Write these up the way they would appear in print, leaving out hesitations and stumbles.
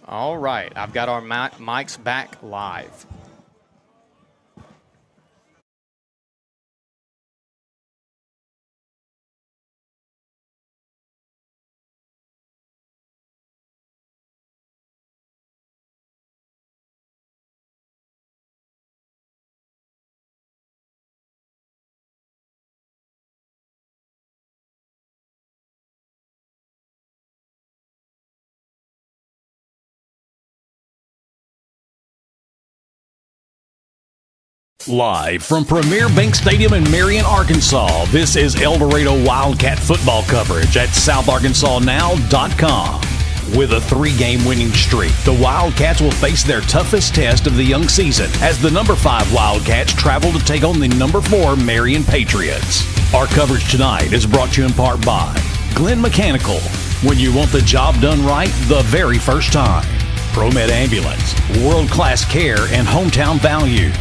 All right, I've got our mics back live. Live from Premier Bank Stadium in Marion, Arkansas, this is El Dorado Wildcat football coverage at SouthArkansasNow.com. With a 3-game winning streak, the Wildcats will face their toughest test of the young season as the number 5 Wildcats travel to take on the number 4 Marion Patriots. Our coverage tonight is brought to you in part by Glenn Mechanical, when you want the job done right the very first time. Promed Ambulance, world-class care and hometown values.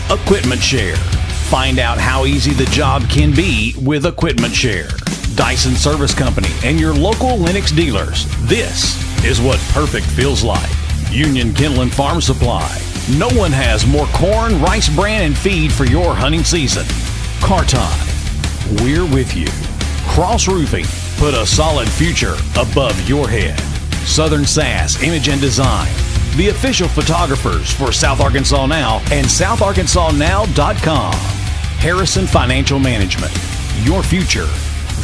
Equipment Share. Find out how easy the job can be with Equipment Share. Dison Service Company and your local Lennox dealers. This is what perfect feels like. Union Kennel and Farm Supply. No one has more corn, rice bran, and feed for your hunting season. Carti. We're with you. Cross Roofing. Put a solid future above your head. Southern Sass Image and Design. The official photographers for South Arkansas Now and SouthArkansasNow.com. Harrison Financial Management. Your future,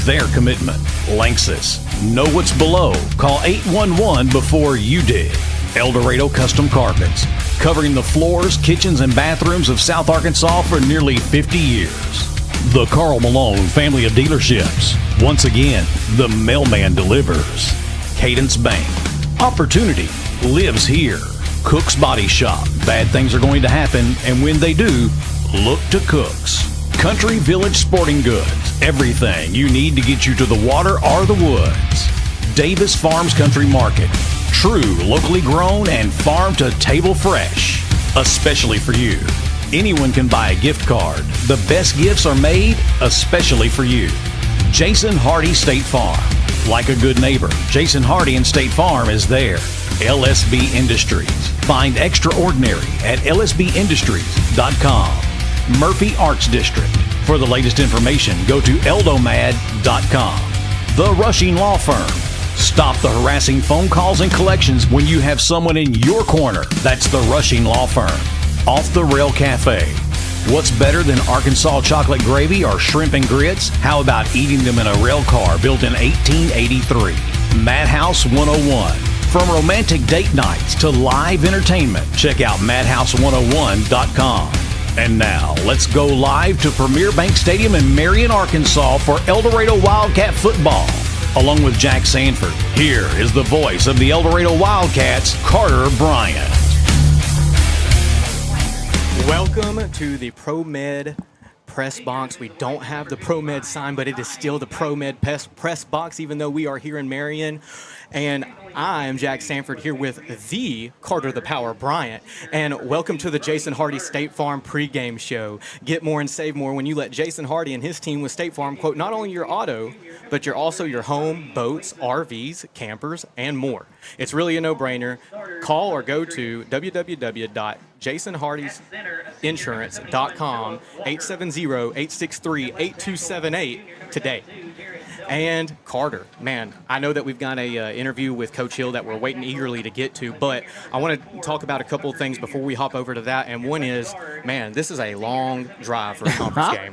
their commitment. Lanxess. Know what's below. Call 811 before you dig. El Dorado Custom Carpets. Covering the floors, kitchens, and bathrooms of South Arkansas for nearly 50 years. The Karl Malone family of dealerships. Once again, the mailman delivers. Cadence Bank. Opportunity lives here. Cook's Body Shop. Bad things are going to happen, and when they do, look to Cook's. Country Village Sporting Goods. Everything you need to get you to the water or the woods. Davis Farms Country Market. True, locally grown and farm to table fresh. Especially for you. Anyone can buy a gift card. The best gifts are made especially for you. Jason Hardy State Farm. Like a good neighbor, Jason Hardy and State Farm is there. LSB Industries. Find extraordinary at lsbindustries.com. Murphy Arts District. For the latest information, go to eldomad.com. The Rushing Law Firm. Stop the harassing phone calls and collections when you have someone in your corner. That's the Rushing Law Firm. Off the Rail Cafe. What's better than Arkansas chocolate gravy or shrimp and grits? How about eating them in a rail car built in 1883? Madhouse 101. From romantic date nights to live entertainment, check out madhouse101.com. And now, let's go live to Premier Bank Stadium in Marion, Arkansas for El Dorado Wildcat Football. Along with Jax Sanford, here is the voice of the El Dorado Wildcats, Carter Bryant. Welcome to the Promed press box. We don't have the Promed sign, but it is still the Promed press box, even though we are here in Marion. And I am Jax Sanford here with the Carter the Power Bryant. And welcome to the Jason Hardy State Farm pregame show. Get more and save more when you let Jason Hardy and his team with State Farm quote not only your auto, but you're also your home, boats, RVs, campers, and more. It's really a no-brainer. Call or go to www.jasonhardysinsurance.com 870-863-8278 today. And Carter, man, I know that we've got a interview with Coach Hill that we're waiting eagerly to get to, but I want to talk about a couple of things before we hop over to that. And one is, man, this is a long drive for a conference game.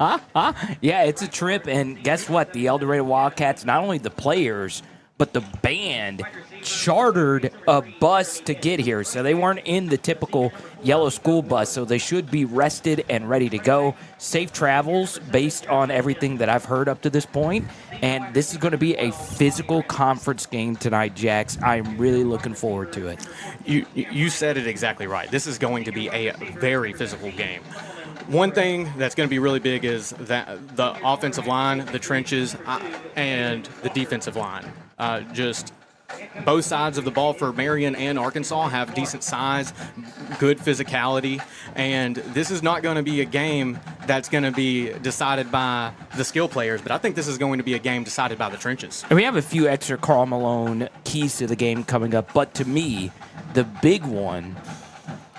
Yeah, it's a trip, and guess what? The El Dorado Wildcats, not only the players, but the band chartered a bus to get here. So they weren't in the typical yellow school bus, so they should be rested and ready to go. Safe travels based on everything that I've heard up to this point. And this is going to be a physical conference game tonight, Jax. I'm really looking forward to it. You said it exactly right. This is going to be a very physical game. One thing that's going to be really big is that the offensive line, the trenches, and the defensive line. Just both sides of the ball for Marion and Arkansas have decent size, good physicality, and this is not going to be a game that's going to be decided by the skill players, but I think this is going to be a game decided by the trenches. And we have a few extra Karl Malone keys to the game coming up, but to me, the big one,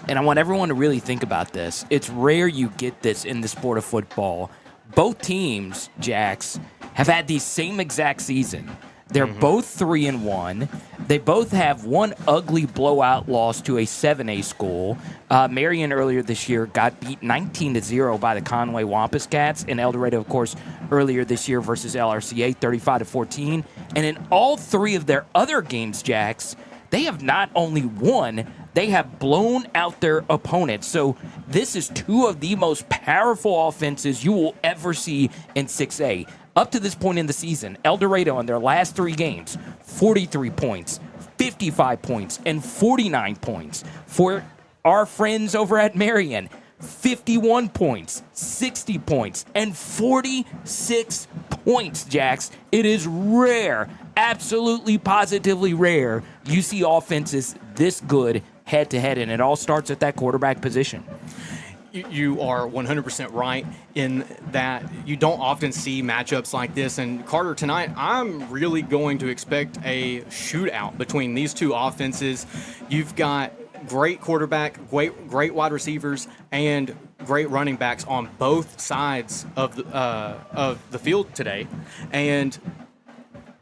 and I want everyone to really think about this. It's rare you get this in the sport of football. Both teams, Jax, have had the same exact season. They're both 3-1. They both have one ugly blowout loss to a 7A school. Marion earlier this year got beat 19-0 by the Conway Wampus Cats, and El Dorado, of course, earlier this year versus LRCA, 35-14. And in all three of their other games, Jax, they have not only won, they have blown out their opponents. So this is two of the most powerful offenses you will ever see in 6A. Up to this point in the season, El Dorado in their last three games, 43 points, 55 points, and 49 points. For our friends over at Marion, 51 points, 60 points, and 46 points, Jax. It is rare, absolutely positively rare, you see offenses this good head-to-head, and it all starts at that quarterback position. You are 100% right in that you don't often see matchups like this. And Carter, tonight, I'm really going to expect a shootout between these two offenses. You've got great quarterback, great wide receivers, and great running backs on both sides of the field today. And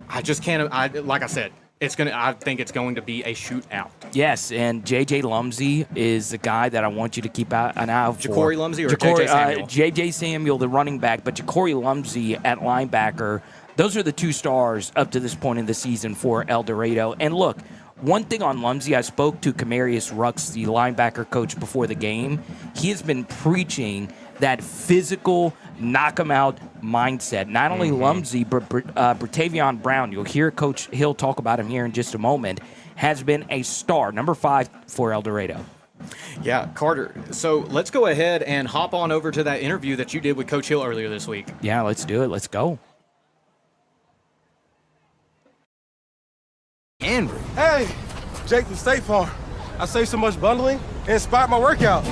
I just can't. Like I said, I think it's going to be a shootout. Yes, and J.J. Lumsey is the guy that I want you to keep an eye out for. Ja'Cory Lumsey or J.J. Samuel? J.J. Samuel, the running back, but Ja'Cory Lumsey at linebacker. Those are the two stars up to this point in the season for El Dorado. And look, one thing on Lumsey, I spoke to Kamarius Rux, the linebacker coach, before the game. He has been preaching that physical knock-em-out mindset. Not only Lumsey, but Bratavion Brown, you'll hear Coach Hill talk about him here in just a moment, has been a star, number 5 for El Dorado. Yeah, Carter. So let's go ahead and hop on over to that interview that you did with Coach Hill earlier this week. Yeah, let's do it. Let's go. Henry. Hey, Jake from State Farm. I saved so much bundling, it inspired my workout.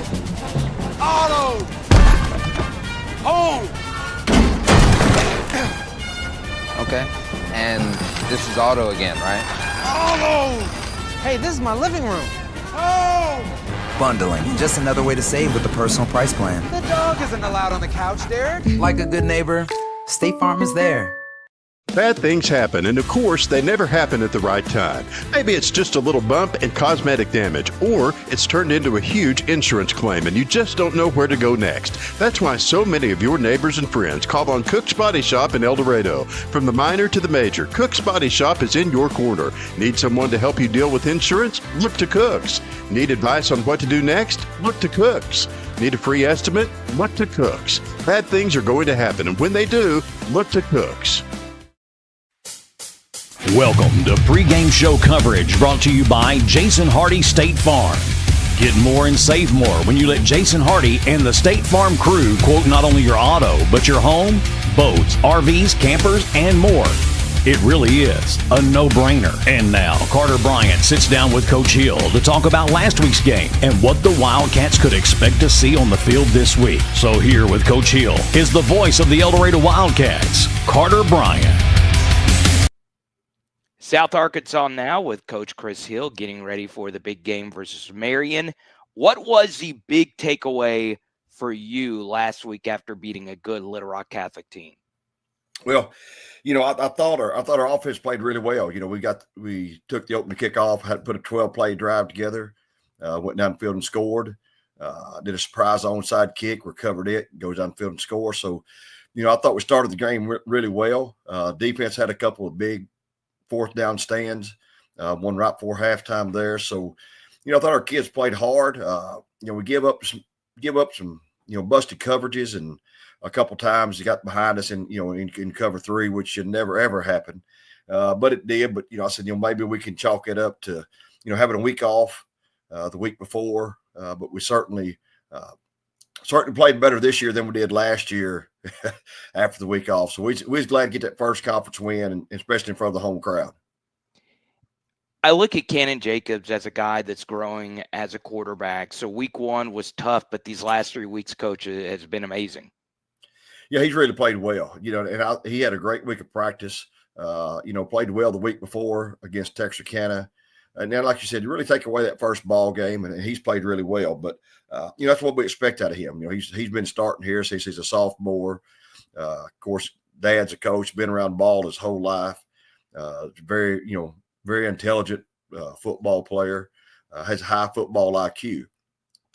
Auto! Home! Okay. And this is Auto again, right? Auto! Hey, this is my living room. Home! Bundling, just another way to save with the personal price plan. The dog isn't allowed on the couch, Derek. Like a good neighbor, State Farm is there. Bad things happen, and of course, they never happen at the right time. Maybe it's just a little bump and cosmetic damage, or it's turned into a huge insurance claim, and you just don't know where to go next. That's why so many of your neighbors and friends call on Cook's Body Shop in El Dorado. From the minor to the major, Cook's Body Shop is in your corner. Need someone to help you deal with insurance? Look to Cook's. Need advice on what to do next? Look to Cook's. Need a free estimate? Look to Cook's. Bad things are going to happen, and when they do, look to Cook's. Welcome to pregame show coverage brought to you by Jason Hardy State Farm. Get more and save more when you let Jason Hardy and the State Farm crew quote not only your auto, but your home, boats, RVs, campers, and more. It really is a no-brainer. And now, Carter Bryant sits down with Coach Hill to talk about last week's game and what the Wildcats could expect to see on the field this week. So here with Coach Hill is the voice of the El Dorado Wildcats, Carter Bryant. South Arkansas now with Coach Chris Hill getting ready for the big game versus Marion. What was the big takeaway for you last week after beating a good Little Rock Catholic team? Well, I thought our offense played really well. We took the opening kickoff, had to put a 12-play drive together, went down the field and scored. Did a surprise onside kick, recovered it, goes down the field and scores. So, I thought we started the game really well. Defense had a couple of big fourth down stands, one right before halftime there. So, I thought our kids played hard. We give up some, busted coverages, and a couple times they got behind us in cover 3, which should never, ever happen. But it did. But, I said, maybe we can chalk it up to, having a week off the week before. But we certainly played better this year than we did last year after the week off. So we was glad to get that first conference win, and especially in front of the home crowd. I look at Cannon Jacobs as a guy that's growing as a quarterback. So week 1 was tough, but these last 3 weeks, Coach, has been amazing. Yeah, he's really played well. And he had a great week of practice. Played well the week before against Texarkana. And then, like you said, you really take away that first ball game, and he's played really well. But that's what we expect out of him. He's been starting here since he's a sophomore. Of course, Dad's a coach, been around ball his whole life. Very intelligent football player. Has a high football IQ,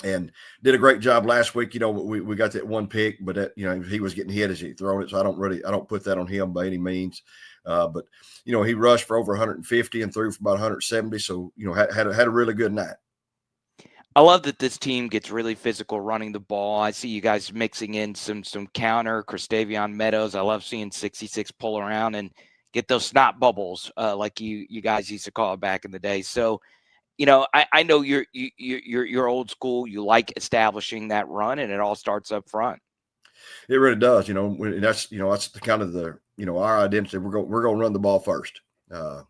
and did a great job last week. We got that one pick, but that, he was getting hit as he thrown it, so I don't put that on him by any means. But he rushed for over 150 and threw for about 170. So had a really good night. I love that this team gets really physical running the ball. I see you guys mixing in some counter, Christavion Meadows. I love seeing 66 pull around and get those snot bubbles like you guys used to call it back in the day. So, I know you're old school. You like establishing that run, and it all starts up front. It really does. That's the kind of our identity. We're going to run the ball first. We're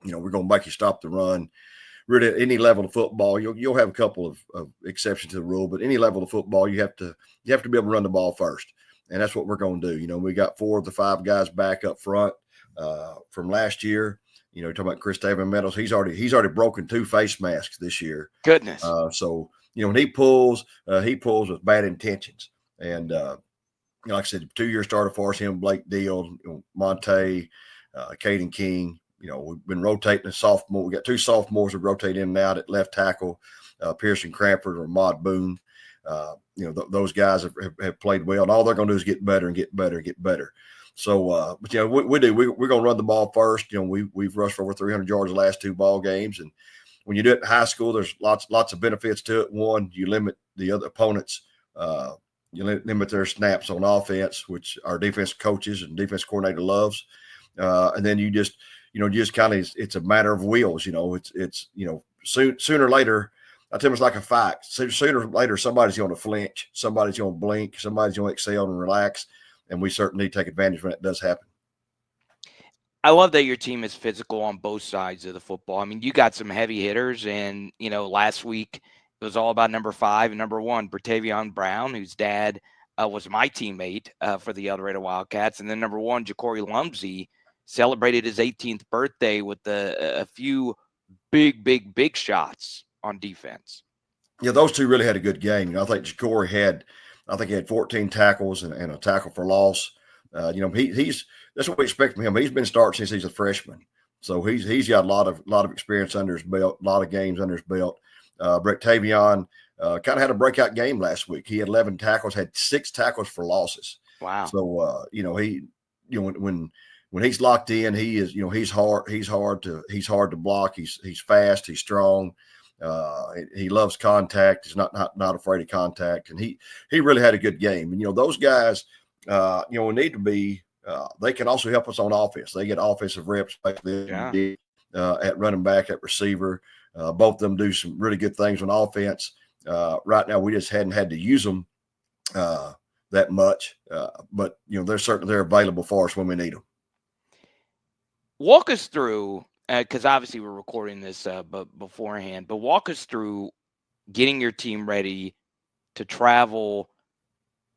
going to make you stop the run. Really, at any level of football, you'll have a couple of exceptions to the rule, but any level of football, you have to be able to run the ball first, and that's what we're going to do. We got 4 of the 5 guys back up front from last year. Talking about Christavion Meadows, he's already broken 2 face masks this year. Goodness. So when he pulls with bad intentions, and like I said, 2-year starter for us, him, Blake Deal, Monte, Caden King. We've been rotating a sophomore. We got 2 sophomores who rotate in and out at left tackle, Pearson Cranford or Mod Boone. Those guys have played well, and all they're going to do is get better and get better and get better. So, but we do. We're going to run the ball first. We've rushed for over 300 yards the last 2 ball games, and when you do it in high school, there's lots of benefits to it. One, you limit the other opponents. You limit their snaps on offense, which our defense coaches and defense coordinator loves, and then you just kind of, it's a matter of wheels. It's sooner or later, I tell them it's like a fight. Sooner or later, somebody's going to flinch, somebody's going to blink, somebody's going to exhale and relax, and we certainly take advantage when it does happen. I love that your team is physical on both sides of the football. I mean, you got some heavy hitters, and last week it was all about number 5 and number 1, Bertavion Brown, whose dad was my teammate for the El Dorado Wildcats, and then number 1, Ja'Cory Lumsey, celebrated his 18th birthday with a few big shots on defense. Yeah, those 2 really had a good game. I think Ja'Cory had 14 tackles and a tackle for loss. That's what we expect from him. He's been starting since he's a freshman, so he's got a lot of experience under his belt, a lot of games under his belt. Bertavion kind of had a breakout game last week. He had 11 tackles, had 6 tackles for losses. Wow. So when he's locked in, he is, he's hard to block. He's fast. He's strong. He loves contact. He's not afraid of contact. And he really had a good game. And, those guys, need to be, they can also help us on offense. They get offensive reps like at running back, at receiver. Both of them do some really good things on offense. Right now, we just hadn't had to use them that much. But, they're available for us when we need them. Walk us through, because obviously we're recording this beforehand, but walk us through getting your team ready to travel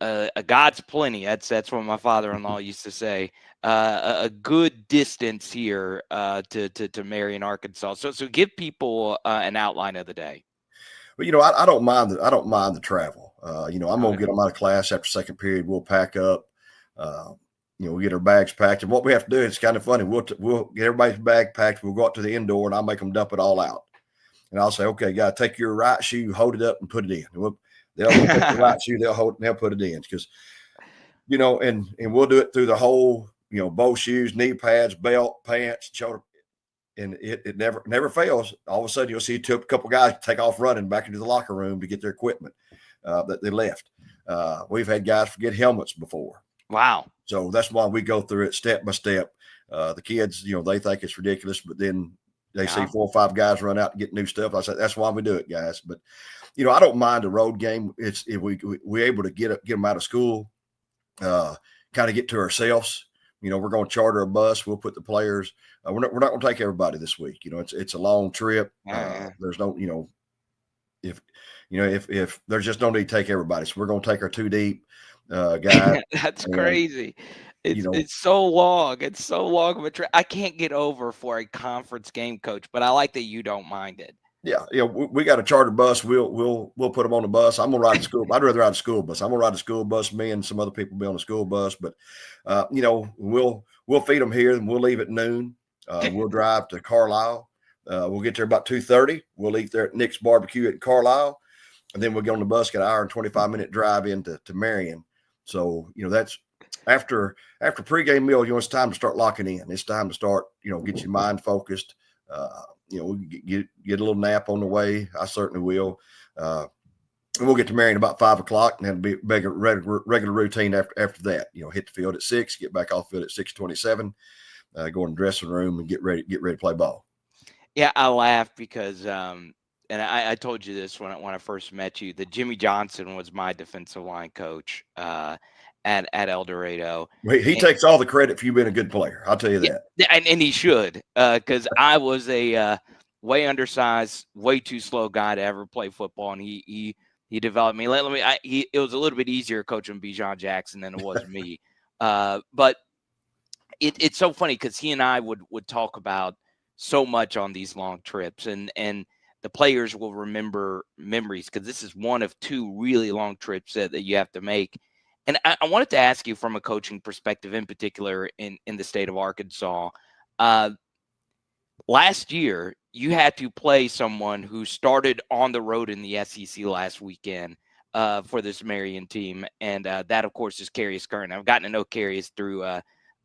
a God's plenty. That's what my father-in-law used to say. A good distance here to Marion, Arkansas. So give people an outline of the day. Well, I don't mind the travel. I'm gonna get them out of class after second period. We'll pack up. We get our bags packed, and what we have to do, it's kind of funny. We'll get everybody's bag packed. We'll go out to the indoor, and I'll make them dump it all out. And I'll say, okay, guys, take your right shoe, hold it up, and put it in. They'll take the right shoe, they'll put it in, because and we'll do it through the whole, both shoes, knee pads, belt, pants, shoulder, and it never fails. All of a sudden, you'll see a couple guys take off running back into the locker room to get their equipment that they left. We've had guys forget helmets before. Wow. So that's why we go through it step by step. The kids, they think it's ridiculous, but then they see 4 or 5 guys run out and get new stuff. I said, that's why we do it, guys. But, I don't mind a road game. It's if we're able to get them out of school, kind of get to ourselves. We're going to charter a bus. We'll put the players. We're not going to take everybody this week. It's a long trip. There's no, if there's just no need to take everybody. So we're going to take our 2 deep guys. That's crazy. It's so long. It's so long of a trip. I can't get over for a conference game, Coach, but I like that you don't mind it. Yeah, we got a charter bus. We'll put them on the bus. I'm gonna ride the school. I'd rather ride the school bus. I'm gonna ride the school bus. Me and some other people be on the school bus. But we'll feed them here, and we'll leave at noon. We'll drive to Carlisle. We'll get there about 2:30. We'll eat there at Nick's Barbecue at Carlisle, and then we'll get on the bus. Get an hour and 25-minute drive into Marion. So that's after pregame meal. It's time to start locking in. It's time to start. Get your mind focused. We get a little nap on the way. I certainly will. And we'll get to Marion about 5 o'clock, and then be a regular routine after that. Hit the field at 6, get back off the field at 6:27, go in the dressing room and get ready to play ball. Yeah, I laugh because and I told you this when I first met you, that Jimmy Johnson was my defensive line coach at El Dorado. He takes all the credit for you being a good player. I'll tell you that. Yeah, and he should, because I was a way undersized, way too slow guy to ever play football, and he developed me. It was a little bit easier coaching Bijan Jackson than it was me. But it's so funny because he and I would talk about so much on these long trips, and the players will remember memories because this is one of 2 really long trips that you have to make. And I wanted to ask you from a coaching perspective, in particular in the state of Arkansas. Last year, you had to play someone who started on the road in the SEC last weekend for this Marion team. And that, of course, is Carius Curran. I've gotten to know Carius through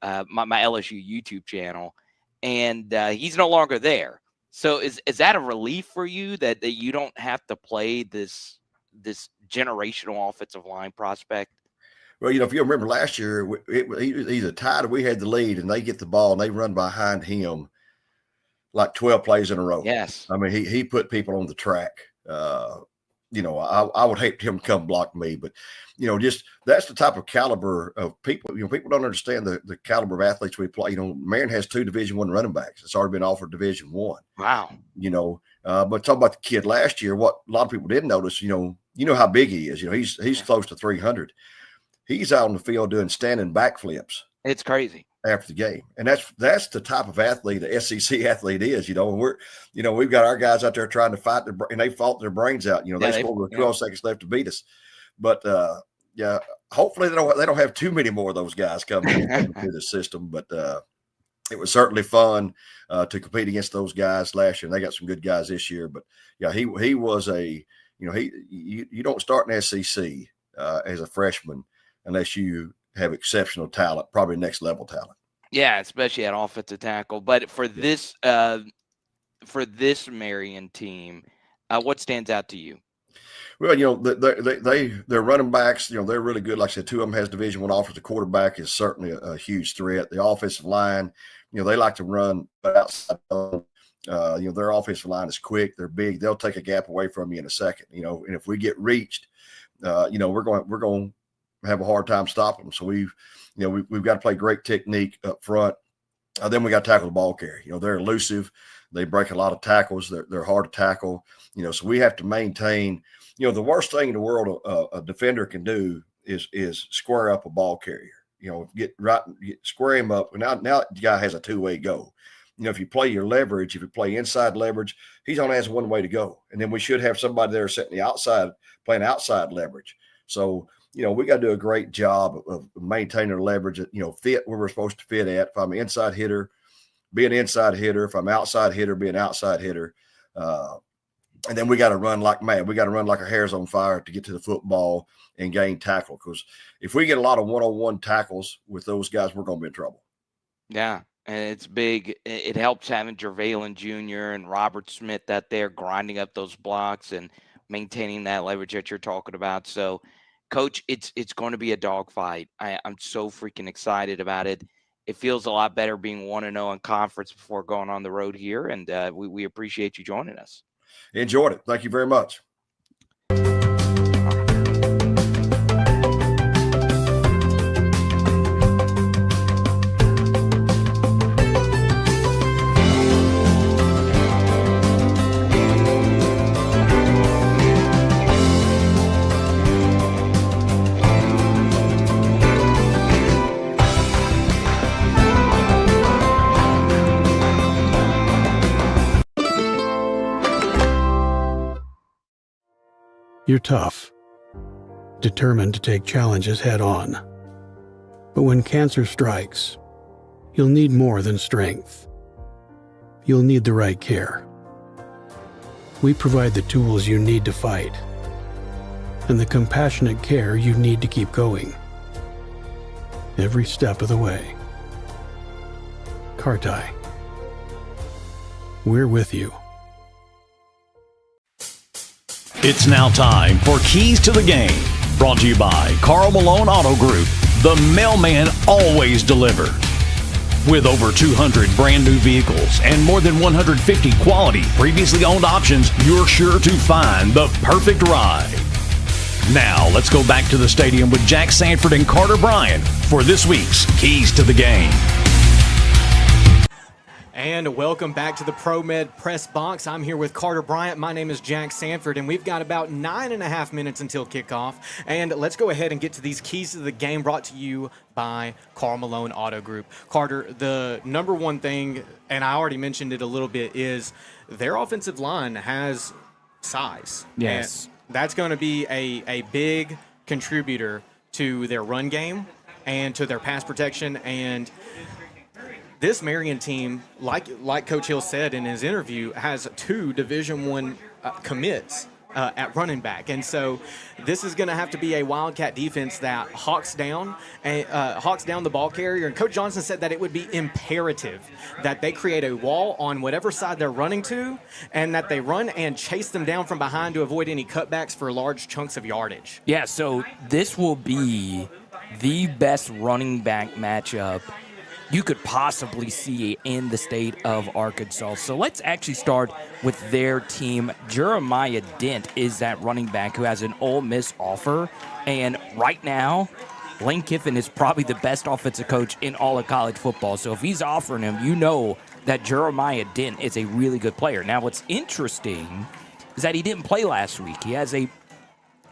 my LSU YouTube channel. And he's no longer there. So is that a relief for you that you don't have to play this generational offensive line prospect? Well, if you remember last year, he's a tied. We had the lead, and they get the ball, and they run behind him like 12 plays in a row. Yes. I mean, he put people on the track. I would hate him to come block me, but, just that's the type of caliber of people. People don't understand the caliber of athletes we play. Marion has 2 Division I running backs. It's already been offered Division I. Wow. But talking about the kid last year, what a lot of people didn't notice, how big he is. He's close to 300. He's out on the field doing standing backflips. It's crazy. After the game. And that's the type of athlete the SEC athlete is, and we've got our guys out there trying to fight and they fought their brains out. They scored with 12 seconds left to beat us. But hopefully they don't have too many more of those guys coming through the system. But it was certainly fun to compete against those guys last year. And they got some good guys this year. But he was you don't start in SEC as a freshman unless you have exceptional talent, probably next level talent. Yeah, especially at offensive tackle. But for this Marion team, what stands out to you? Well, they're running backs. They're really good. Like I said, 2 of them has Division I offers. The quarterback is certainly a huge threat. The offensive line, they like to run outside. Their offensive line is quick. They're big. They'll take a gap away from you in a second. And if we get reached, we're going to have a hard time stopping them. So we've got to play great technique up front. Then we got to tackle the ball carrier. They're elusive. They break a lot of tackles. They're hard to tackle. So we have to maintain. The worst thing in the world a defender can do is square up a ball carrier. Square him up. Now the guy has a 2-way go. If you play your leverage, if you play inside leverage, he's only has one way to go. And then we should have somebody there sitting the outside playing outside leverage. So we got to do a great job of maintaining leverage, fit where we're supposed to fit at. If I'm an inside hitter, be an inside hitter. If I'm outside hitter, be an outside hitter. And then we got to run like mad. We got to run like our hair's on fire to get to the football and gain tackle. Because if we get a lot of one-on-one tackles with those guys, we're going to be in trouble. Yeah, and it's big. It helps having Jervalen Jr. and Robert Smith out there grinding up those blocks and maintaining that leverage that you're talking about. So, Coach, it's going to be a dogfight. I'm so freaking excited about it. It feels a lot better being 1-0 in conference before going on the road here, and we appreciate you joining us. Enjoyed it. Thank you very much. You're tough, determined to take challenges head on. But when cancer strikes, you'll need more than strength. You'll need the right care. We provide the tools you need to fight and the compassionate care you need to keep going. Every step of the way. Carti. We're with you. It's now time for Keys to the Game, brought to you by Karl Malone Auto Group. The mailman always delivers. With over 200 brand new vehicles and more than 150 quality, previously owned options, you're sure to find the perfect ride. Now, let's go back to the stadium with Jax Sanford and Carter Bryant for this week's Keys to the Game. And welcome back to the Promed Press Box. I'm here with Carter Bryant. My name is Jax Sanford, and we've got about 9.5 minutes until kickoff. And let's go ahead and get to these keys to the game brought to you by Karl Malone Auto Group. Carter, the number one thing, and I already mentioned it a little bit, is their offensive line has size. Yes. And that's going to be a big contributor to their run game and to their pass protection. And this Marion team, like Coach Hill said in his interview, has 2 Division I commits at running back. And so this is going to have to be a Wildcat defense that hawks down the ball carrier. And Coach Johnson said that it would be imperative that they create a wall on whatever side they're running to, and that they run and chase them down from behind to avoid any cutbacks for large chunks of yardage. Yeah, so this will be the best running back matchup you could possibly see in the state of Arkansas. So let's actually start with their team. Jeremiah Dent is that running back who has an Ole Miss offer. And right now, Lane Kiffin is probably the best offensive coach in all of college football. So if he's offering him, you know that Jeremiah Dent is a really good player. Now, what's interesting is that he didn't play last week. He has a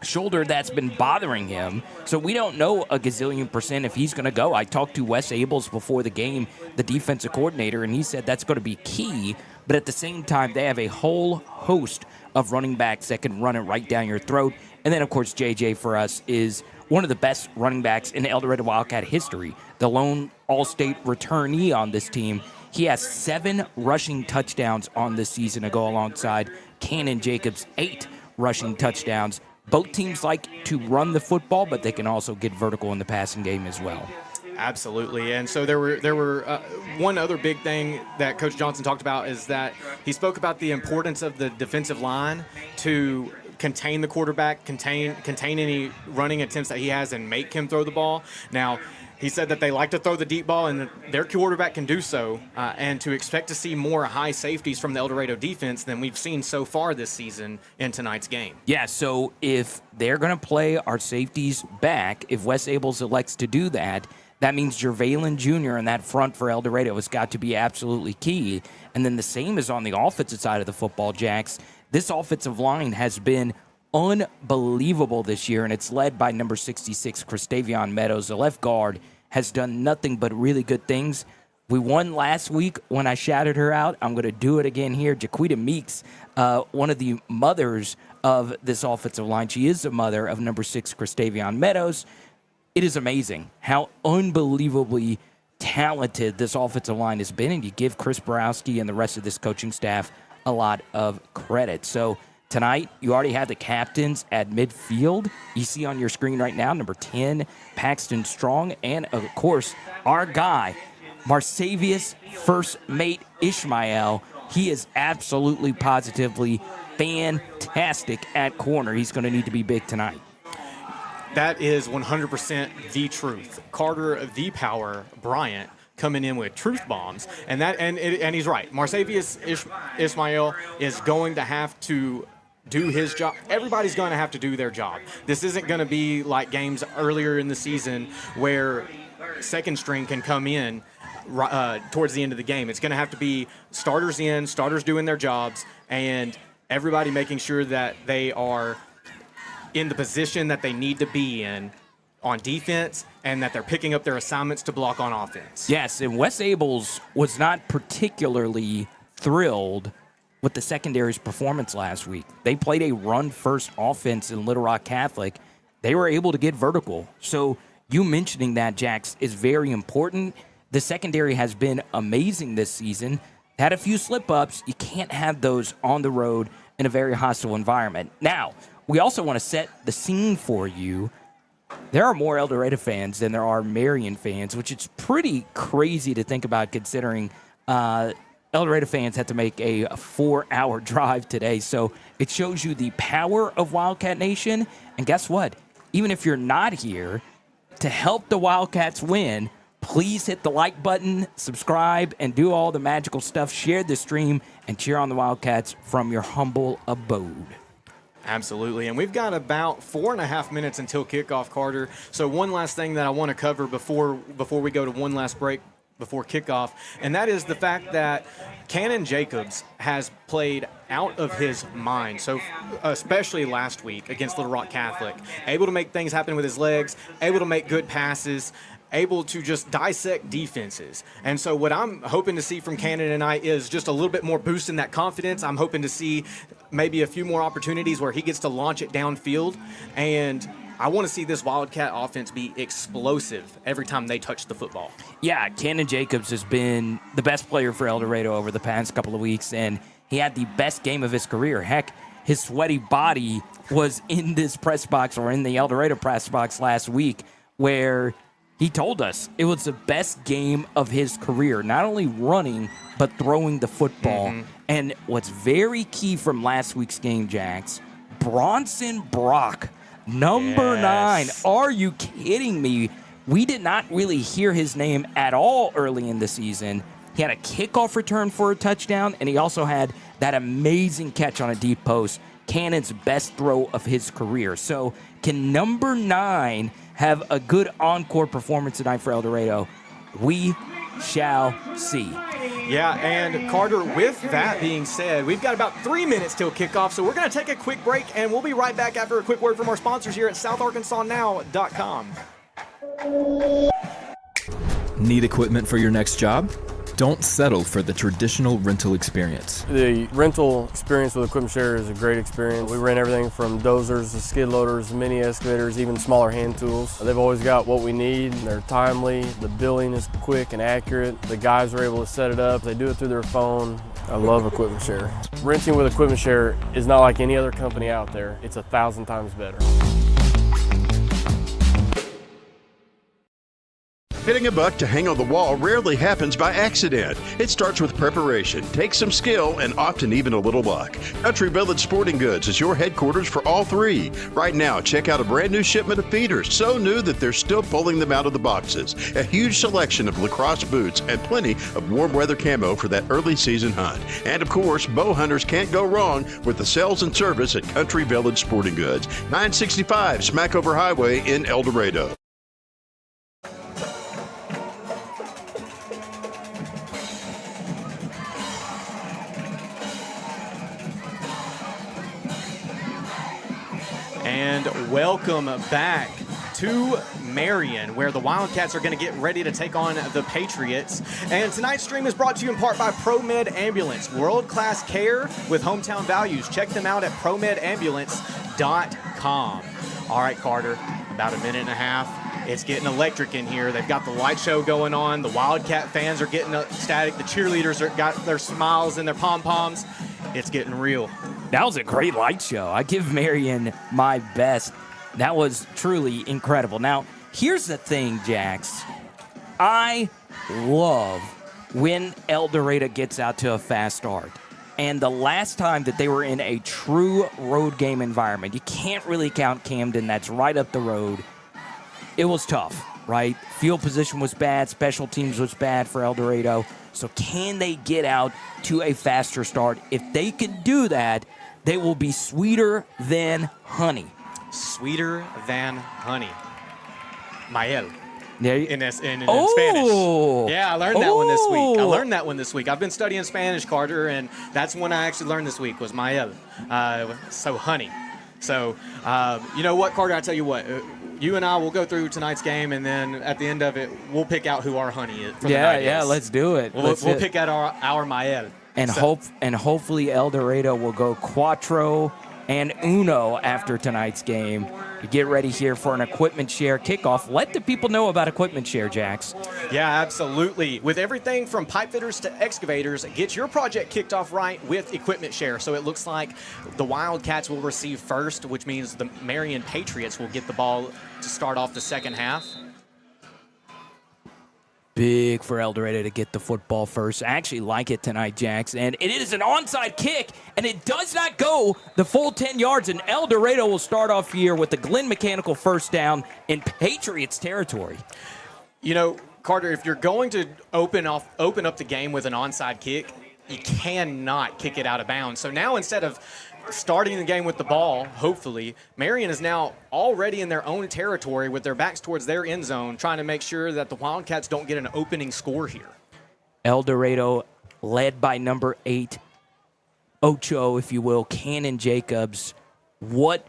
shoulder that's been bothering him, so we don't know a gazillion % if he's going to go. I talked to Wes Abels before the game, the defensive coordinator, and he said that's going to be key, but at the same time, they have a whole host of running backs that can run it right down your throat. And then, of course, JJ for us is one of the best running backs in El Dorado Wildcat history, the lone All-State returnee on this team. He has 7 rushing touchdowns on this season to go alongside Cannon Jacobs' 8 rushing touchdowns. Both teams like to run the football, but they can also get vertical in the passing game as well. Absolutely. And so there were one other big thing that Coach Johnson talked about is that he spoke about the importance of the defensive line to contain the quarterback, contain any running attempts that he has, and make him throw the ball. Now, he said that they like to throw the deep ball, and their quarterback can do so, and to expect to see more high safeties from the El Dorado defense than we've seen so far this season in tonight's game. Yeah, so if they're going to play our safeties back, if Wes Abels elects to do that, that means Jervalen Jr. in that front for El Dorado has got to be absolutely key. And then the same is on the offensive side of the football, Jax. This offensive line has been unbelievable this year, and it's led by number 66, Christavion Meadows. The left guard has done nothing but really good things. We won last week when I shouted her out. I'm going to do it again here. Jaquita Meeks, one of the mothers of this offensive line. She is the mother of number 6, Christavion Meadows. It is amazing how unbelievably talented this offensive line has been, and you give Chris Borowski and the rest of this coaching staff a lot of credit. So tonight, you already have the captains at midfield. You see on your screen right now, number 10, Paxton Strong, and, of course, our guy, Marsavius First Mate Ishmael. He is absolutely, positively fantastic at corner. He's going to need to be big tonight. That is 100% the truth. Carter, the power, Bryant, coming in with truth bombs, and he's right. Marsavius Ishmael is going to have to do his job. Everybody's going to have to do their job. This isn't going to be like games earlier in the season where second string can come in towards the end of the game. It's going to have to be starters in, starters doing their jobs, and everybody making sure that they are in the position that they need to be in on defense, and that they're picking up their assignments to block on offense. Yes, and Wes Abels was not particularly thrilled with the secondary's performance last week. They played a run-first offense in Little Rock Catholic. They were able to get vertical. So you mentioning that, Jax, is very important. The secondary has been amazing this season. Had a few slip-ups. You can't have those on the road in a very hostile environment. Now, we also want to set the scene for you. There are more El Dorado fans than there are Marion fans, which is pretty crazy to think about considering El Dorado fans had to make a 4-hour drive today. So it shows you the power of Wildcat Nation. And guess what? Even if you're not here, to help the Wildcats win, please hit the like button, subscribe, and do all the magical stuff. Share the stream and cheer on the Wildcats from your humble abode. Absolutely. And we've got about 4.5 minutes until kickoff, Carter. So one last thing that I want to cover before we go to one last break before kickoff, and that is the fact that Cannon Jacobs has played out of his mind. So especially last week against Little Rock Catholic, able to make things happen with his legs, able to make good passes, able to just dissect defenses. And so what I'm hoping to see from Cannon tonight is just a little bit more boost in that confidence. I'm hoping to see maybe a few more opportunities where he gets to launch it downfield. And I want to see this Wildcat offense be explosive every time they touch the football. Yeah, Cannon Jacobs has been the best player for El Dorado over the past couple of weeks, and he had the best game of his career. Heck, his sweaty body was in this press box or in the El Dorado press box last week where he told us it was the best game of his career, not only running, but throwing the football. Mm-hmm. And what's very key from last week's game, Jax, Bronson Brock, number 9. Are you kidding me? We did not really hear his name at all early in the season. He had a kickoff return for a touchdown, and he also had that amazing catch on a deep post, Cannon's best throw of his career. So can number 9 have a good encore performance tonight for El Dorado? We shall see. Yeah, and Carter, with that being said, we've got about 3 minutes till kickoff, so we're going to take a quick break, and we'll be right back after a quick word from our sponsors here at SouthArkansasNow.com. Need equipment for your next job? Don't settle for the traditional rental experience. The rental experience with Equipment Share is a great experience. We rent everything from dozers to skid loaders, mini excavators, even smaller hand tools. They've always got what we need. They're timely. The billing is quick and accurate. The guys are able to set it up. They do it through their phone. I love Equipment Share. Renting with Equipment Share is not like any other company out there. It's 1,000 times better. Hitting a buck to hang on the wall rarely happens by accident. It starts with preparation, takes some skill, and often even a little luck. Country Village Sporting Goods is your headquarters for all three. Right now, check out a brand new shipment of feeders, so new that they're still pulling them out of the boxes. A huge selection of lacrosse boots and plenty of warm weather camo for that early season hunt. And of course, bow hunters can't go wrong with the sales and service at Country Village Sporting Goods, 965 Smackover Highway in El Dorado. And welcome back to Marion, where the Wildcats are going to get ready to take on the Patriots. And tonight's stream is brought to you in part by Promed Ambulance, world-class care with hometown values. Check them out at promedambulance.com. All right, Carter, about a minute and a half. It's getting electric in here. They've got the light show going on. The Wildcat fans are getting ecstatic. The cheerleaders got their smiles and their pom-poms. It's getting real. That was a great light show. I give Marion my best. That was truly incredible. Now, here's the thing, Jax. I love when El Dorado gets out to a fast start. And the last time that they were in a true road game environment, you can't really count Camden. That's right up the road. It was tough, right? Field position was bad. Special teams was bad for El Dorado. So can they get out to a faster start? If they can do that, they will be sweeter than honey. Sweeter than honey. Mael. In Spanish. Yeah, I learned that one this week. I've been studying Spanish, Carter, and that's one I actually learned this week was Mael. So honey. So, you know what, Carter? I tell you what. You and I will go through tonight's game, and then at the end of it, we'll pick out who our honey is. For the night let's do it. We'll pick out our Mael. And hopefully El Dorado will go cuatro and uno after tonight's game. You get ready here for an equipment share kickoff. Let the people know about equipment share, Jax. Yeah, absolutely. With everything from pipe fitters to excavators, get your project kicked off right with equipment share. So it looks like the Wildcats will receive first, which means the Marion Patriots will get the ball to start off the second half. Big for El Dorado to get the football first. I actually like it tonight, Jax. And it is an onside kick, and it does not go the full 10 yards. And El Dorado will start off here with the Glenn Mechanical first down in Patriots territory. You know, Carter, if you're going to open up the game with an onside kick, you cannot kick it out of bounds. So now instead of starting the game with the ball, hopefully, Marion is now already in their own territory with their backs towards their end zone, trying to make sure that the Wildcats don't get an opening score here. El Dorado led by number 8, Ocho, if you will, Cannon Jacobs. What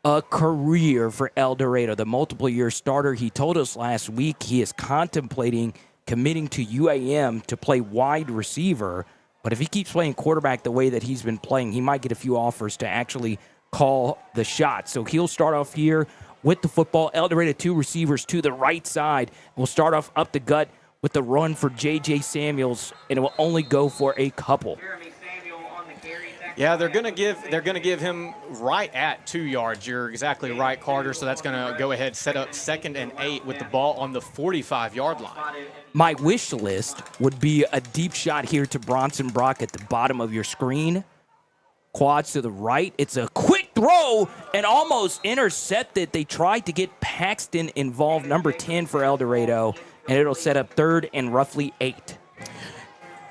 a career for El Dorado, the multiple-year starter. He told us last week he is contemplating committing to UAM to play wide receiver. But if he keeps playing quarterback the way that he's been playing, he might get a few offers to actually call the shot. So he'll start off here with the football. El Dorado, 2 receivers to the right side. We'll start off up the gut with the run for J.J. Samuels, and it will only go for a couple. Yeah, they're gonna give him right at 2 yards. You're exactly right, Carter. So that's gonna go ahead, set up 2nd and 8 with the ball on the 45-yard line. My wish list would be a deep shot here to Bronson Brock at the bottom of your screen. Quads to the right. It's a quick throw and almost intercepted. They tried to get Paxton involved, number 10 for El Dorado, and it'll set up 3rd and roughly 8.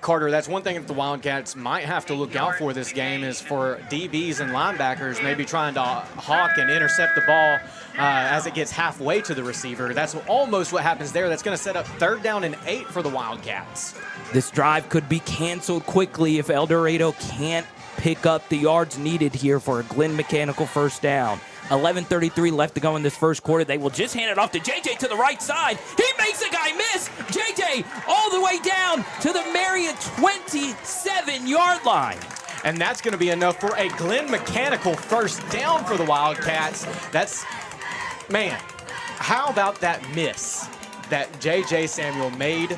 Carter, that's one thing that the Wildcats might have to look out for this game is for DBs and linebackers maybe trying to hawk and intercept the ball as it gets halfway to the receiver. That's almost what happens there. That's going to set up 3rd down and 8 for the Wildcats. This drive could be canceled quickly if El Dorado can't pick up the yards needed here for a Glenn Mechanical first down. 11:33 left to go in this first quarter. They will just hand it off to JJ to the right side. He makes a guy miss. JJ all the way down to the Marion 27-yard line. And that's going to be enough for a Glenn Mechanical first down for the Wildcats. Man, how about that miss that J.J. Samuel made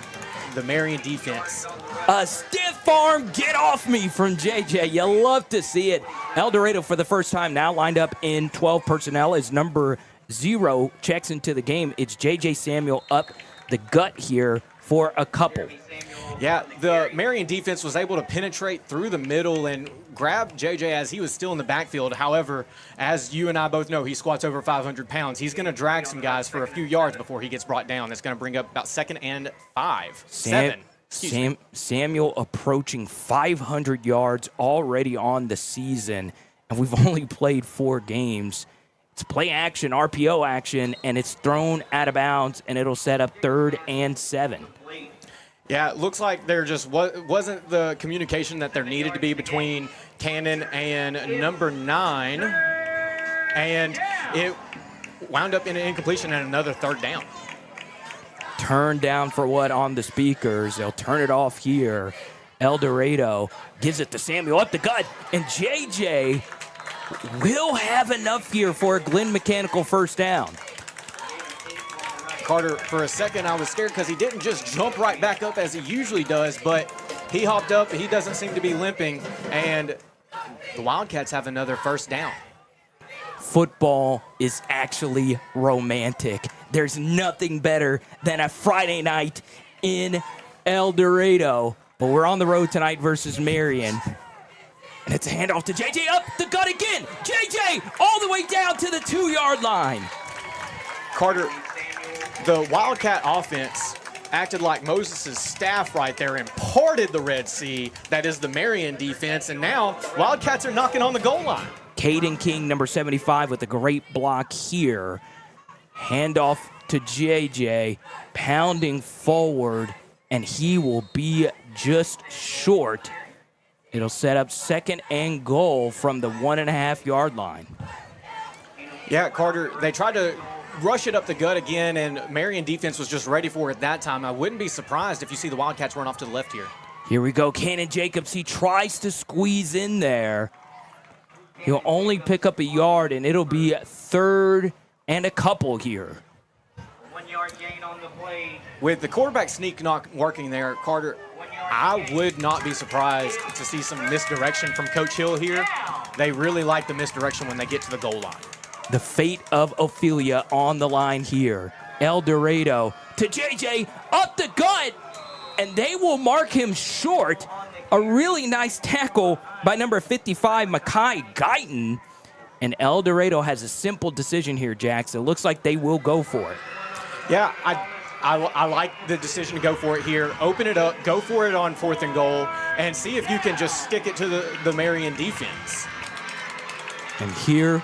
the Marion defense? A stiff arm get off me from JJ. You love to see it. El Dorado for the first time now lined up in 12 personnel as number 0 checks into the game. It's JJ Samuel up the gut here for a couple. Yeah, the Marion defense was able to penetrate through the middle and grab JJ as he was still in the backfield. However, as you and I both know, he squats over 500 pounds. He's going to drag some guys for a few yards before he gets brought down. That's going to bring up about 2nd and 7. Samuel approaching 500 yards already on the season, and we've only played 4 games. It's play action, RPO action, and it's thrown out of bounds, and it'll set up 3rd and 7. Yeah, it looks like there just wasn't the communication that there needed to be between Cannon and number 9, and it wound up in an incompletion and another 3rd down. Turn down for what on the speakers? They'll turn it off here. El Dorado gives it to Samuel up the gut, and JJ will have enough here for a Glenn Mechanical first down. Carter, for a second I was scared because he didn't just jump right back up as he usually does, but he hopped up. He doesn't seem to be limping, and the Wildcats have another first down. Football is actually romantic. There's nothing better than a Friday night in El Dorado, but we're on the road tonight versus Marion. And it's a handoff to JJ up the gut again. JJ all the way down to the 2-yard line. Carter, the Wildcat offense acted like Moses' staff right there and parted the Red Sea. That is the Marion defense, and now Wildcats are knocking on the goal line. Caden King, number 75, with a great block here. Handoff to JJ, pounding forward, and he will be just short. It'll set up 2nd and goal from the 1.5-yard line. Yeah, Carter, they tried to rush it up the gut again, and Marion defense was just ready for it that time. I wouldn't be surprised if you see the Wildcats run off to the left here. Here we go. Cannon Jacobs, he tries to squeeze in there. He'll only pick up a yard, and it'll be 3rd and a couple here. 1 yard gain on the play. With the quarterback sneak not working there, Carter, I would not be surprised to see some misdirection from Coach Hill here. They really like the misdirection when they get to the goal line. The fate of Ophelia on the line here. El Dorado to JJ, up the gut, and they will mark him short. A really nice tackle by number 55, Makai Guyton. And El Dorado has a simple decision here, Jax. It looks like they will go for it. Yeah, I like the decision to go for it here. Open it up, go for it on 4th and goal, and see if you can just stick it to the Marion defense. And here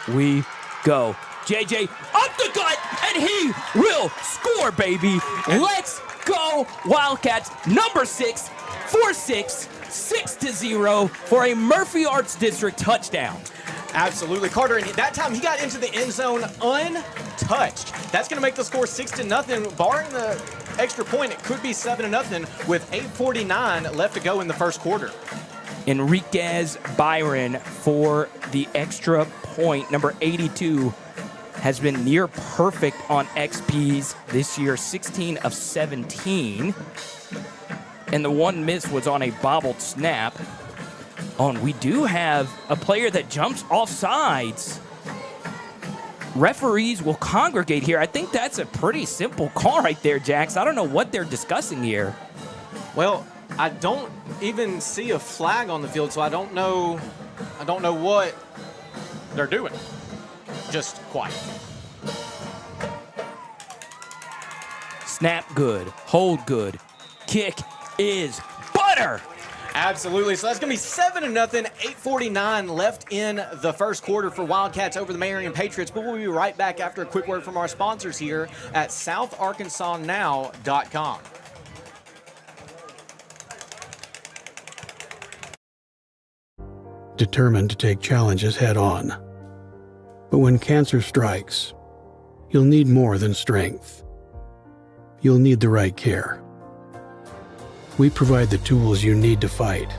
we go. JJ up the gut, and he will score, baby. Let's go, Wildcats. Number 6, 4-6, 6-0 for a Murphy Arts District touchdown. Absolutely, Carter, and that time he got into the end zone untouched. That's going to make the score 6-0. Barring the extra point, it could be 7-0 with 8:49 left to go in the first quarter. Enriquez Byron for the extra point. Number 82 has been near perfect on XPs this year, 16 of 17. And the one miss was on a bobbled snap. Oh, and we do have a player that jumps off sides. Referees will congregate here. I think that's a pretty simple call right there, Jax. I don't know what they're discussing here. Well, I don't even see a flag on the field, so I don't know what they're doing. Just quiet. Snap good, hold good. Kick is butter. Absolutely. So that's going to be 7-0, 8:49 left in the first quarter for Wildcats over the Marion Patriots. But we'll be right back after a quick word from our sponsors here at southarkansasnow.com. Determined to take challenges head on. But when cancer strikes, you'll need more than strength. You'll need the right care. We provide the tools you need to fight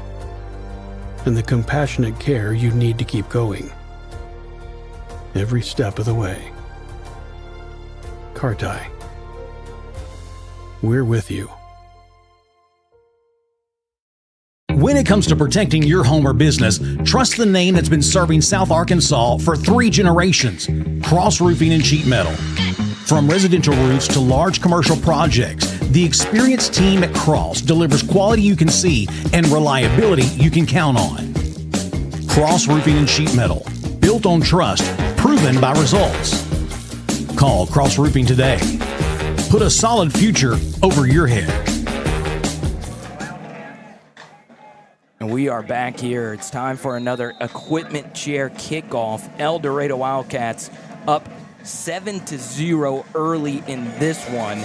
and the compassionate care you need to keep going. Every step of the way. Carti. We're with you. When it comes to protecting your home or business, trust the name that's been serving South Arkansas for 3 generations, Cross Roofing and Sheet Metal. From residential roofs to large commercial projects, the experienced team at Cross delivers quality you can see and reliability you can count on. Cross Roofing and Sheet Metal, built on trust, proven by results. Call Cross Roofing today. Put a solid future over your head. And we are back here. It's time for another equipment chair kickoff. El Dorado Wildcats up 7-0 early in this one.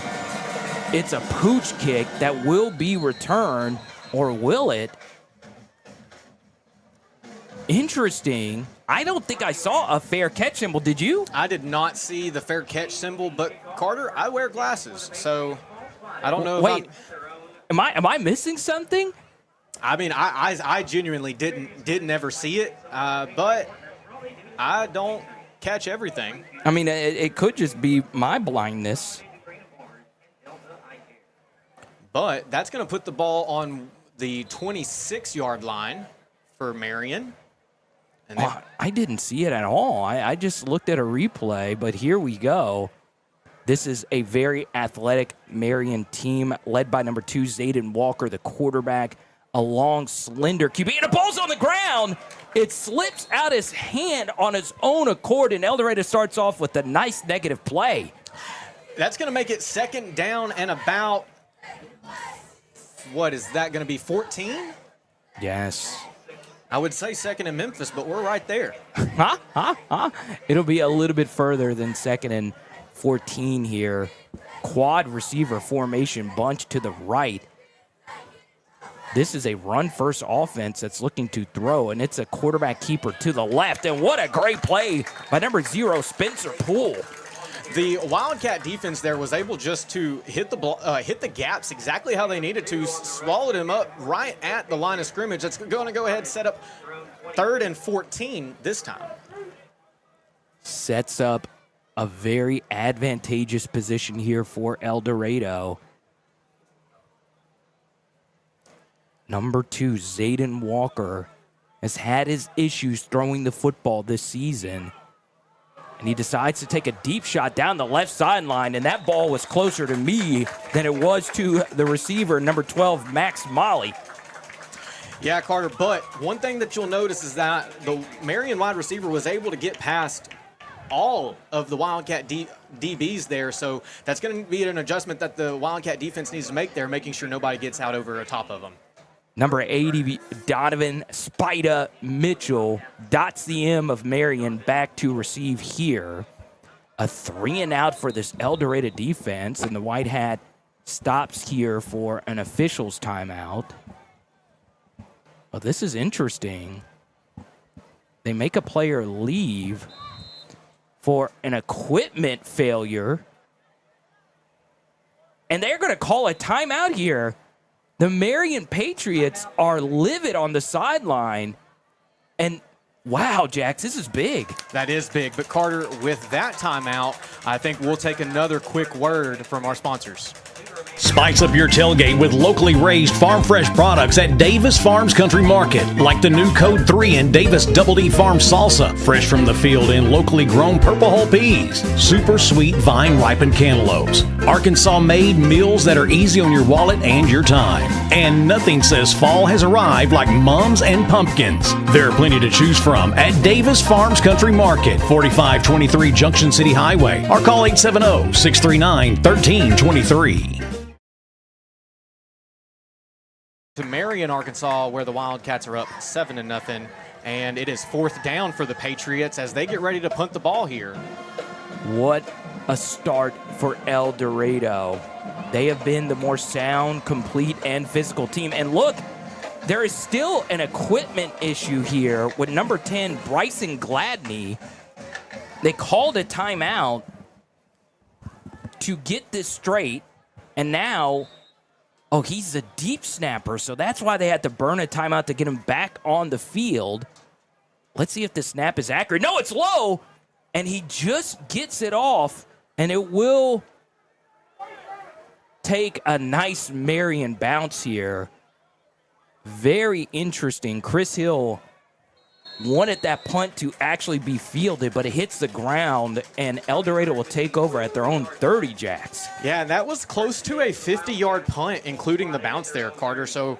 It's a pooch kick that will be returned, or will it? Interesting. I don't think I saw a fair catch symbol. Did you? I did not see the fair catch symbol, but Carter, I wear glasses, so I don't know. Wait, am I missing something? I mean, I genuinely didn't ever see it, but I don't catch everything. I mean, it could just be my blindness. But that's going to put the ball on the 26-yard line for Marion. And I didn't see it at all. I just looked at a replay, but here we go. This is a very athletic Marion team led by number 2, Zayden Walker, the quarterback. A long, slender QB, and the ball's on the ground. It slips out his hand on its own accord, and El Dorado starts off with a nice negative play. That's going to make it 2nd down and about, what is that going to be, 14? Yes. I would say 2nd in Memphis, but we're right there. It'll be a little bit further than 2nd and 14 here. Quad receiver formation, bunch to the right. This is a run-first offense that's looking to throw, and it's a quarterback keeper to the left. And what a great play by number 0, Spencer Poole. The Wildcat defense there was able just to hit the gaps exactly how they needed to, swallowed him up right at the line of scrimmage. That's going to go ahead and set up 3rd and 14 this time. Sets up a very advantageous position here for El Dorado. Number 2, Zayden Walker, has had his issues throwing the football this season. And he decides to take a deep shot down the left sideline, and that ball was closer to me than it was to the receiver, number 12, Max Molly. Yeah, Carter, but one thing that you'll notice is that the Marion wide receiver was able to get past all of the Wildcat DBs there, so that's going to be an adjustment that the Wildcat defense needs to make there, making sure nobody gets out over the top of them. Number 80, Donovan Spida Mitchell dots the M of Marion back to receive here. A 3-and-out for this El Dorado defense, and the White Hat stops here for an official's timeout. Well, this is interesting. They make a player leave for an equipment failure, and they're going to call a timeout here. The Marion Patriots are livid on the sideline. And, wow, Jax, this is big. That is big. But, Carter, with that timeout, I think we'll take another quick word from our sponsors. Spice up your tailgate with locally raised farm fresh products at Davis Farms Country Market, like the new Code 3 and Davis Double D Farm Salsa, fresh from the field in locally grown purple hull peas, super sweet vine ripened cantaloupes, Arkansas made meals that are easy on your wallet and your time. And nothing says fall has arrived like mums and pumpkins. There are plenty to choose from at Davis Farms Country Market, 4523 Junction City Highway, or call 870-639-1323. To Marion, Arkansas, where the Wildcats are up 7-0, and it is 4th down for the Patriots as they get ready to punt the ball here. What a start for El Dorado. They have been the more sound, complete, and physical team. And look, there is still an equipment issue here with number 10, Bryson Gladney. They called a timeout to get this straight, and now, oh, he's a deep snapper, so that's why they had to burn a timeout to get him back on the field. Let's see if the snap is accurate. No, it's low, and he just gets it off, and it will take a nice Marion bounce here. Very interesting. Chris Hill wanted that punt to actually be fielded, but it hits the ground, and El Dorado will take over at their own 30, Jax. Yeah, and that was close to a 50-yard punt, including the bounce there, Carter. So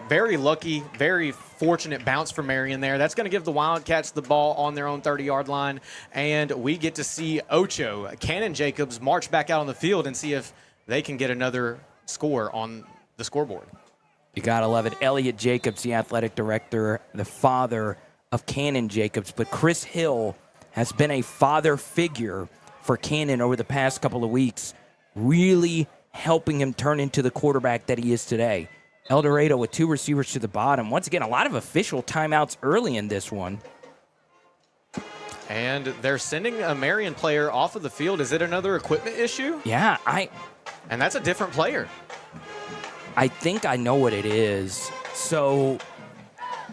very lucky, very fortunate bounce for Marion there. That's going to give the Wildcats the ball on their own 30-yard line, and we get to see Ocho, Cannon Jacobs, march back out on the field and see if they can get another score on the scoreboard. You got to love it. Elliot Jacobs, the athletic director, the father of Cannon Jacobs, but Chris Hill has been a father figure for Cannon over the past couple of weeks, really helping him turn into the quarterback that he is today. El Dorado with 2 receivers to the bottom. Once again, a lot of official timeouts early in this one. And they're sending a Marion player off of the field. Is it another equipment issue? Yeah, and that's a different player. I think I know what it is. So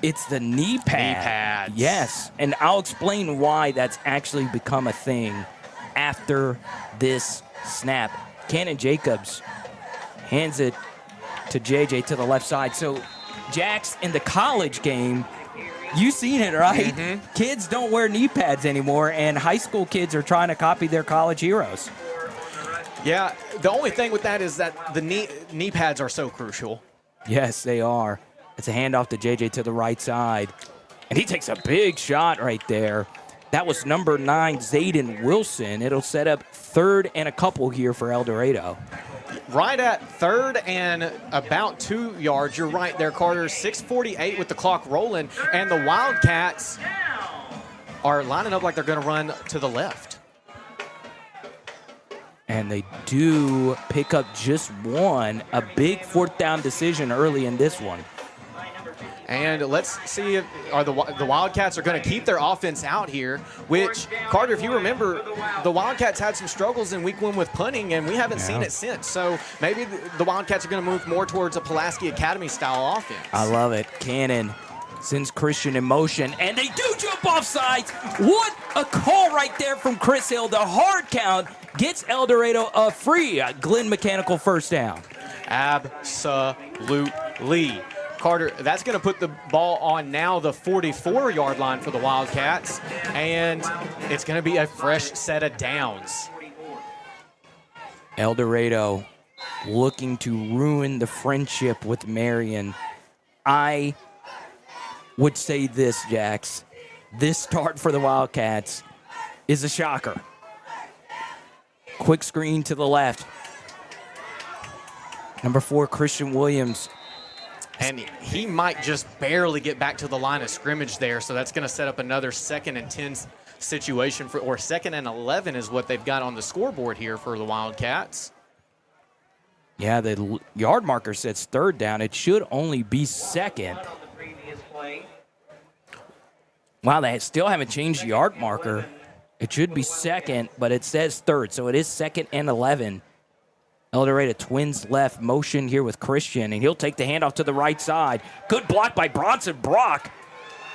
it's the knee pad. Knee pads. Yes, and I'll explain why that's actually become a thing after this snap. Cannon Jacobs hands it to JJ to the left side. So, Jax, in the college game, you seen it, right? Mm-hmm. Kids don't wear knee pads anymore, and high school kids are trying to copy their college heroes. Yeah, the only thing with that is that the knee pads are so crucial. Yes, they are. It's a handoff to JJ to the right side. And he takes a big shot right there. That was number 9, Zayden Wilson. It'll set up 3rd and a couple here for El Dorado. Right at 3rd and about 2 yards. You're right there, Carter. 6:48 with the clock rolling. And the Wildcats are lining up like they're going to run to the left. And they do pick up just one. A big 4th down decision early in this one. And let's see if the Wildcats are going to keep their offense out here, which, Carter, if you remember, the Wildcats had some struggles in week 1 with punting, and we haven't seen it since. So maybe the Wildcats are going to move more towards a Pulaski Academy-style offense. I love it. Cannon sends Christian in motion, and they do jump off sides. What a call right there from Chris Hill. The hard count gets El Dorado a free Glenn Mechanical first down. Absolutely. Carter, that's going to put the ball on now the 44-yard line for the Wildcats, and it's going to be a fresh set of downs. El Dorado looking to ruin the friendship with Marion. I would say this, Jax. This start for the Wildcats is a shocker. Quick screen to the left. Number 4, Christian Williams. And he might just barely get back to the line of scrimmage there, so that's going to set up another 2nd and 10 situation, or 2nd and 11 is what they've got on the scoreboard here for the Wildcats. Yeah, the yard marker says 3rd down. It should only be 2nd. Wow, they still haven't changed the yard marker. It should be 2nd, but it says 3rd, so it is 2nd and 11. El Dorado twins left motion here with Christian, and he'll take the handoff to the right side. Good block by Bronson Brock.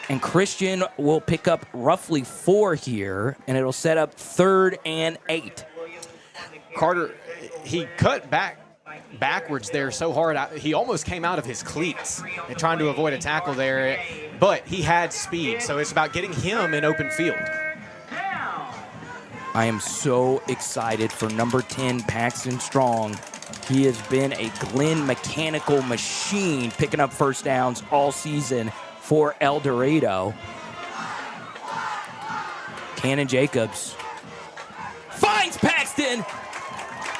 And Christian will pick up roughly 4 here, and it'll set up 3rd and 8. Carter, he cut backwards there so hard, he almost came out of his cleats and trying to avoid a tackle there, but he had speed, so it's about getting him in open field. I am so excited for number 10, Paxton Strong. He has been a Glenn Mechanical machine, picking up first downs all season for El Dorado. Cannon Jacobs finds Paxton.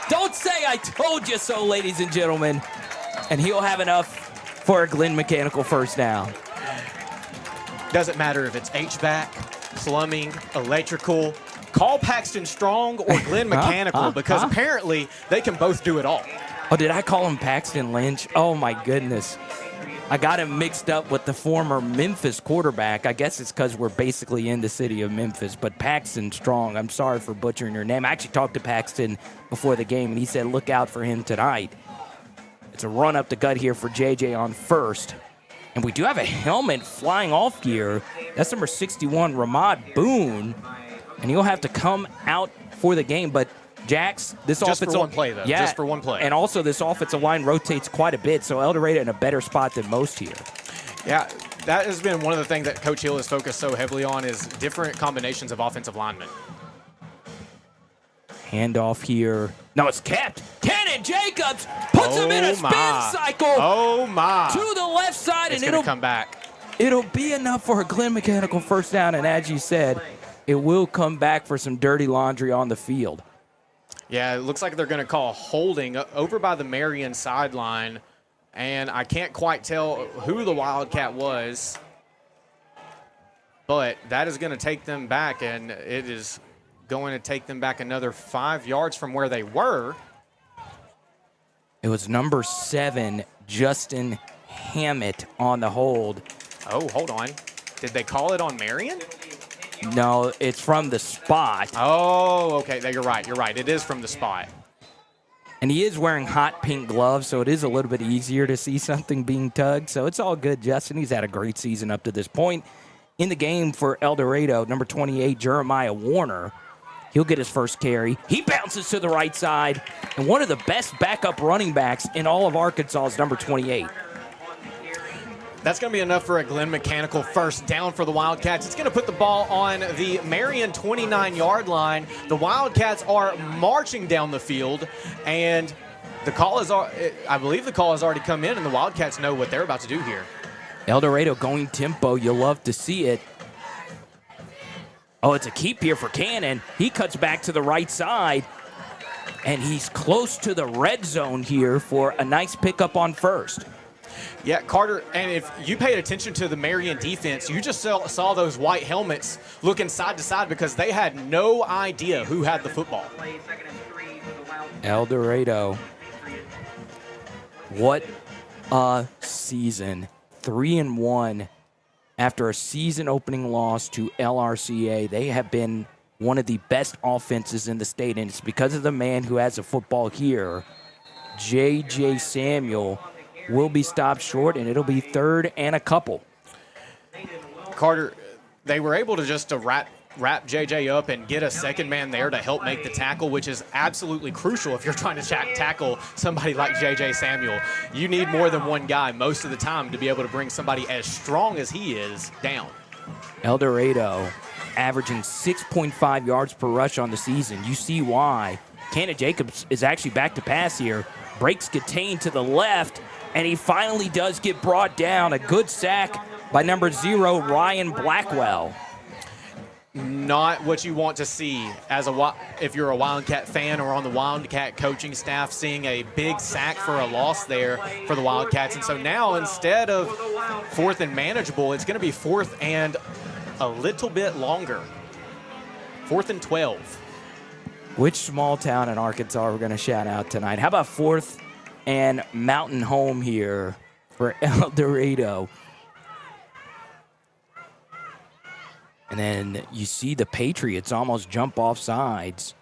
Don't say I told you so, ladies and gentlemen. And he'll have enough for a Glenn Mechanical first down. Doesn't matter if it's HVAC, plumbing, electrical. Call Paxton Strong or Glenn Mechanical because apparently they can both do it all. Oh, did I call him Paxton Lynch? Oh, my goodness. I got him mixed up with the former Memphis quarterback. I guess it's because we're basically in the city of Memphis. But Paxton Strong, I'm sorry for butchering your name. I actually talked to Paxton before the game, and he said look out for him tonight. It's a run up the gut here for JJ on 1st. And we do have a helmet flying off here. That's number 61, Ramad Boone. And he'll have to come out for the game. But, Jax, this just offensive for one play, though. Yeah, just for one play. And also, this offensive line rotates quite a bit, so El Dorado in a better spot than most here. Yeah, that has been one of the things that Coach Hill has focused so heavily on is different combinations of offensive linemen. Handoff here. No, it's kept. Cannon Jacobs puts him in a spin cycle. Oh, my. To the left side, and it'll come back. It'll be enough for a Glenn Mechanical first down, and as you said, it will come back for some dirty laundry on the field. Yeah, it looks like they're going to call holding over by the Marion sideline, and I can't quite tell who the Wildcat was, but that is going to take them back, and it is going to take them back another 5 yards from where they were. It was number 7, Justin Hammett on the hold. Oh, hold on. Did they call it on Marion? No, it's from the spot. Oh, okay. You're right. You're right. It is from the spot. And he is wearing hot pink gloves, so it is a little bit easier to see something being tugged. So it's all good, Justin. He's had a great season up to this point. In the game for El Dorado, number 28, Jeremiah Warner. He'll get his first carry. He bounces to the right side. And one of the best backup running backs in all of Arkansas is number 28. That's going to be enough for a Glenn Mechanical first down for the Wildcats. It's going to put the ball on the Marion 29-yard line. The Wildcats are marching down the field, and I believe the call has already come in, and the Wildcats know what they're about to do here. El Dorado going tempo. You'll love to see it. Oh, it's a keep here for Cannon. He cuts back to the right side, and he's close to the red zone here for a nice pickup on 1st. Yeah, Carter, and if you paid attention to the Marion defense, you just saw those white helmets looking side to side because they had no idea who had the football. El Dorado. What a season. 3-1 after a season-opening loss to LRCA. They have been one of the best offenses in the state, and it's because of the man who has the football here. J.J. Samuel will be stopped short, and it'll be 3rd and a couple. Carter, they were able to just wrap JJ up and get a second man there to help make the tackle, which is absolutely crucial if you're trying to tackle somebody like JJ Samuel. You need more than one guy most of the time to be able to bring somebody as strong as he is down. El Dorado averaging 6.5 yards per rush on the season. You see why. Cannon Jacobs is actually back to pass here. Breaks contained to the left, and he finally does get brought down. A good sack by number 0, Ryan Blackwell. Not what you want to see as if you're a Wildcat fan or on the Wildcat coaching staff, seeing a big sack for a loss there for the Wildcats. And so now instead of 4th and manageable, it's going to be 4th and a little bit longer. 4th and 12. Which small town in Arkansas are we going to shout out tonight? How about 4th and Mountain Home here for El Dorado? And then you see the Patriots almost jump off sides.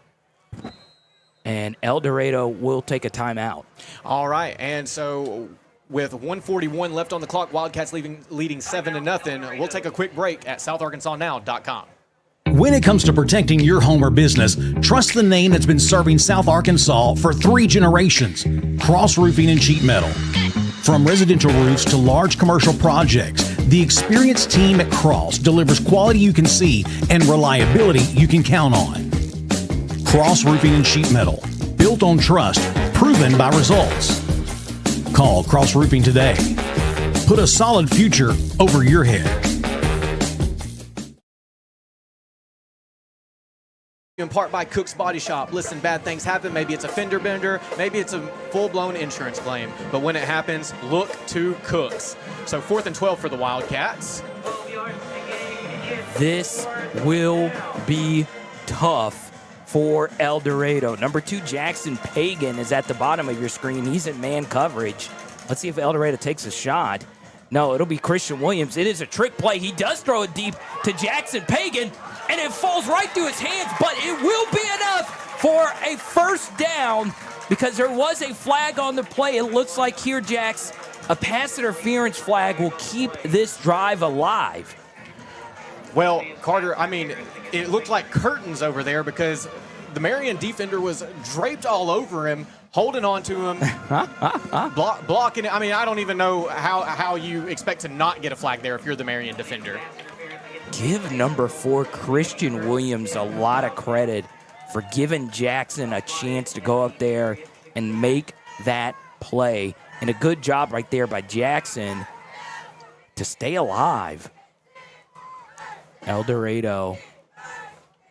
And El Dorado will take a timeout. All right, and so with 1:41 left on the clock, Wildcats leading 7-0. We'll take a quick break at southarkansasnow.com. When it comes to protecting your home or business, trust the name that's been serving South Arkansas for 3 generations, Cross Roofing and Sheet Metal. From residential roofs to large commercial projects, the experienced team at Cross delivers quality you can see and reliability you can count on. Cross Roofing and Sheet Metal, built on trust, proven by results. Call Cross Roofing today. Put a solid future over your head. In part by Cook's Body Shop. Listen, bad things happen. Maybe it's a fender bender. Maybe it's a full-blown insurance claim. But when it happens, look to Cook's. So 4th and 12 for the Wildcats. This will be tough for El Dorado. Number 2, Jackson Pagan is at the bottom of your screen. He's in man coverage. Let's see if El Dorado takes a shot. No, it'll be Christian Williams. It is a trick play. He does throw it deep to Jackson Pagan, and it falls right through his hands, but it will be enough for a 1st down because there was a flag on the play. It looks like here, Jax, a pass interference flag will keep this drive alive. Well, Carter, I mean, it looked like curtains over there because the Marion defender was draped all over him, holding on to him, blocking it. I mean, I don't even know how you expect to not get a flag there if you're the Marion defender. Give number 4, Christian Williams, a lot of credit for giving Jackson a chance to go up there and make that play. And a good job right there by Jackson to stay alive. El Dorado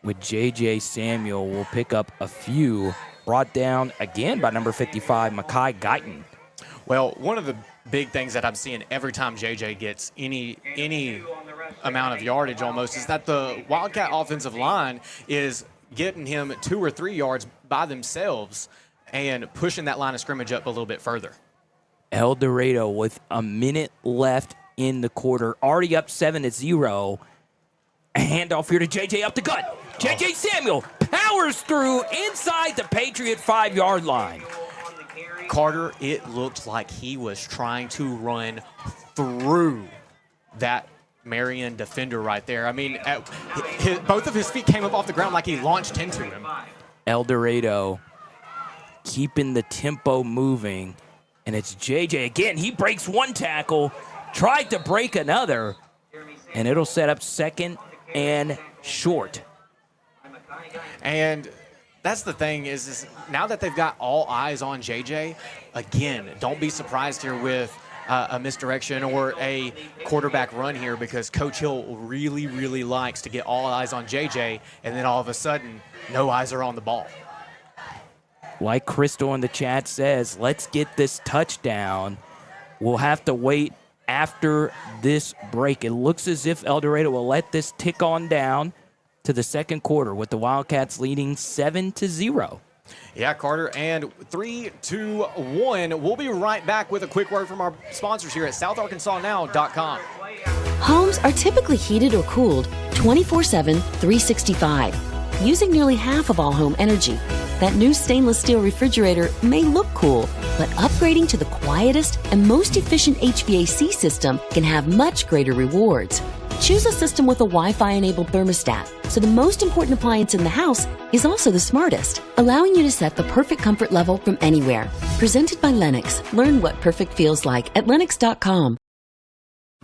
with J.J. Samuel will pick up a few. Brought down again by number 55, Makai Guyton. Well, one of the big things that I'm seeing every time JJ gets any amount of yardage almost is that the Wildcat offensive line is getting him 2 or 3 yards by themselves and pushing that line of scrimmage up a little bit further. El Dorado with a minute left in the quarter, already up 7-0. A handoff here to JJ up the gut. JJ Samuel powers through inside the Patriot 5-yard line. Carter, it looked like he was trying to run through that Marion defender right there. I mean, both of his feet came up off the ground like he launched into him. El Dorado keeping the tempo moving, and it's JJ again. He breaks one tackle, tried to break another, and it'll set up 2nd and short. And that's the thing is now that they've got all eyes on JJ, again, don't be surprised here with a misdirection or a quarterback run here because Coach Hill really, really likes to get all eyes on JJ, and then all of a sudden, no eyes are on the ball. Like Crystal in the chat says, let's get this touchdown. We'll have to wait after this break. It looks as if El Dorado will let this tick on down to the 2nd quarter with the Wildcats leading 7-0. Yeah, Carter, and 3, 2, 1. We'll be right back with a quick word from our sponsors here at SouthArkansasNow.com. Homes are typically heated or cooled 24/7, 365, using nearly half of all home energy. That new stainless steel refrigerator may look cool, but upgrading to the quietest and most efficient HVAC system can have much greater rewards. Choose a system with a Wi-Fi-enabled thermostat, so the most important appliance in the house is also the smartest, allowing you to set the perfect comfort level from anywhere. Presented by Lennox. Learn what perfect feels like at Lennox.com.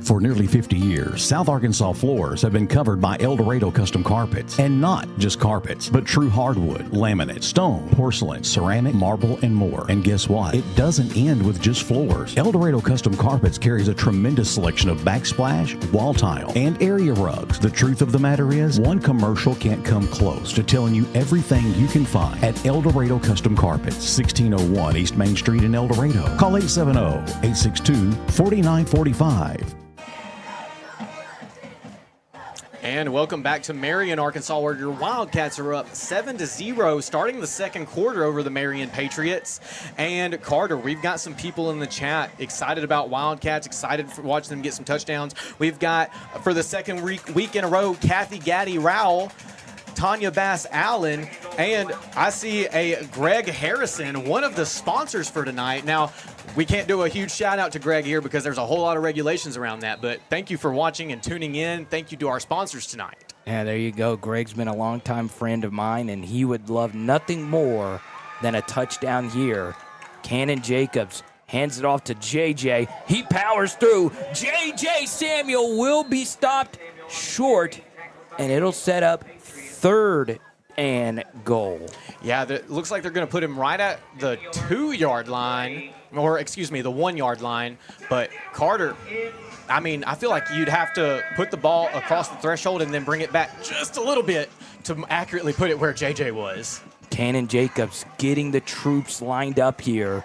For nearly 50 years, South Arkansas floors have been covered by El Dorado Custom Carpets. And not just carpets, but true hardwood, laminate, stone, porcelain, ceramic, marble, and more. And guess what? It doesn't end with just floors. El Dorado Custom Carpets carries a tremendous selection of backsplash, wall tile, and area rugs. The truth of the matter is, one commercial can't come close to telling you everything you can find at El Dorado Custom Carpets, 1601 East Main Street in El Dorado. Call 870-862-4945. And welcome back to Marion, Arkansas, where your Wildcats are up 7-0, starting the second quarter over the Marion Patriots. And Carter, we've got some people in the chat excited about Wildcats, excited for watching them get some touchdowns. We've got, for the second week in a row, Kathy Gaddy Rowell, Tanya Bass Allen, and I see a Greg Harrison, one of the sponsors for tonight. Now, we can't do a huge shout out to Greg here because there's a whole lot of regulations around that, but thank you for watching and tuning in. Thank you to our sponsors tonight. Yeah, there you go. Greg's been a longtime friend of mine, and he would love nothing more than a touchdown here. Cannon Jacobs hands it off to JJ. He powers through. JJ Samuel will be stopped short, and it'll set up 3rd and goal. Yeah, it looks like they're going to put him right at the 2-yard line, or excuse me, the 1-yard line. But Carter, I mean, I feel like you'd have to put the ball across the threshold and then bring it back just a little bit to accurately put it where JJ was. Cannon Jacobs getting the troops lined up here.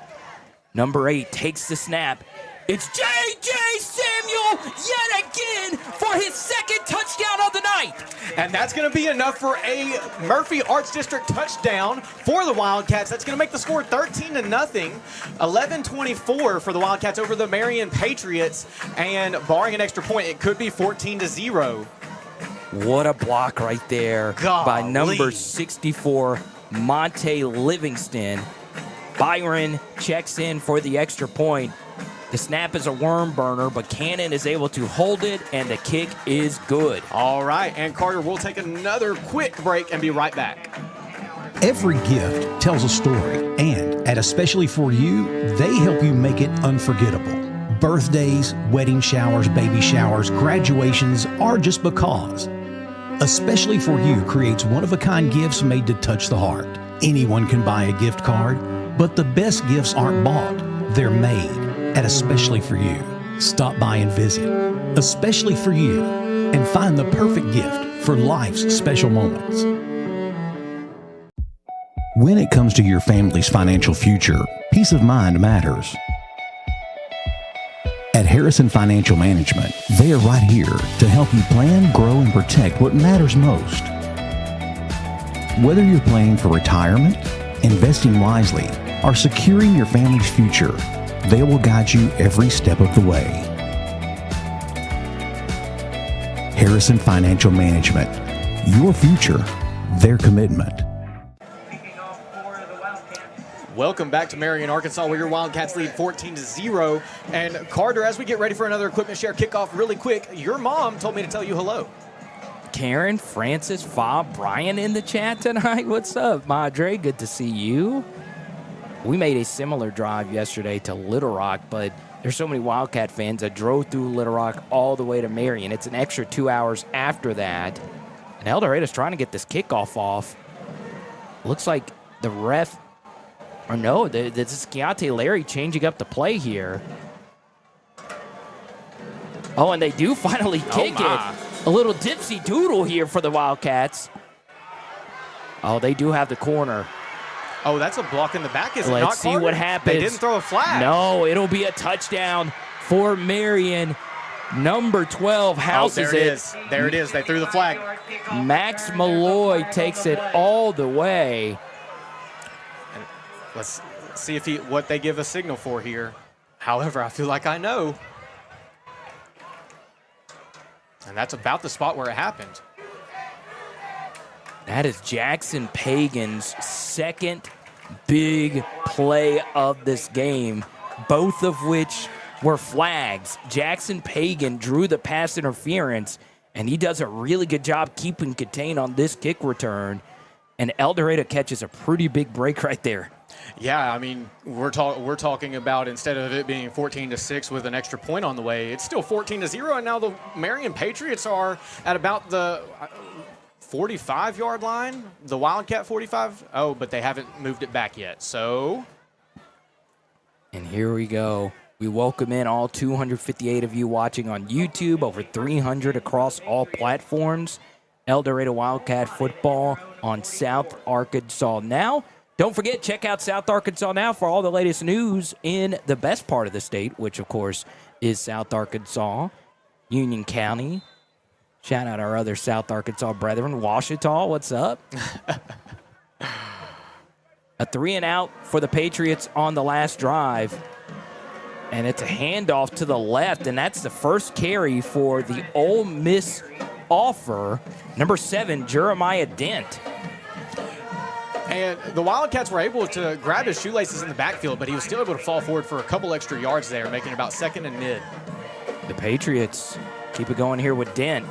Number 8 takes the snap. It's J.J. Samuel yet again for his 2nd touchdown of the night. And that's going to be enough for a Murphy Arts District touchdown for the Wildcats. That's going to make the score 13-0. 11-24 for the Wildcats over the Marion Patriots. And barring an extra point, it could be 14-0. What a block right there by number 64, Monte Livingston. Byron checks in for the extra point. The snap is a worm burner, but Cannon is able to hold it, and the kick is good. All right, and Carter, we'll take another quick break and be right back. Every gift tells a story, and at Especially For You, they help you make it unforgettable. Birthdays, wedding showers, baby showers, graduations are just because. Especially For You creates one-of-a-kind gifts made to touch the heart. Anyone can buy a gift card, but the best gifts aren't bought, they're made. At Especially For You. Stop by and visit Especially For You and find the perfect gift for life's special moments. When it comes to your family's financial future, peace of mind matters. At Harrison Financial Management, they are right here to help you plan, grow, and protect what matters most. Whether you're planning for retirement, investing wisely, or securing your family's future, they will guide you every step of the way. Harrison Financial Management. Your future, their commitment. Welcome back to Marion, Arkansas, where your Wildcats lead 14-0. And Carter, as we get ready for another equipment share kickoff really quick, your mom told me to tell you hello. Karen, Francis, Bob, Brian in the chat tonight. What's up, Madre? Good to see you. We made a similar drive yesterday to Little Rock, but there's so many Wildcat fans that drove through Little Rock all the way to Marion. It's an extra 2 hours after that. And El Dorado's trying to get this kickoff off. Looks like the ref, or no, this is Keontae Larry changing up the play here. Oh, and they do finally kick it. A little dipsy doodle here for the Wildcats. Oh, they do have the corner. Oh, that's a block in the back, is it not, Let's see Carter? what happens. They didn't throw a flag. No, it'll be a touchdown for Marion. Number 12 houses there it is. There it is. They threw the flag. Max Malloy takes it all the way. Let's see what they give a signal for here. However, I feel like I know. And that's about the spot where it happened. That is Jackson Pagan's second big play of this game, both of which were flags. Jackson Pagan drew the pass interference, and he does a really good job keeping contained on this kick return. And El Dorado catches a pretty big break right there. Yeah, I mean, we're talking about instead of it being 14-6 with an extra point on the way, it's still 14-0, and now the Marion Patriots are at about the 45-yard line, the Wildcat 45. Oh, but they haven't moved it back yet, so. And here we go. We welcome in all 258 of you watching on YouTube, over 300 across all platforms. El Dorado Wildcat Football on South Arkansas Now. Don't forget, check out South Arkansas Now for all the latest news in the best part of the state, which, of course, is South Arkansas, Union County. Shout out our other South Arkansas brethren. Washita, what's up? A 3-and-out for the Patriots on the last drive. And it's a handoff to the left, and that's the first carry for the Ole Miss offer, number 7, Jeremiah Dent. And the Wildcats were able to grab his shoelaces in the backfield, but he was still able to fall forward for a couple extra yards there, making about 2nd and mid. The Patriots keep it going here with Dent.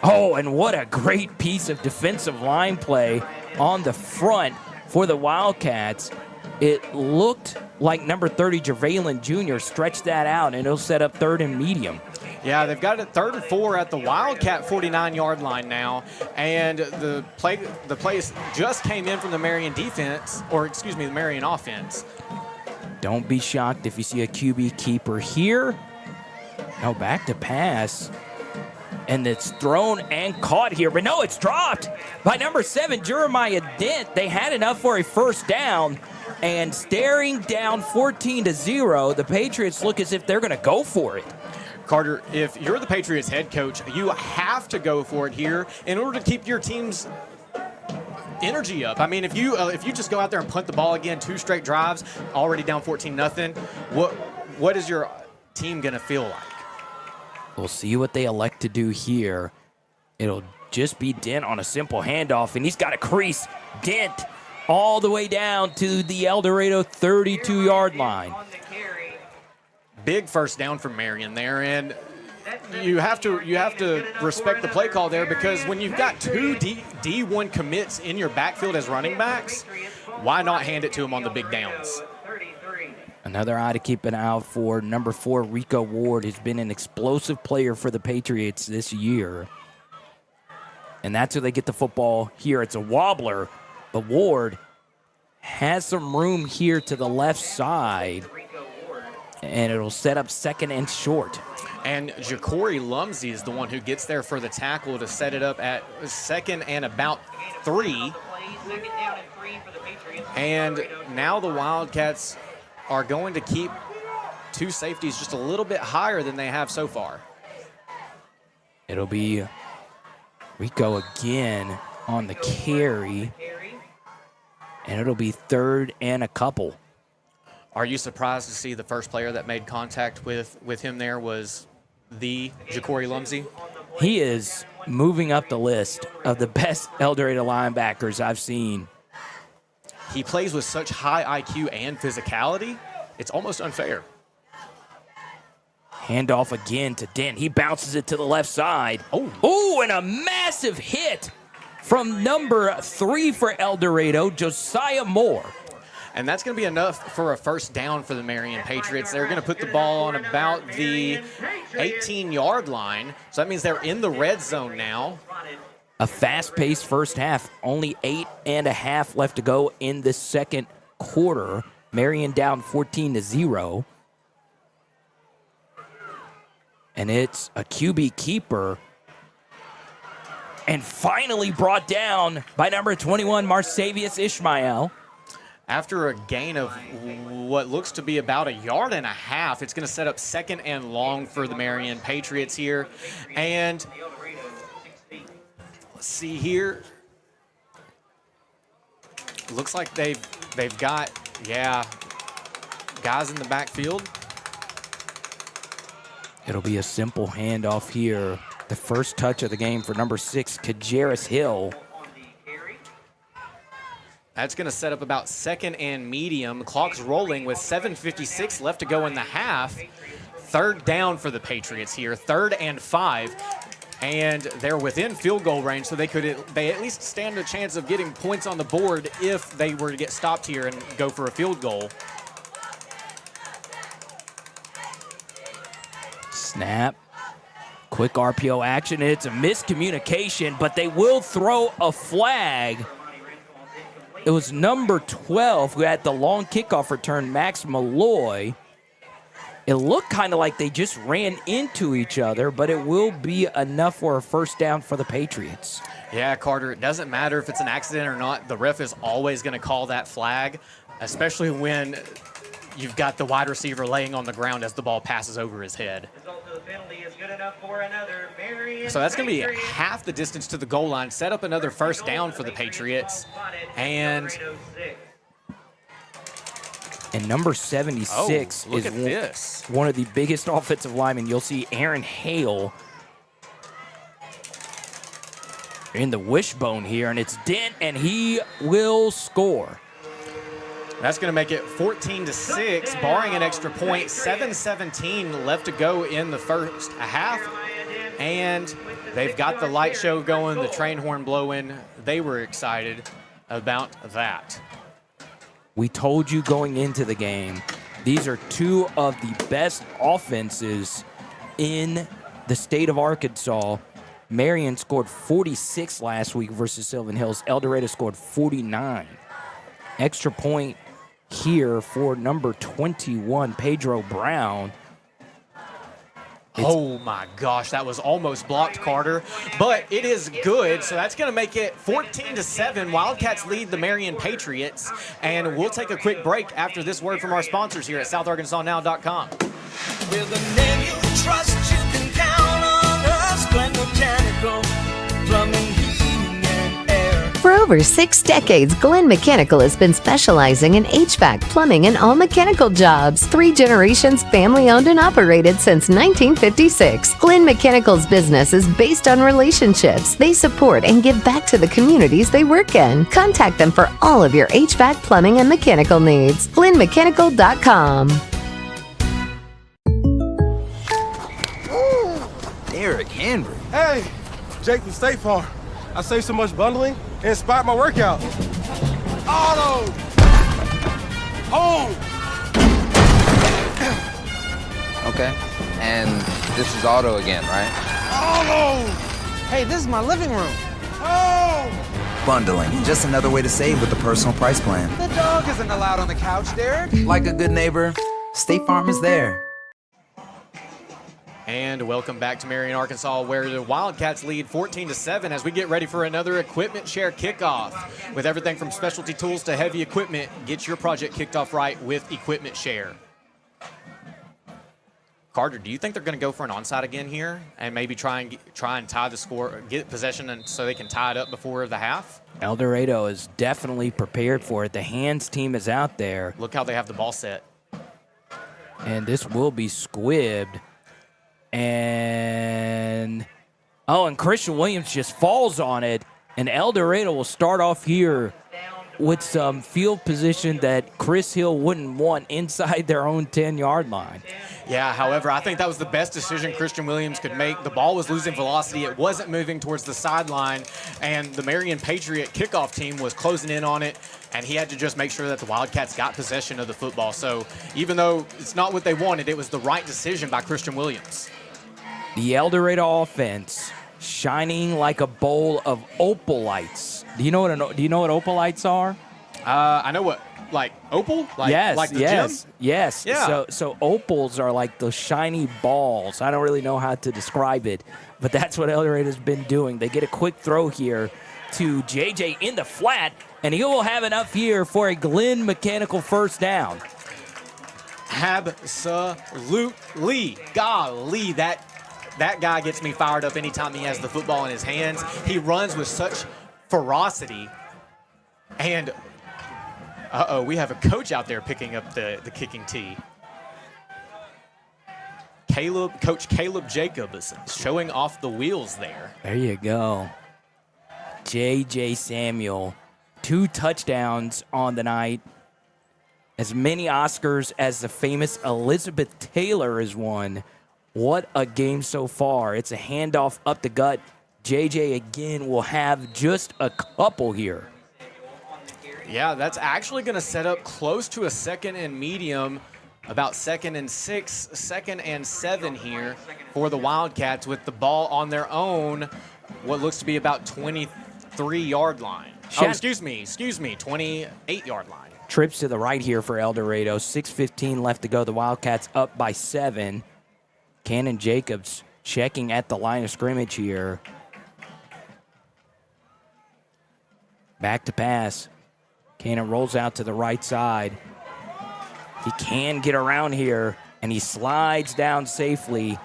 Oh, and what a great piece of defensive line play on the front for the Wildcats. It looked like number 30, Jervalen Jr. stretched that out, and it'll set up 3rd and medium. Yeah, they've got it 3rd and 4 at the Wildcat 49-yard line now, and the play just came in from the Marion defense, or excuse me, the Marion offense. Don't be shocked if you see a QB keeper here. No, back to pass. And it's thrown and caught here. But no, it's dropped by number 7, Jeremiah Dent. They had enough for a first down. And staring down 14-0, the Patriots look as if they're going to go for it. Carter, if you're the Patriots head coach, you have to go for it here in order to keep your team's energy up. I mean, if you just go out there and punt the ball again, 2 straight drives, already down 14-0, what is your team going to feel like? We'll see what they elect to do here. It'll just be Dent on a simple handoff, and he's got a crease. Dent all the way down to the El Dorado 32-yard line. Big first down for Marion there, and you have to respect the play call there, because when you've got 2 D1 commits in your backfield as running backs, why not hand it to them on the big downs? Another eye to keep an eye out for, number 4, Rico Ward, has been an explosive player for the Patriots this year. And that's where they get the football here. It's a wobbler, but Ward has some room here to the left side, and it'll set up 2nd and short. And Ja'Cory Lumsey is the one who gets there for the tackle to set it up at 2nd and about 3. And now the Wildcats are going to keep 2 safeties just a little bit higher than they have so far. It'll be Rico again on the carry, and it'll be 3rd and a couple. Are you surprised to see the first player that made contact with him there was the Ja'Cory Lumsey? He is moving up the list of the best El Dorado linebackers I've seen. He plays with such high IQ and physicality, it's almost unfair. Handoff again to Dent. He bounces it to the left side. Oh, and a massive hit from number 3 for El Dorado, Josiah Moore. And that's going to be enough for a first down for the Marion Patriots. They're going to put the ball on about the 18-yard line. So that means they're in the red zone now. A fast-paced first half. Only 8.5 left to go in the second quarter. Marion down 14-0. And it's a QB keeper. And finally brought down by number 21, Marsavius Ishmael. After a gain of what looks to be about 1.5 yards, it's going to set up 2nd and long for the Marion Patriots here. And let's see here. Looks like they've got Yeah. Guys in the backfield. It'll be a simple handoff here. The first touch of the game for number 6, Kajaris Hill. That's going to set up about second and medium. Clock's rolling with 7:56 left to go in the half. Third down for the Patriots here. 3rd and 5. And they're within field goal range, so they at least stand a chance of getting points on the board if they were to get stopped here and go for a field goal. Snap. Quick RPO action. It's a miscommunication, but they will throw a flag. It was number 12 who had the long kickoff return, Max Malloy. It looked kind of like they just ran into each other, but it will be enough for a first down for the Patriots. Yeah, Carter, it doesn't matter if it's an accident or not. The ref is always going to call that flag, especially when you've got the wide receiver laying on the ground as the ball passes over his head. So that's going to be half the distance to the goal line. Set up another first down for the Patriots. And number 76 is one of the biggest offensive linemen. You'll see Aaron Hale in the wishbone here, and it's Dent, and he will score. That's going to make it 14-6, barring an extra point. 7:17 left to go in the first half. And they've got the light show going, the train horn blowing. They were excited about that. We told you going into the game, these are two of the best offenses in the state of Arkansas. Marion scored 46 last week versus Sylvan Hills. El Dorado scored 49. Extra point here for number 21, Pedro Brown. Oh my gosh, that was almost blocked, Carter, but it is good. So that's going to make it 14-7. Wildcats lead the Marion Patriots, and we'll take a quick break after this word from our sponsors here at SouthArkansasNow.com. With a name you trust, you can count on us. Glen Mechanical, plumbing, heating, and air. For over 6 decades, Glen Mechanical has been specializing in HVAC, plumbing, and all mechanical jobs. 3 generations family-owned and operated since 1956. Glen Mechanical's business is based on relationships. They support and give back to the communities they work in. Contact them for all of your HVAC, plumbing, and mechanical needs. GlenMechanical.com. Derrick Henry. Hey, Jake from State Farm. I saved so much bundling, it inspired my workout. Auto! Home! Okay. And this is Auto again, right? Auto! Hey, this is my living room. Home! Bundling, just another way to save with the personal price plan. The dog isn't allowed on the couch, Derek. Like a good neighbor, State Farm is there. And welcome back to Marion, Arkansas, where the Wildcats lead 14-7 as we get ready for another equipment share kickoff. With everything from specialty tools to heavy equipment, get your project kicked off right with equipment share. Carter, do you think they're going to go for an onside again here and maybe try and tie the score, get possession, and so they can tie it up before the half? El Dorado is definitely prepared for it. The hands team is out there. Look how they have the ball set. And this will be squibbed. And Christian Williams just falls on it, and El Dorado will start off here with some field position that Chris Hill wouldn't want inside their own 10-yard line. Yeah, however, I think that was the best decision Christian Williams could make. The ball was losing velocity. It wasn't moving towards the sideline, and the Marion Patriot kickoff team was closing in on it, and he had to just make sure that the Wildcats got possession of the football. So even though it's not what they wanted, it was the right decision by Christian Williams. The El Dorado offense shining like a bowl of opal lights. Do you know what opal lights are? I know what, like opal? Like the gym? Yes. Yeah. So opals are like those shiny balls. I don't really know how to describe it, but that's what El Dorado's been doing. They get a quick throw here to JJ in the flat, and he will have enough here for a Glen Mechanical first down. Absolutely. Golly, that guy gets me fired up anytime he has the football in his hands. He runs with such ferocity. And Uh-oh, we have a coach out there picking up the kicking tee. Coach Caleb Jacobs showing off the wheels there. There you go. J.J. Samuel, 2 touchdowns on the night. As many Oscars as the famous Elizabeth Taylor has won. What a game so far. It's a handoff up the gut. J.J. again will have just a couple here. Yeah, that's actually going to set up close to a 2nd and medium. About 2nd and 6, 2nd and 7 here for the Wildcats with the ball on their own, what looks to be about 23-yard line. Excuse me, 28-yard line. Trips to the right here for El Dorado. 6:15 left to go. The Wildcats up by 7. Cannon Jacobs checking at the line of scrimmage here. Back to pass. Cannon rolls out to the right side. He can get around here, and he slides down safely.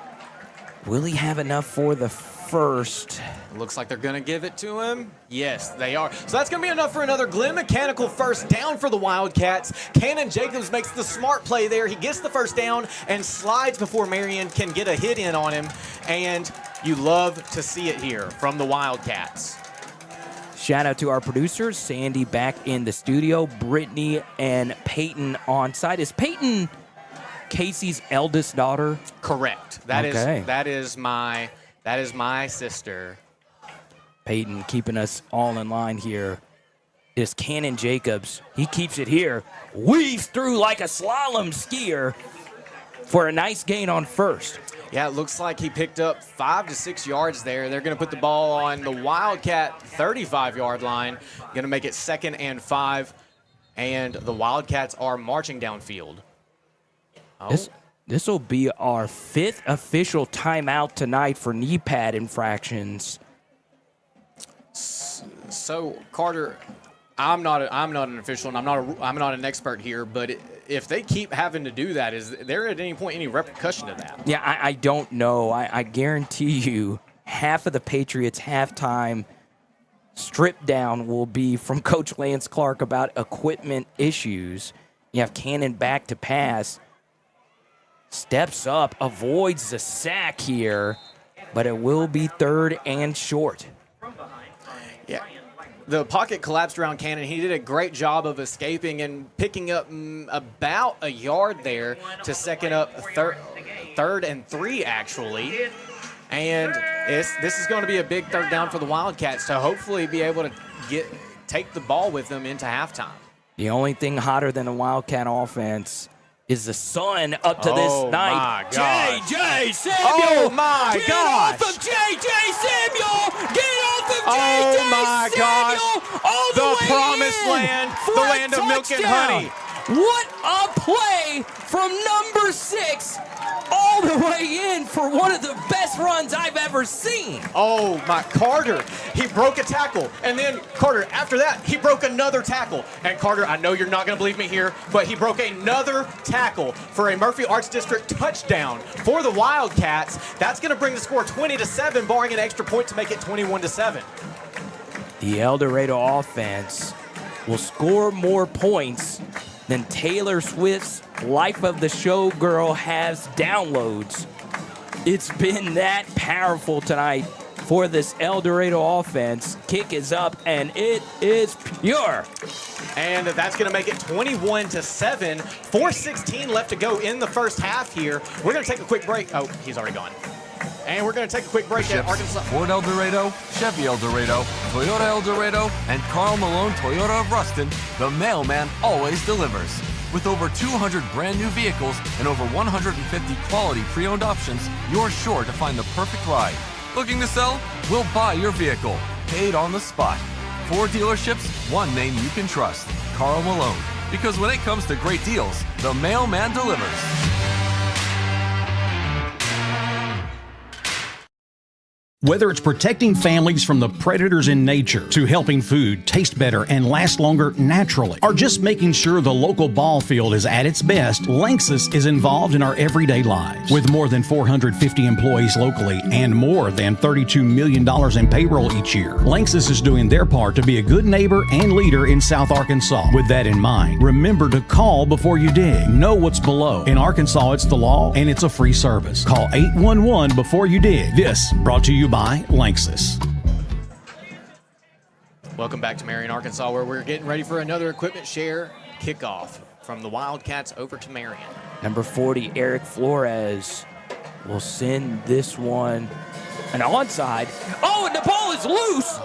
Will he have enough for the first? Looks like they're going to give it to him. Yes, they are. So that's going to be enough for another Glenn Mechanical first down for the Wildcats. Cannon Jacobs makes the smart play there. He gets the first down and slides before Marion can get a hit in on him. And you love to see it here from the Wildcats. Shout out to our producers, Sandy back in the studio, Brittany and Peyton on site. Is Peyton Casey's eldest daughter? Correct. That is my sister. Peyton keeping us all in line here. Is Cannon Jacobs. He keeps it here. Weaves through like a slalom skier for a nice gain on first. Yeah, it looks like he picked up 5 to 6 yards there. They're going to put the ball on the Wildcat 35-yard line. Going to make it 2nd and 5, and the Wildcats are marching downfield. Oh. This will be our 5th official timeout tonight for knee pad infractions. So, Carter, I'm not an official, and I'm not an expert here, but if they keep having to do that, is there at any point any repercussion to that? Yeah, I don't know. I guarantee you half of the Patriots' halftime strip down will be from Coach Lance Clark about equipment issues. You have Cannon back to pass. Steps up, avoids the sack here, but it will be 3rd and short. Yeah. The pocket collapsed around Cannon. He did a great job of escaping and picking up about a yard there to second up 3rd and 3, actually. And this is going to be a big 3rd down for the Wildcats to hopefully be able to take the ball with them into halftime. The only thing hotter than the Wildcat offense is the sun up to this night. J.J. Samuel! Oh, my Get gosh! off of J.J. Samuel! Get off of Oh, J.J. my Samuel! gosh! All The way promised in land, for the a land of milk and touchdown. honey. What a play from number 6 all the way in for one of the best runs I've ever seen. Oh, my, Carter, he broke a tackle. And then, Carter, after that, he broke another tackle. And Carter, I know you're not going to believe me here, but he broke another tackle for a Murphy Arts District touchdown for the Wildcats. That's going to bring the score 20-7, barring an extra point to make it 21-7. The El Dorado offense will score more points than Taylor Swift's Life of the Show Girl has downloads. It's been that powerful tonight for this El Dorado offense. Kick is up, and it is pure. And that's going to make it 21-7. 4:16 left to go in the first half here. We're going to take a quick break. Oh, he's already gone. And we're going to take a quick break at Arkansas. Ford El Dorado, Chevy El Dorado, Toyota El Dorado, and Karl Malone Toyota of Ruston, the mailman always delivers. With over 200 brand new vehicles and over 150 quality pre-owned options, you're sure to find the perfect ride. Looking to sell? We'll buy your vehicle. Paid on the spot. 4 dealerships, one name you can trust. Karl Malone. Because when it comes to great deals, the mailman delivers. Whether it's protecting families from the predators in nature, to helping food taste better and last longer naturally, or just making sure the local ball field is at its best, Lanxess is involved in our everyday lives. With more than 450 employees locally and more than $32 million in payroll each year, Lanxess is doing their part to be a good neighbor and leader in South Arkansas. With that in mind, remember to call before you dig. Know what's below. In Arkansas, it's the law and it's a free service. Call 811 before you dig. This brought to you by Lanxess. Welcome back to Marion, Arkansas, where we're getting ready for another equipment share kickoff from the Wildcats over to Marion. Number 40, Eric Flores, will send this one an onside. Oh, and the ball is loose.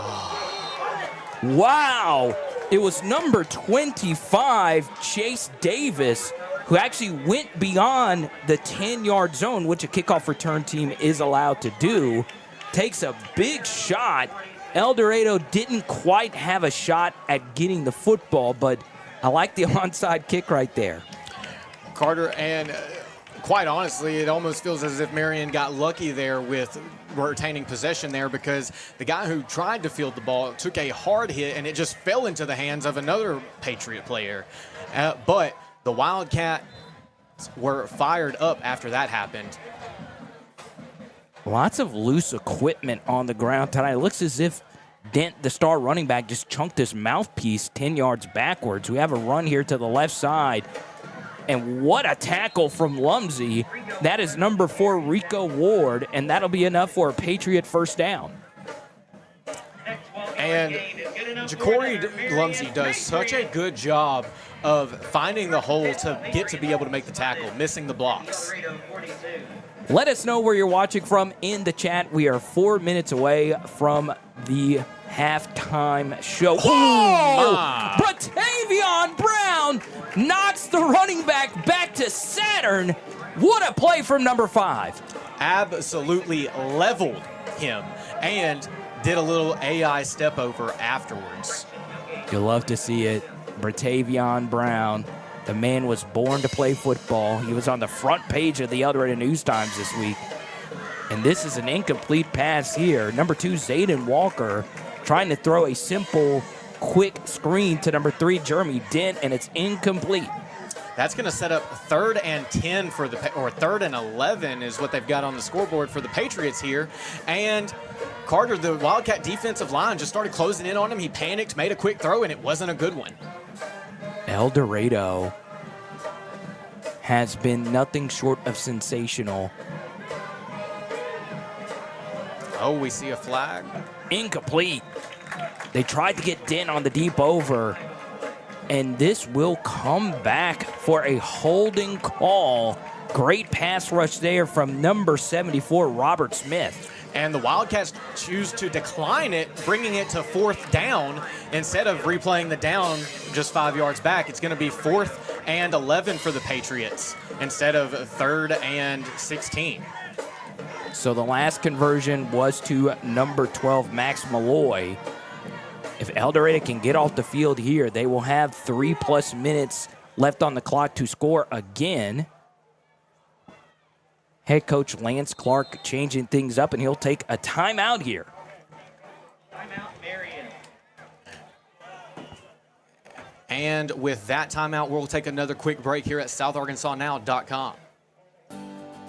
Wow. It was number 25, Chase Davis, who actually went beyond the 10-yard zone, which a kickoff return team is allowed to do. Takes a big shot. El Dorado didn't quite have a shot at getting the football, but I like the onside kick right there. Carter, and quite honestly, it almost feels as if Marion got lucky there with retaining possession there, because the guy who tried to field the ball took a hard hit and it just fell into the hands of another Patriot player. But the Wildcats were fired up after that happened. Lots of loose equipment on the ground tonight. It looks as if Dent, the star running back, just chunked his mouthpiece 10 yards backwards. We have a run here to the left side. And what a tackle from Lumsey. That is number 4, Rico Ward, and that'll be enough for a Patriot first down. And Ja'Cory Lumsey does such a good job of finding the hole to get to be able to make the tackle, missing the blocks. Let us know where you're watching from in the chat. We are 4 minutes away from the halftime show. Oh, Bratavion Brown knocks the running back to Saturn. What a play from number 5. Absolutely leveled him and did a little AI step over afterwards. You'll love to see it. Bratavion Brown. The man was born to play football. He was on the front page of the El Dorado News Times this week. And this is an incomplete pass here. Number 2, Zayden Walker, trying to throw a simple, quick screen to number 3, Jeremy Dent, and it's incomplete. That's going to set up 3rd and 10 for the, or 3rd and 11 is what they've got on the scoreboard for the Patriots here. And Carter, the Wildcat defensive line, just started closing in on him. He panicked, made a quick throw, and it wasn't a good one. El Dorado has been nothing short of sensational. Oh, we see a flag. Incomplete. They tried to get Dent on the deep over, and this will come back for a holding call. Great pass rush there from number 74, Robert Smith. And the Wildcats choose to decline it, bringing it to 4th down. Instead of replaying the down just 5 yards back, it's going to be 4th and 11 for the Patriots instead of 3rd and 16. So the last conversion was to number 12, Max Malloy. If El Dorado can get off the field here, they will have 3+ minutes left on the clock to score again. Head coach Lance Clark changing things up, and he'll take a timeout here. Timeout, Marion. And with that timeout, we'll take another quick break here at SouthArkansasNow.com.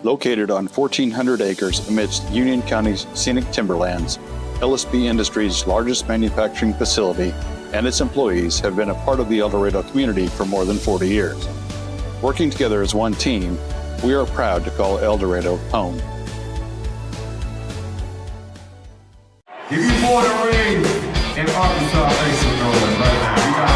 Located on 1,400 acres amidst Union County's scenic timberlands, LSB Industries' largest manufacturing facility and its employees have been a part of the El Dorado community for more than 40 years. Working together as one team, we are proud to call El Dorado home. If you born and raised in Arkansas, make some noise right now. You got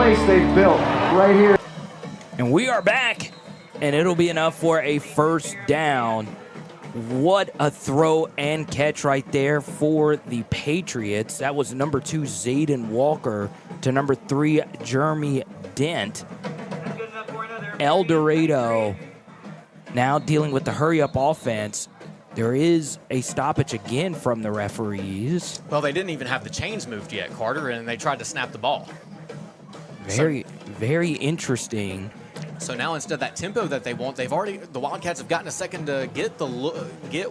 place they've built right here. And we are back, and it'll be enough for a first down. What a throw and catch right there for the Patriots. That was number 2, Zayden Walker, to number 3, Jeremy Dent. El Dorado now dealing with the hurry-up offense. There is a stoppage again from the referees. Well, they didn't even have the chains moved yet, Carter, and they tried to snap the ball. Very interesting. So now instead of that tempo that they want, the Wildcats have gotten a second to get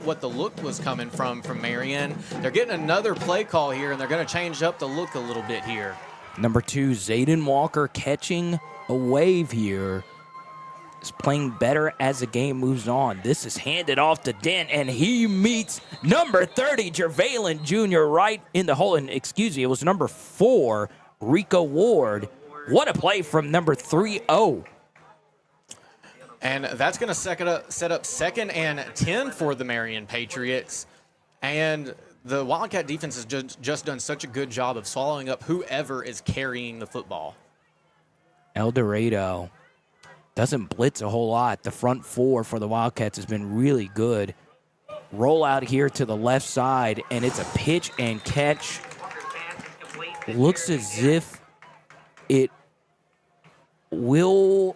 what the look was coming from Marion. They're getting another play call here, and they're going to change up the look a little bit here. Number 2, Zayden Walker catching a wave here. Is playing better as the game moves on. This is handed off to Dent, and he meets number 30, Jervalen Jr. right in the hole. And excuse me, it was number 4, Rico Ward. What a play from number 3-0. And that's going to set up 2nd and 10 for the Marion Patriots. And the Wildcat defense has just done such a good job of swallowing up whoever is carrying the football. El Dorado doesn't blitz a whole lot. The front 4 for the Wildcats has been really good. Roll out here to the left side, and it's a pitch and catch. Looks as if it will...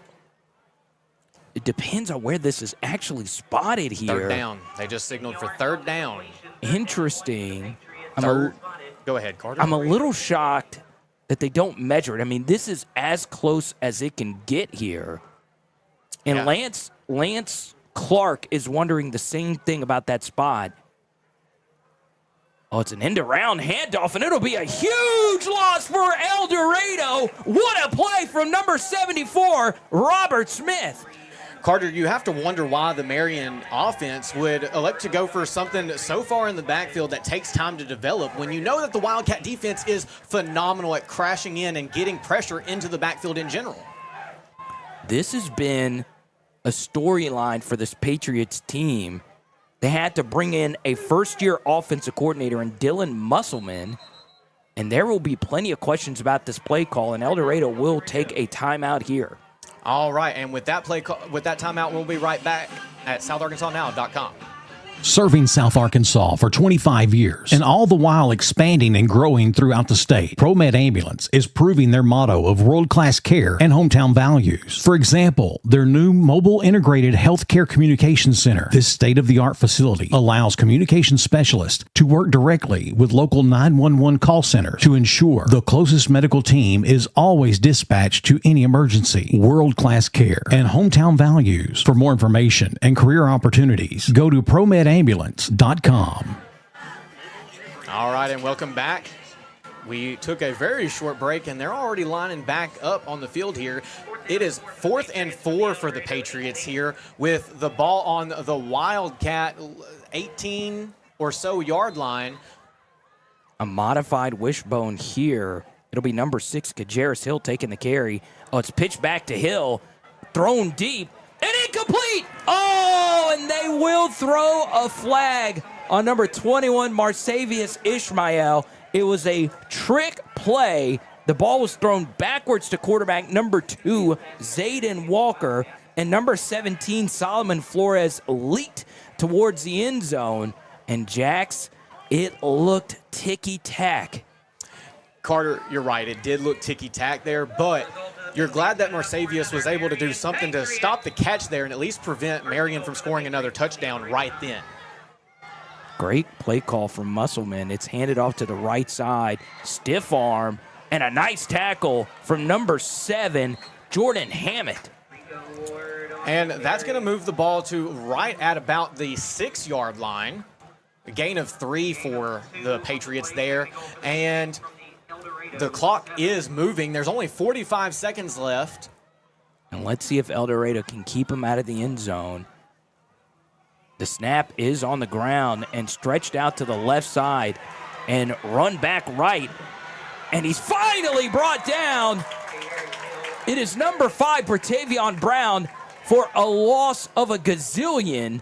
It depends on where this is actually spotted here. Third down. They just signaled for 3rd down. Interesting. Go ahead, Carter. I'm a little shocked that they don't measure it. I mean, this is as close as it can get here. And yeah. Lance Clark is wondering the same thing about that spot. Oh, it's an end-around handoff, and it'll be a huge loss for El Dorado. What a play from number 74, Robert Smith. Carter, you have to wonder why the Marion offense would elect to go for something so far in the backfield that takes time to develop when you know that the Wildcat defense is phenomenal at crashing in and getting pressure into the backfield in general. This has been a storyline for this Patriots team. They had to bring in a first-year offensive coordinator in Dylan Musselman, and there will be plenty of questions about this play call, and El Dorado will take a timeout here. All right, and with that timeout, we'll be right back at SouthArkansasNow.com. Serving South Arkansas for 25 years, and all the while expanding and growing throughout the state. Promed Ambulance is proving their motto of world-class care and hometown values. For example, their new mobile integrated healthcare communications center. This state-of-the-art facility allows communication specialists to work directly with local 911 call centers to ensure the closest medical team is always dispatched to any emergency. World-class care and hometown values. For more information and career opportunities, go to PromedAmbulance.com. All right, and welcome back. We took a very short break, and they're already lining back up on the field here. It is 4th and 4 for the Patriots here with the ball on the Wildcat 18 or so yard line. A modified wishbone here. It'll be number 6, Kajaris Hill taking the carry. Oh, it's pitched back to Hill, thrown deep, and incomplete! Oh, and they will throw a flag on number 21, Marsavius Ishmael. It was a trick play. The ball was thrown backwards to quarterback number 2, Zayden Walker, and number 17, Solomon Flores, leaked towards the end zone. And Jax, it looked ticky-tack. Carter, you're right. It did look ticky-tack there, but you're glad that Marsavius was able to do something to stop the catch there and at least prevent Marion from scoring another touchdown right then. Great play call from Musselman. It's handed off to the right side. Stiff arm and a nice tackle from number 7, Jordan Hammett. And that's going to move the ball to right at about the 6-yard line. A gain of 3 for the Patriots there. And the clock is moving. There's only 45 seconds left. And let's see if El Dorado can keep him out of the end zone. The snap is on the ground and stretched out to the left side and run back right. And he's finally brought down. It is number 5, Bertavion Brown, for a loss of a gazillion.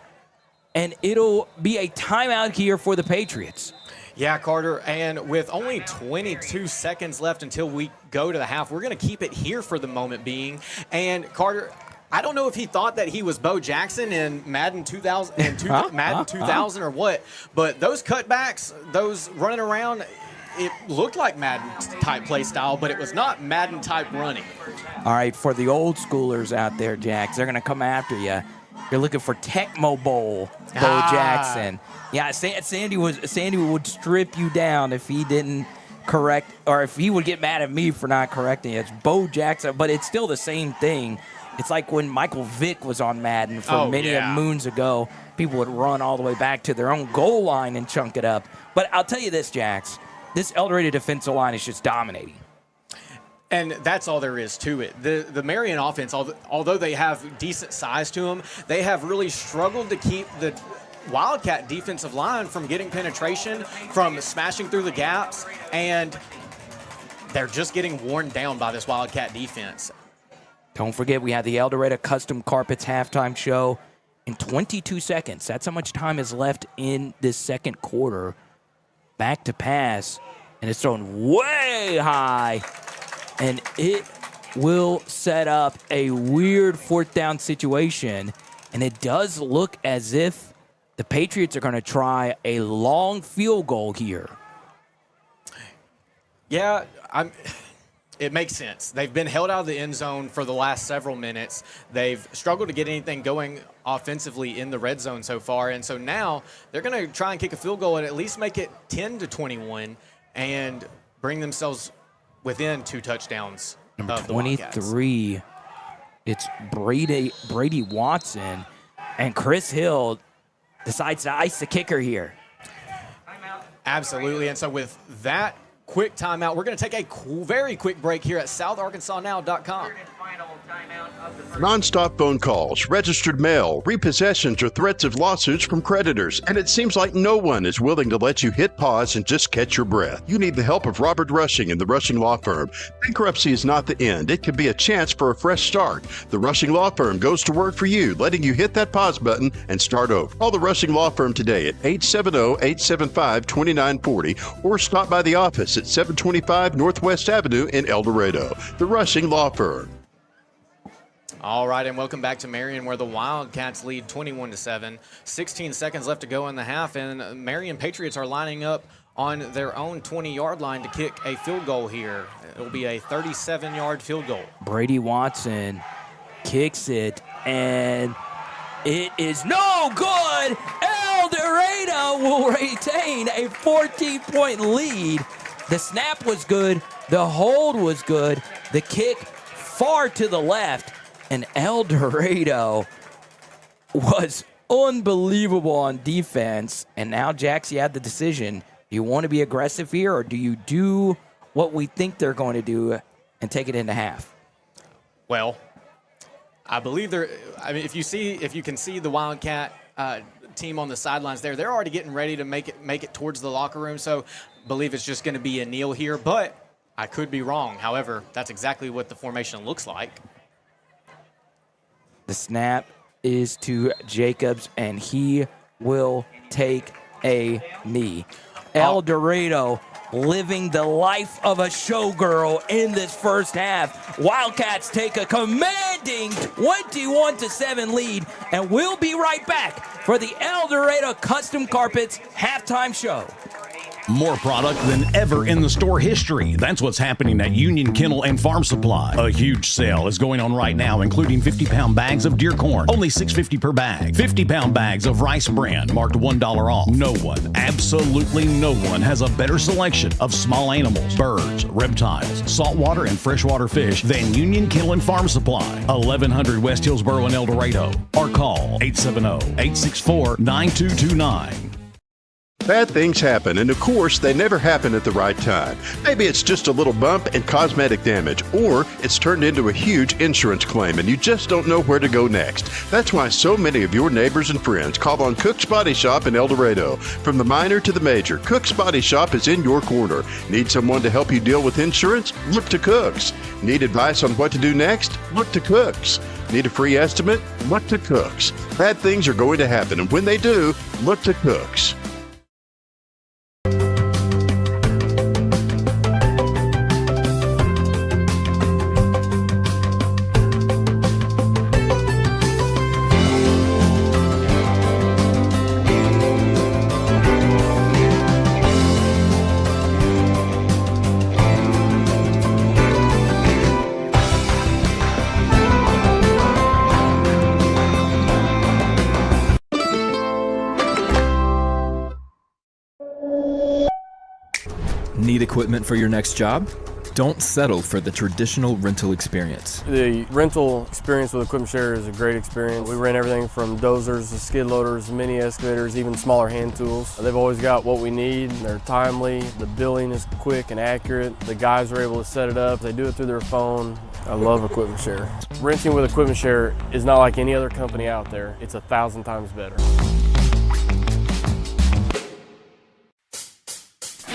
And it'll be a timeout here for the Patriots. Yeah, Carter, and with only 22 seconds left until we go to the half, we're going to keep it here for the moment being. And, Carter, I don't know if he thought that he was Bo Jackson in Madden 2000 Madden 2000 or what, but those cutbacks, those running around, it looked like Madden type play style, but it was not Madden type running. All right, for the old schoolers out there, Jax, they're going to come after you. You're looking for Tecmo Bowl, Bo Jackson. Yeah, Sandy would strip you down if he didn't correct, or if he would get mad at me for not correcting it. It's Bo Jackson, but it's still the same thing. It's like when Michael Vick was on Madden for many moons ago. People would run all the way back to their own goal line and chunk it up. But I'll tell you this, Jax. This El Dorado defensive line is just dominating. And that's all there is to it. The Marion offense, although they have decent size to them, they have really struggled to keep the Wildcat defensive line from getting penetration, from smashing through the gaps, and they're just getting worn down by this Wildcat defense. Don't forget, we have the El Dorado Custom Carpets halftime show in 22 seconds. That's how much time is left in this second quarter. Back to pass, and it's thrown way high, and it will set up a weird fourth down situation, and it does look as if the Patriots are going to try a long field goal here. Yeah, it makes sense. They've been held out of the end zone for the last several minutes. They've struggled to get anything going offensively in the red zone so far, and so now they're going to try and kick a field goal and at least make it 10-21 and bring themselves within 2 touchdowns. Number 23, it's Brady Watson, and Chris Hill decides to ice the kicker here. Absolutely, and so with that quick timeout, we're going to take a very quick break here at SouthArkansasNow.com. Non-stop phone calls, registered mail, repossessions, or threats of lawsuits from creditors, and it seems like no one is willing to let you hit pause and just catch your breath. You need the help of Robert Rushing and the Rushing Law Firm. Bankruptcy is not the end. It could be a chance for a fresh start. The Rushing Law Firm goes to work for you, letting you hit that pause button and start over. Call the Rushing Law Firm today at 870-875-2940 or stop by the office at 725 Northwest Avenue in El Dorado. The Rushing Law Firm. All right, and welcome back to Marion, where the Wildcats lead 21-7. 16 seconds left to go in the half, and Marion Patriots are lining up on their own 20-yard line to kick a field goal here. It will be a 37-yard field goal. Brady Watson kicks it, and it is no good. El Dorado will retain a 14-point lead. The snap was good. The hold was good. The kick far to the left. And El Dorado was unbelievable on defense. And now, Jax, you had the decision. Do you want to be aggressive here, or do you do what we think they're going to do and take it into half? Well, I believe if you can see the Wildcat team on the sidelines there, they're already getting ready to make it towards the locker room. So I believe it's just going to be a kneel here, but I could be wrong. However, that's exactly what the formation looks like. The snap is to Jacobs, and he will take a knee. El Dorado living the life of a showgirl in this first half. Wildcats take a commanding 21-7 lead, and we'll be right back for the El Dorado Custom Carpets halftime show. More product than ever in the store history. That's what's happening at Union Kennel and Farm Supply. A huge sale is going on right now, including 50-pound bags of deer corn, only $6.50 per bag. 50-pound bags of rice bran, marked $1 off. No one, absolutely no one, has a better selection of small animals, birds, reptiles, saltwater and freshwater fish than Union Kennel and Farm Supply. 1100 West Hillsboro in El Dorado. Or call 870-864-9229. Bad things happen, and of course, they never happen at the right time. Maybe it's just a little bump and cosmetic damage, or it's turned into a huge insurance claim and you just don't know where to go next. That's why so many of your neighbors and friends call on Cook's Body Shop in El Dorado. From the minor to the major, Cook's Body Shop is in your corner. Need someone to help you deal with insurance? Look to Cook's. Need advice on what to do next? Look to Cook's. Need a free estimate? Look to Cook's. Bad things are going to happen, and when they do, look to Cook's. Need equipment for your next job? Don't settle for the traditional rental experience. The rental experience with Equipment Share is a great experience. We rent everything from dozers to skid loaders, mini excavators, even smaller hand tools. They've always got what we need. They're timely. The billing is quick and accurate. The guys are able to set it up. They do it through their phone. I love Equipment Share. Renting with Equipment Share is not like any other company out there. It's 1,000 times better.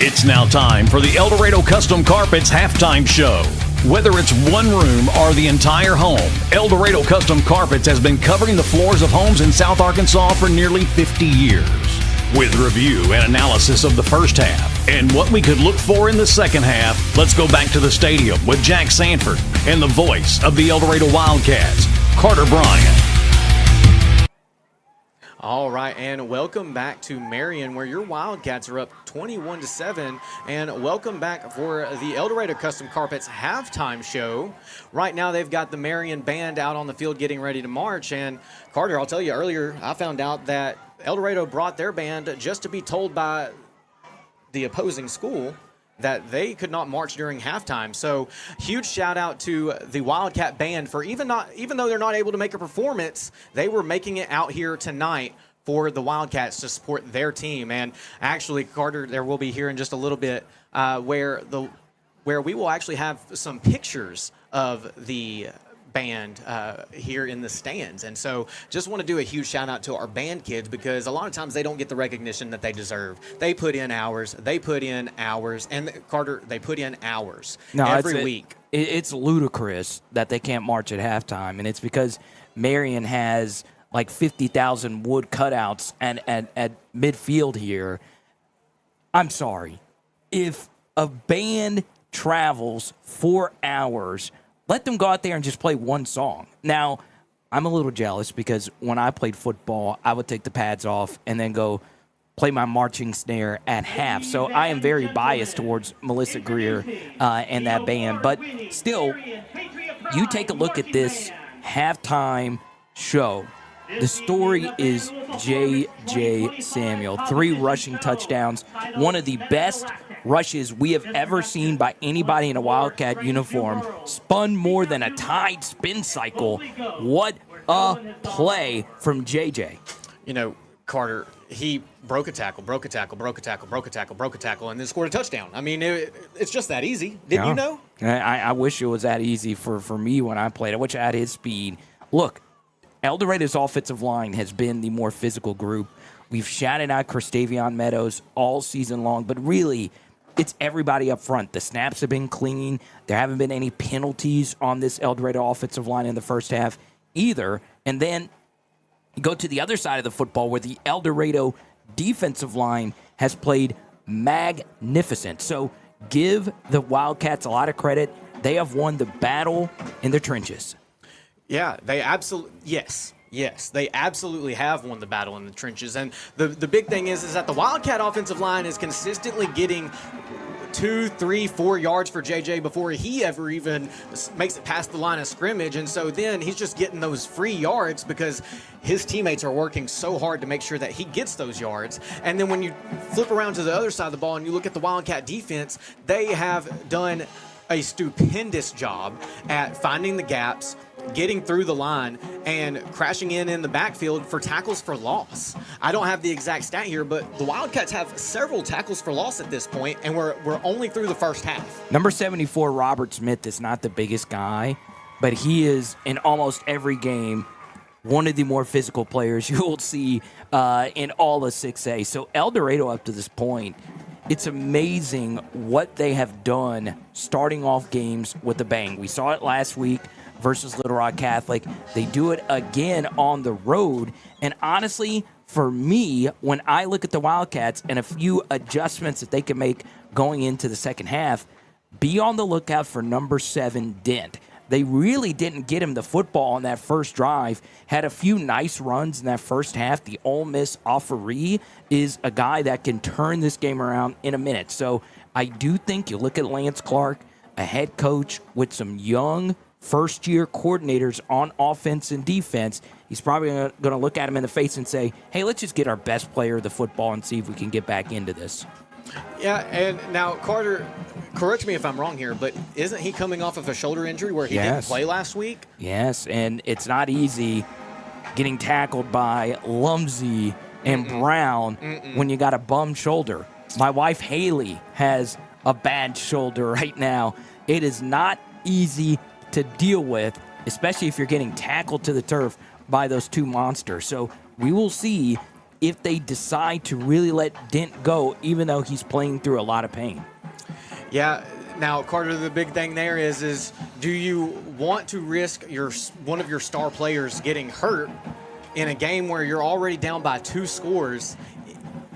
It's now time for the El Dorado Custom Carpets halftime show. Whether it's one room or the entire home, El Dorado Custom Carpets has been covering the floors of homes in South Arkansas for nearly 50 years. With review and analysis of the first half and what we could look for in the second half, let's go back to the stadium with Jax Sanford and the voice of the El Dorado Wildcats, Carter Bryant. All right, and welcome back to Marion, where your Wildcats are up 21-7, and welcome back for the El Dorado Custom Carpets halftime show. Right now, they've got the Marion band out on the field getting ready to march, and Carter, I'll tell you earlier, I found out that El Dorado brought their band just to be told by the opposing school that they could not march during halftime. So huge shout out to the Wildcat band for even though they're not able to make a performance, they were making it out here tonight for the Wildcats to support their team. And actually, Carter, there will be here in just a little bit where we will actually have some pictures of the band here in the stands. And so just want to do a huge shout out to our band kids, because a lot of times they don't get the recognition that they deserve. They put in hours, and Carter, they put in hours every week. It's ludicrous that they can't march at halftime, and it's because Marion has like 50,000 wood cutouts at midfield here. I'm sorry. If a band travels 4 hours, let them go out there and just play one song. Now, I'm a little jealous because when I played football, I would take the pads off and then go play my marching snare at half. So I am very biased towards Melissa Greer and that band. But still, you take a look at this halftime show. The story is J.J. Samuel. 3 rushing touchdowns, one of the best rushes we have ever seen by anybody in a Wildcat uniform. Spun more than a Tide spin cycle. What a play from JJ. You know, Carter, he broke a tackle, and then scored a touchdown. I mean, it's just that easy. Didn't you know? I wish it was that easy for me when I played. I wish I had his speed. Look, El Dorado's offensive line has been the more physical group. We've shouted out Christavion Meadows all season long, but really, it's everybody up front. The snaps have been clean. There haven't been any penalties on this El Dorado offensive line in the first half either. And then you go to the other side of the football where the El Dorado defensive line has played magnificent. So give the Wildcats a lot of credit. They have won the battle in the trenches. Yeah, they absolutely, yes, they absolutely have won the battle in the trenches. And the big thing is that the Wildcat offensive line is consistently getting 2, 3, 4 yards for JJ before he ever even makes it past the line of scrimmage. And so then he's just getting those free yards because his teammates are working so hard to make sure that he gets those yards. And then when you flip around to the other side of the ball and you look at the Wildcat defense, they have done a stupendous job at finding the gaps, getting through the line, and crashing in the backfield for tackles for loss. I don't have the exact stat here, but the Wildcats have several tackles for loss at this point, and we're only through the first half. Number 74, Robert Smith, is not the biggest guy, but he is, in almost every game, one of the more physical players you will see in all of 6A. So El Dorado, up to this point, it's amazing what they have done starting off games with a bang. We saw it last week versus Little Rock Catholic. They do it again on the road. And honestly, for me, when I look at the Wildcats and a few adjustments that they can make going into the second half, be on the lookout for number 7, Dent. They really didn't get him the football on that first drive. Had a few nice runs in that first half. The Ole Miss offeree is a guy that can turn this game around in a minute. So I do think you look at Lance Clark, a head coach with some young first-year coordinators on offense and defense. He's probably going to look at him in the face and say, hey, let's just get our best player of the football and see if we can get back into this. Yeah, and now Carter, correct me if I'm wrong here, but isn't he coming off of a shoulder injury where he didn't play last week? Yes, and it's not easy getting tackled by Lumsey and Brown when you got a bum shoulder. My wife Haley has a bad shoulder right now. It is not easy to deal with, especially if you're getting tackled to the turf by those two monsters. So we will see if they decide to really let Dent go, even though he's playing through a lot of pain. Yeah. Now, Carter, the big thing there is do you want to risk one of your star players getting hurt in a game where you're already down by 2 scores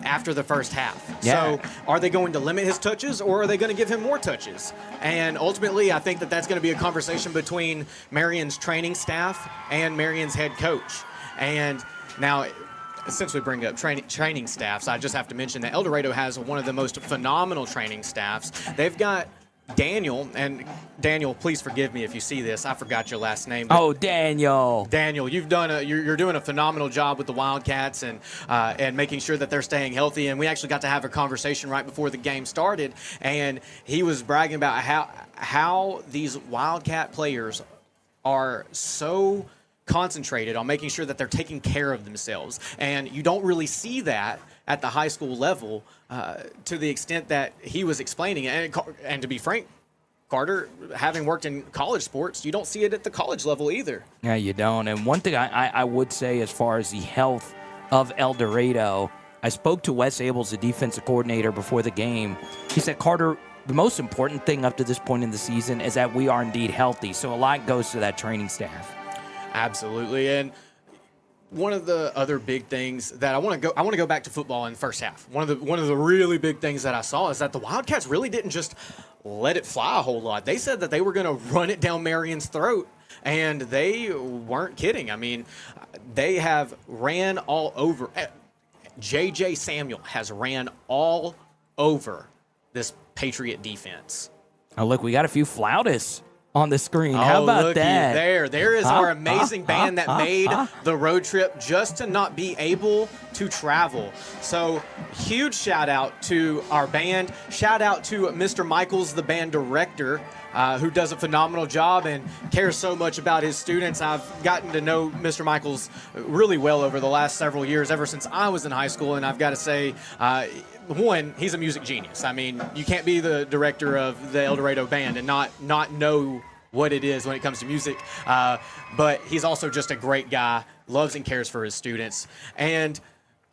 after the first half? Yeah. So are they going to limit his touches, or are they going to give him more touches? And ultimately, I think that's going to be a conversation between Marion's training staff and Marion's head coach. And now, since we bring up training staffs, I just have to mention that El Dorado has one of the most phenomenal training staffs. They've got Daniel, and Daniel, please forgive me if you see this. I forgot your last name. Oh, Daniel. Daniel, you're doing a phenomenal job with the Wildcats and making sure that they're staying healthy. And we actually got to have a conversation right before the game started, and he was bragging about how these Wildcat players are so concentrated on making sure that they're taking care of themselves. And you don't really see that at the high school level to the extent that he was explaining it. And to be frank, Carter, having worked in college sports, you don't see it at the college level either. Yeah, you don't. And one thing I would say as far as the health of El Dorado, I spoke to Wes Abels, the defensive coordinator, before the game. He said, Carter, the most important thing up to this point in the season is that we are indeed healthy. So a lot goes to that training staff. Absolutely. And one of the other big things that I want to go back to football in the first half. One of the really big things that I saw is that the Wildcats really didn't just let it fly a whole lot. They said that they were going to run it down Marion's throat, and they weren't kidding. I mean, they have ran all over. J.J. Samuel has ran all over this Patriot defense. Oh, look, we got a few flautists on the screen. How about that? There is our amazing band that made the road trip just to not be able to travel. So huge shout out to our band. Shout out to Mr. Michaels, the band director, who does a phenomenal job and cares so much about his students. I've gotten to know Mr. Michaels really well over the last several years, ever since I was in high school, and I've got to say, one, he's a music genius. I mean, you can't be the director of the El Dorado band and not know what it is when it comes to music. But he's also just a great guy, loves and cares for his students. And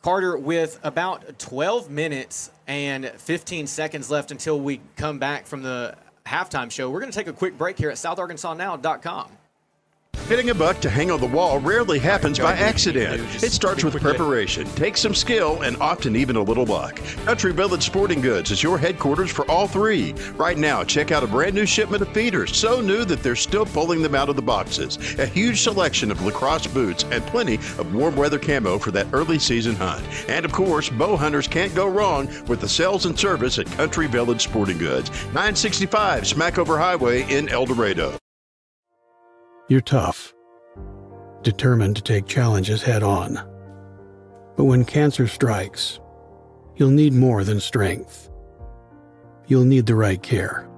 Carter, with about 12 minutes and 15 seconds left until we come back from the halftime show, we're going to take a quick break here at SouthArkansasNow.com. Hitting a buck to hang on the wall rarely happens by accident. It starts with preparation, takes some skill, and often even a little luck. Country Village Sporting Goods is your headquarters for all three. Right now, check out a brand new shipment of feeders, so new that they're still pulling them out of the boxes. A huge selection of lacrosse boots and plenty of warm weather camo for that early season hunt. And of course, bow hunters can't go wrong with the sales and service at Country Village Sporting Goods, 965 Smackover Highway in El Dorado. You're tough, determined to take challenges head on. But when cancer strikes, you'll need more than strength. You'll need the right care.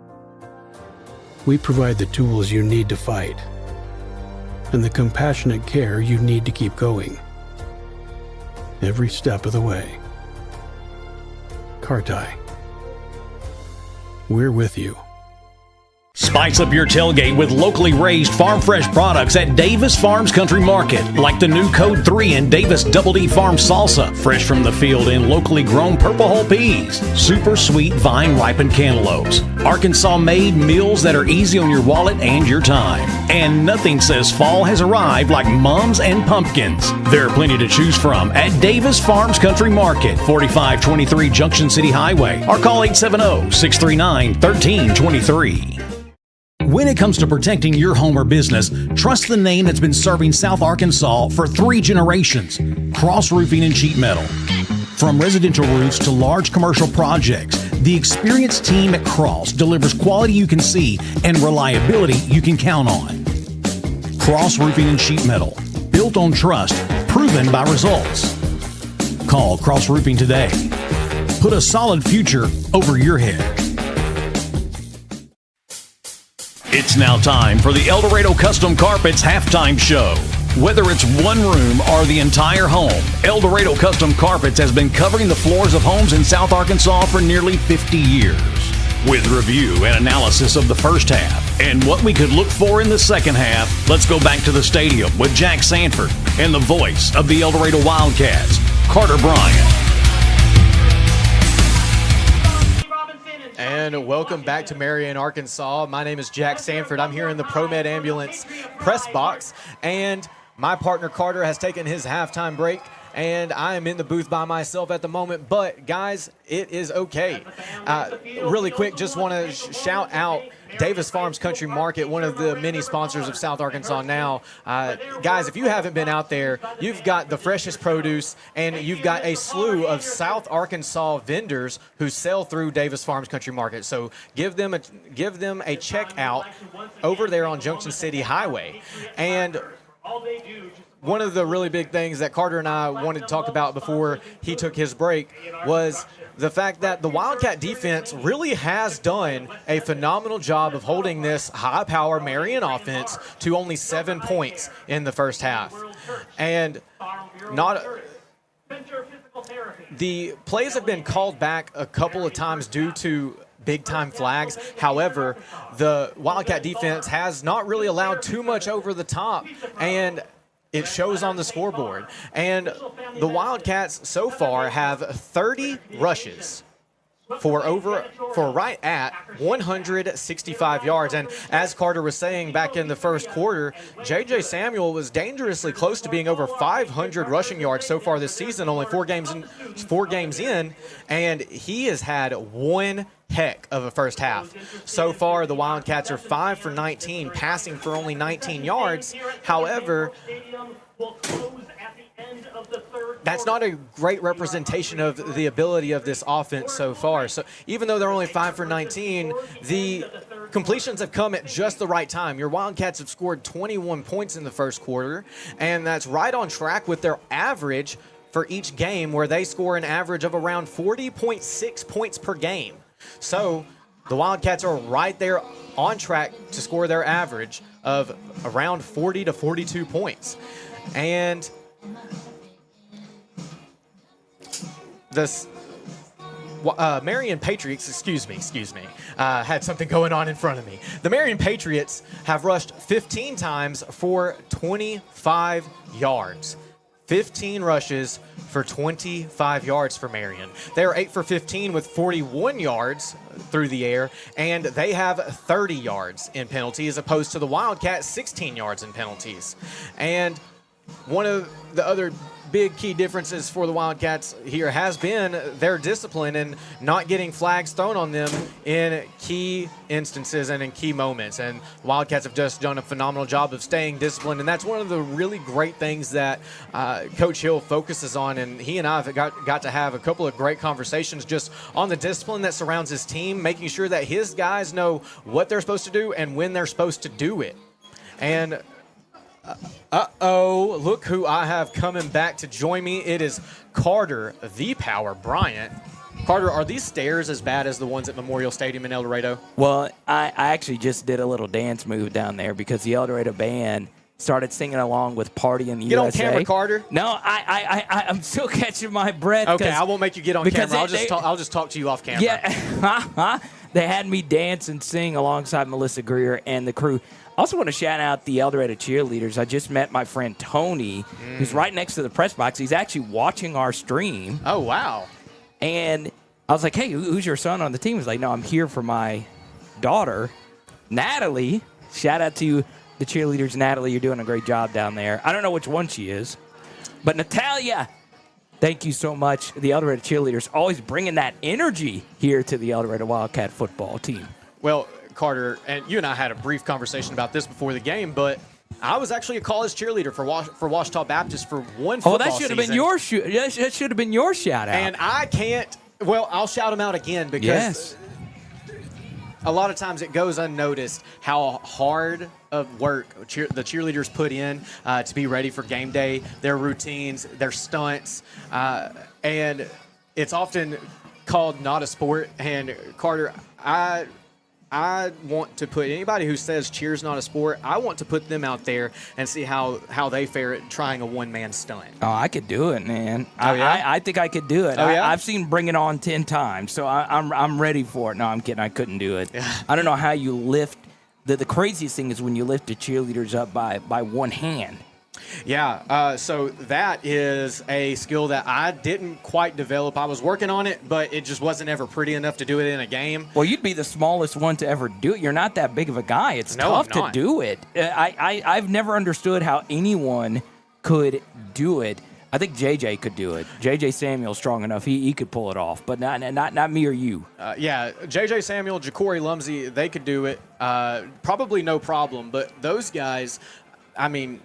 We provide the tools you need to fight and the compassionate care you need to keep going. Every step of the way. Carti. We're with you. Spice up your tailgate with locally raised farm fresh products at Davis Farms Country Market, like the new Code 3 and Davis Double D Farm Salsa, fresh from the field in locally grown purple hull peas, super sweet vine ripened cantaloupes, Arkansas made meals that are easy on your wallet and your time. And nothing says fall has arrived like mums and pumpkins. There are plenty to choose from at Davis Farms Country Market, 4523 Junction City Highway, or call 870-639-1323. When it comes to protecting your home or business, trust the name that's been serving South Arkansas for 3 generations, Cross Roofing and Sheet Metal. From residential roofs to large commercial projects, the experienced team at Cross delivers quality you can see and reliability you can count on. Cross Roofing and Sheet Metal, built on trust, proven by results. Call Cross Roofing today. put a solid future over your head. It's now time for the El Dorado Custom Carpets halftime show. Whether it's one room or the entire home, El Dorado Custom Carpets has been covering the floors of homes in South Arkansas for nearly 50 years. With review and analysis of the first half and what we could look for in the second half, let's go back to the stadium with Jax Sanford and the voice of the El Dorado Wildcats, Carter Bryant. And welcome back to Marion, Arkansas. My name is Jax Sanford. I'm here in the Promed Ambulance press box, and my partner Carter has taken his halftime break, and I am in the booth by myself at the moment. But, guys, it is okay. Really quick, just want to shout out Davis Farms Country Market, one of the many sponsors of South Arkansas Now. Guys, if you haven't been out there, you've got the freshest produce, and you've got a slew of South Arkansas vendors who sell through Davis Farms Country Market. So give them a check out over there on Junction City Highway. And one of the really big things that Carter and I wanted to talk about before he took his break was the fact that the Wildcat defense really has done a phenomenal job of holding this high-power Marion offense to only 7 points in the first half. And the plays have been called back a couple of times due to big-time flags. However, the Wildcat defense has not really allowed too much over the top, and it shows on the scoreboard. And the Wildcats so far have 30 rushes for right at 165 yards. And as Carter was saying back in the first quarter, J.J. Samuel was dangerously close to being over 500 rushing yards so far this season, only 4 games in, and he has had one heck of a first half. So far, the Wildcats are 5 for 19, passing for only 19 yards. However, that's not a great representation of the ability of this offense so far. So even though they're only 5 for 19, the completions have come at just the right time. Your Wildcats have scored 21 points in the first quarter, and that's right on track with their average for each game, where they score an average of around 40.6 points per game. So the Wildcats are right there on track to score their average of around 40 to 42 points. And this Marion Patriots, excuse me, had something going on in front of me. The Marion Patriots have rushed 15 times for 25 yards. 15 rushes for 25 yards for Marion. They are 8 for 15 with 41 yards through the air, and they have 30 yards in penalties, opposed to the Wildcats 16 yards in penalties. And one of the other big key differences for the Wildcats here has been their discipline and not getting flags thrown on them in key instances and in key moments. And the Wildcats have just done a phenomenal job of staying disciplined, and that's one of the really great things that Coach Hill focuses on. And he and I have got to have a couple of great conversations just on the discipline that surrounds his team, making sure that his guys know what they're supposed to do and when they're supposed to do it. And look who I have coming back to join me. It is Carter, the Power Bryant. Carter, are these stairs as bad as the ones at Memorial Stadium in El Dorado? Well, I actually just did a little dance move down there because the El Dorado band started singing along with Party in the USA. Get on camera, Carter. No, I'm still catching my breath. Okay, I won't make you get on camera. I'll just talk to you off camera. Yeah, they had me dance and sing alongside Melissa Greer and the crew. I also want to shout out the El Dorado cheerleaders. I just met my friend Tony, who's right next to the press box. He's actually watching our stream. Oh, wow. And I was like, hey, who's your son on the team? He's like, no, I'm here for my daughter, Natalie. Shout out to the cheerleaders. Natalie, you're doing a great job down there. I don't know which one she is, but Natalia, thank you so much. The El Dorado cheerleaders always bringing that energy here to the El Dorado Wildcat football team. Well, Carter, and you and I had a brief conversation about this before the game, but I was actually a college cheerleader for Washita Baptist for one football season. Oh, that should have been your shout out. And I can't. Well, I'll shout them out again because a lot of times it goes unnoticed how hard of work the cheerleaders put in to be ready for game day, their routines, their stunts, and it's often called Not a Sport. And Carter, I want to put anybody who says cheer's not a sport, I want to put them out there and see how they fare at trying a one-man stunt. Oh, I could do it, man. Oh, yeah? I think I could do it. Oh, yeah? I've seen Bring It On 10 times, so I'm ready for it. No, I'm kidding. I couldn't do it. I don't know how you lift. The craziest thing is when you lift the cheerleaders up by one hand. Yeah, so that is a skill that I didn't quite develop. I was working on it, but it just wasn't ever pretty enough to do it in a game. Well, you'd be the smallest one to ever do it. You're not that big of a guy. It's No, tough I'm not. to do it. I've never understood how anyone could do it. I think JJ could do it. JJ Samuel's strong enough. He could pull it off, but not me or you. Yeah, JJ Samuel, Ja'Cory Lumsey, they could do it. Probably no problem, but those guys, I mean,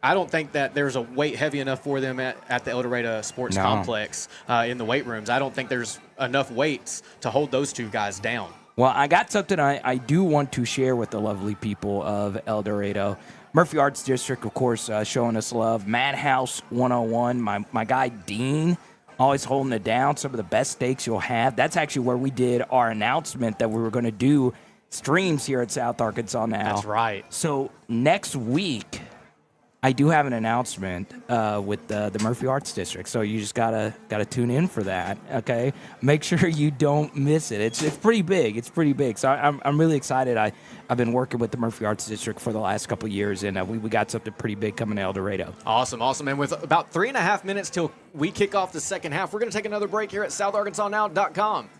I don't think that there's a weight heavy enough for them at the El Dorado Sports Complex in the weight rooms. I don't think there's enough weights to hold those two guys down. Well, I got something I do want to share with the lovely people of El Dorado. Murphy Arts District, of course, showing us love. Madhouse 101, my guy Dean, always holding it down. Some of the best steaks you'll have. That's actually where we did our announcement that we were going to do streams here at South Arkansas Now. That's right. So next week, I do have an announcement with the Murphy Arts District, so you just gotta tune in for that. Okay, make sure you don't miss it. It's pretty big. It's pretty big. So I'm really excited. I've been working with the Murphy Arts District for the last couple of years, and we got something pretty big coming to El Dorado. Awesome. And with about 3.5 minutes till we kick off the second half, we're gonna take another break here at SouthArkansasNow.com.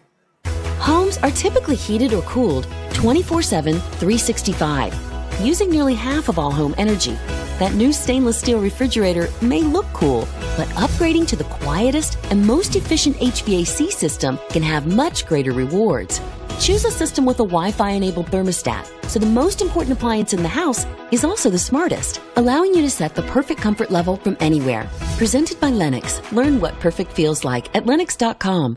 Homes are typically heated or cooled 24/7, 365, using nearly half of all home energy. That new stainless steel refrigerator may look cool, but upgrading to the quietest and most efficient HVAC system can have much greater rewards. Choose a system with a Wi-Fi-enabled thermostat, so the most important appliance in the house is also the smartest, allowing you to set the perfect comfort level from anywhere. Presented by Lennox. Learn what perfect feels like at Lennox.com.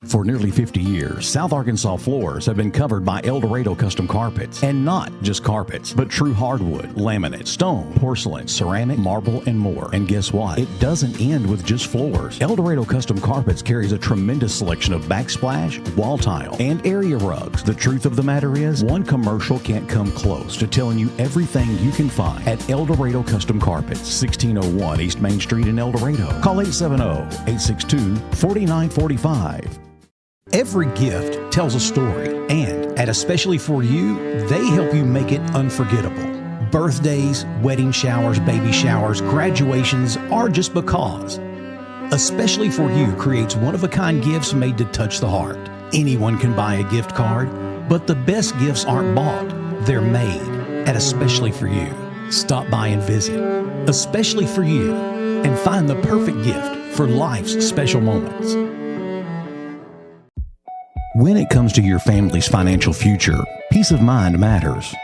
For nearly 50 years, South Arkansas floors have been covered by El Dorado Custom Carpets. And not just carpets, but true hardwood, laminate, stone, porcelain, ceramic, marble, and more. And guess what? It doesn't end with just floors. El Dorado Custom Carpets carries a tremendous selection of backsplash, wall tile, and area rugs. The truth of the matter is, one commercial can't come close to telling you everything you can find at El Dorado Custom Carpets, 1601 East Main Street in El Dorado. Call 870-862-4945. Every gift tells a story, and at Especially For You, they help you make it unforgettable. Birthdays, wedding showers, baby showers, graduations, or just because. Especially For You creates one-of-a-kind gifts made to touch the heart. Anyone can buy a gift card, but the best gifts aren't bought. They're made at Especially For You. Stop by and visit Especially For You and find the perfect gift for life's special moments. When it comes to your family's financial future, peace of mind matters.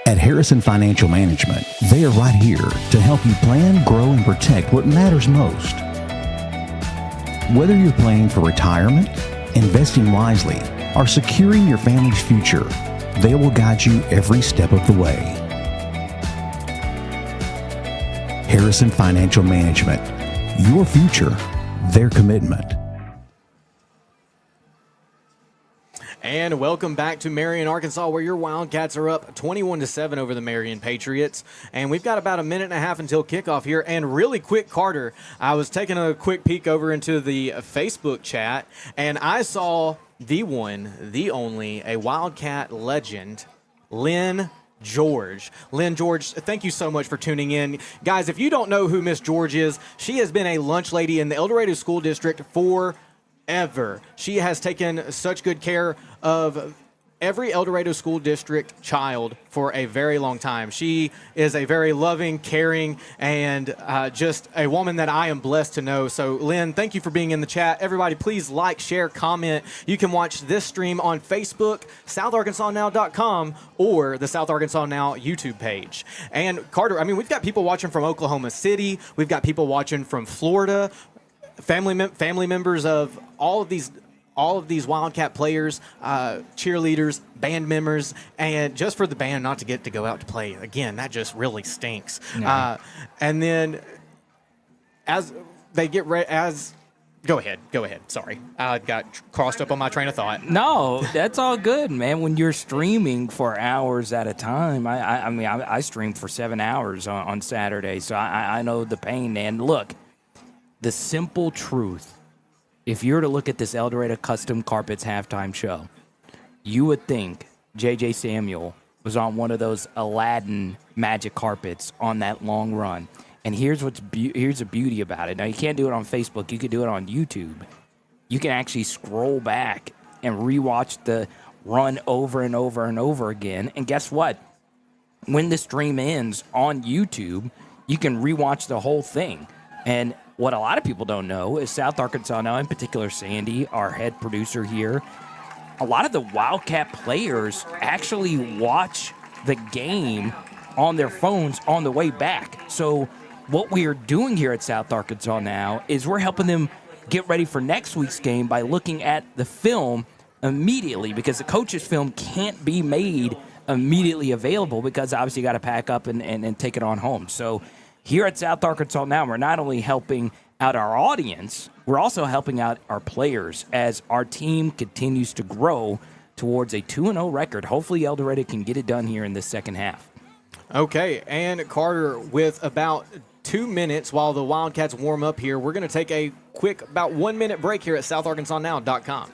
At Harrison Financial Management, they are right here to help you plan, grow, and protect what matters most. Whether you're planning for retirement, investing wisely, or securing your family's future, they will guide you every step of the way. Harrison Financial Management, your future, their commitment. And welcome back to Marion, Arkansas, where your Wildcats are up 21-7 over the Marion Patriots. And we've got about a minute and a half until kickoff here. And really quick, Carter, I was taking a quick peek over into the Facebook chat, and I saw the one, the only, a Wildcat legend, Lynn George. Lynn George, thank you so much for tuning in. Guys, if you don't know who Miss George is, she has been a lunch lady in the El Dorado School District forever. She has taken such good care of every El Dorado School District child for a very long time. She is a very loving, caring, and just a woman that I am blessed to know. So, Lynn, thank you for being in the chat. Everybody, please like, share, comment. You can watch this stream on Facebook, SouthArkansasNow.com, or the South Arkansas Now YouTube page. And, Carter, I mean, we've got people watching from Oklahoma City. We've got people watching from Florida. Family members of all of these Wildcat players, cheerleaders, band members, and just for the band not to get to go out to play again, that just really stinks. No. And then, as they get ready as. Go ahead. Sorry, I got crossed up on my train of thought. No, that's all good, man. When you're streaming for hours at a time, I streamed for 7 hours on Saturday, so I know the pain. And look, the simple truth, if you were to look at this El Dorado Custom Carpets halftime show, you would think J.J. Samuel was on one of those Aladdin magic carpets on that long run. And here's the beauty about it. Now, you can't do it on Facebook. You could do it on YouTube. You can actually scroll back and rewatch the run over and over and over again. And guess what? When the stream ends on YouTube, you can rewatch the whole thing. And what a lot of people don't know is South Arkansas now, in particular Sandy, our head producer here, a lot of the Wildcat players actually watch the game on their phones on the way back. So what we are doing here at South Arkansas now is we're helping them get ready for next week's game by looking at the film immediately, because the coach's film can't be made immediately available because obviously you got to pack up and take it on home. So here at South Arkansas now, we're not only helping out our audience, we're also helping out our players as our team continues to grow towards a 2-0 record. Hopefully El Dorado can get it done here in the second half. Okay, and Carter, with about 2 minutes while the Wildcats warm up here, we're going to take a quick about 1 minute break here at SouthArkansasNow.com.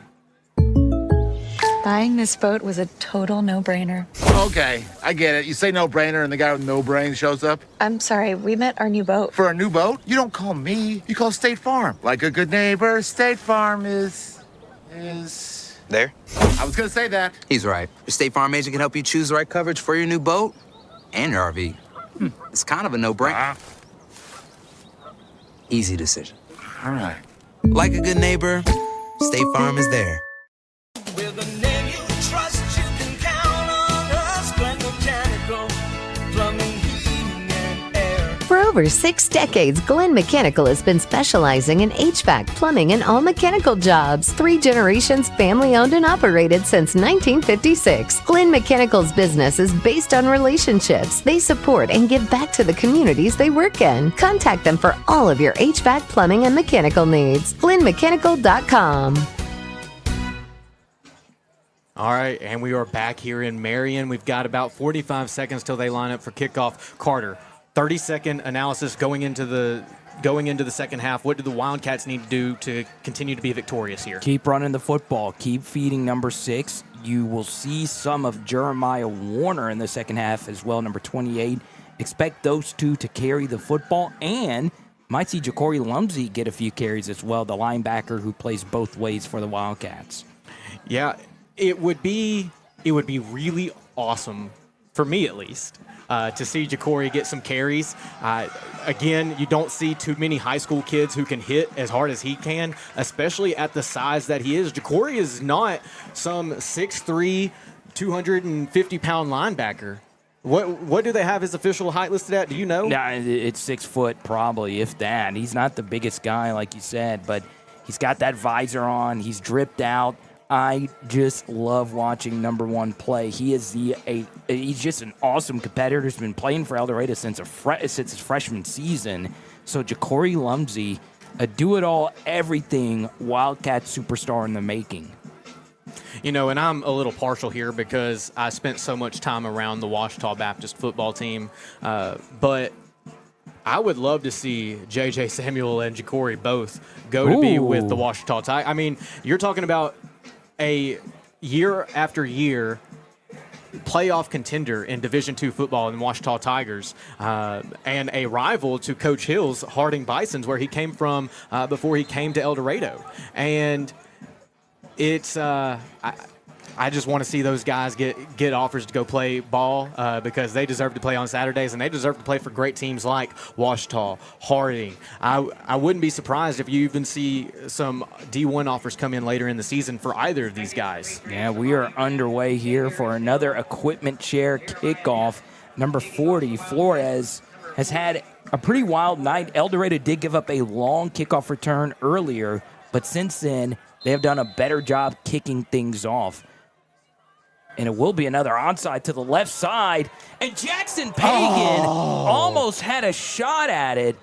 Buying this boat was a total no-brainer. Okay, I get it. You say no-brainer and the guy with no brain shows up. I'm sorry, we met our new boat. For a new boat? You don't call me. You call State Farm. Like a good neighbor, State Farm is... There? I was gonna say that. He's right. Your State Farm agent can help you choose the right coverage for your new boat and your RV. It's kind of a no-brainer. Easy decision. All right. Like a good neighbor, State Farm is there. With a name you trust, you can count on us. Glen Mechanical, plumbing, heating, and air. For over 6 decades, Glen Mechanical has been specializing in HVAC, plumbing, and all mechanical jobs. 3 generations family-owned and operated since 1956. Glen Mechanical's business is based on relationships. They support and give back to the communities they work in. Contact them for all of your HVAC, plumbing, and mechanical needs. GlenMechanical.com. All right, and we are back here in Marion. We've got about 45 seconds till they line up for kickoff. Carter, 30-second analysis going into the second half. What do the Wildcats need to do to continue to be victorious here? Keep running the football. Keep feeding number 6. You will see some of Jeremiah Warner in the second half as well, number 28. Expect those two to carry the football, and might see Ja'Cory Lumsey get a few carries as well, the linebacker who plays both ways for the Wildcats. Yeah, it would be really awesome, for me at least, to see Ja'Cory get some carries. Again, you don't see too many high school kids who can hit as hard as he can, especially at the size that he is. Ja'Cory is not some 6'3", 250-pound linebacker. What do they have his official height listed at? Do you know? Yeah, it's 6 foot probably, if that. He's not the biggest guy, like you said, but he's got that visor on. He's dripped out. I just love watching number 1 play. He is he's just an awesome competitor. He's been playing for El Dorado since his freshman season. So Ja'Cory Lumsey, a do-it-all, everything Wildcat superstar in the making. You know, and I'm a little partial here because I spent so much time around the Ouachita Baptist football team, but I would love to see J.J. Samuel and Ja'Cory both go to be with the Ouachita Tigers. I mean, you're talking about a year after year playoff contender in Division II football in the Ouachita Tigers, and a rival to Coach Hill's Harding Bisons, where he came from before he came to El Dorado. And it's I just want to see those guys get offers to go play ball because they deserve to play on Saturdays, and they deserve to play for great teams like Ouachita, Harding. I wouldn't be surprised if you even see some D1 offers come in later in the season for either of these guys. Yeah, we are underway here for another equipment share kickoff. Number 40, Flores, has had a pretty wild night. El Dorado did give up a long kickoff return earlier, but since then, they have done a better job kicking things off. And it will be another onside to the left side. And Jackson Pagan almost had a shot at it.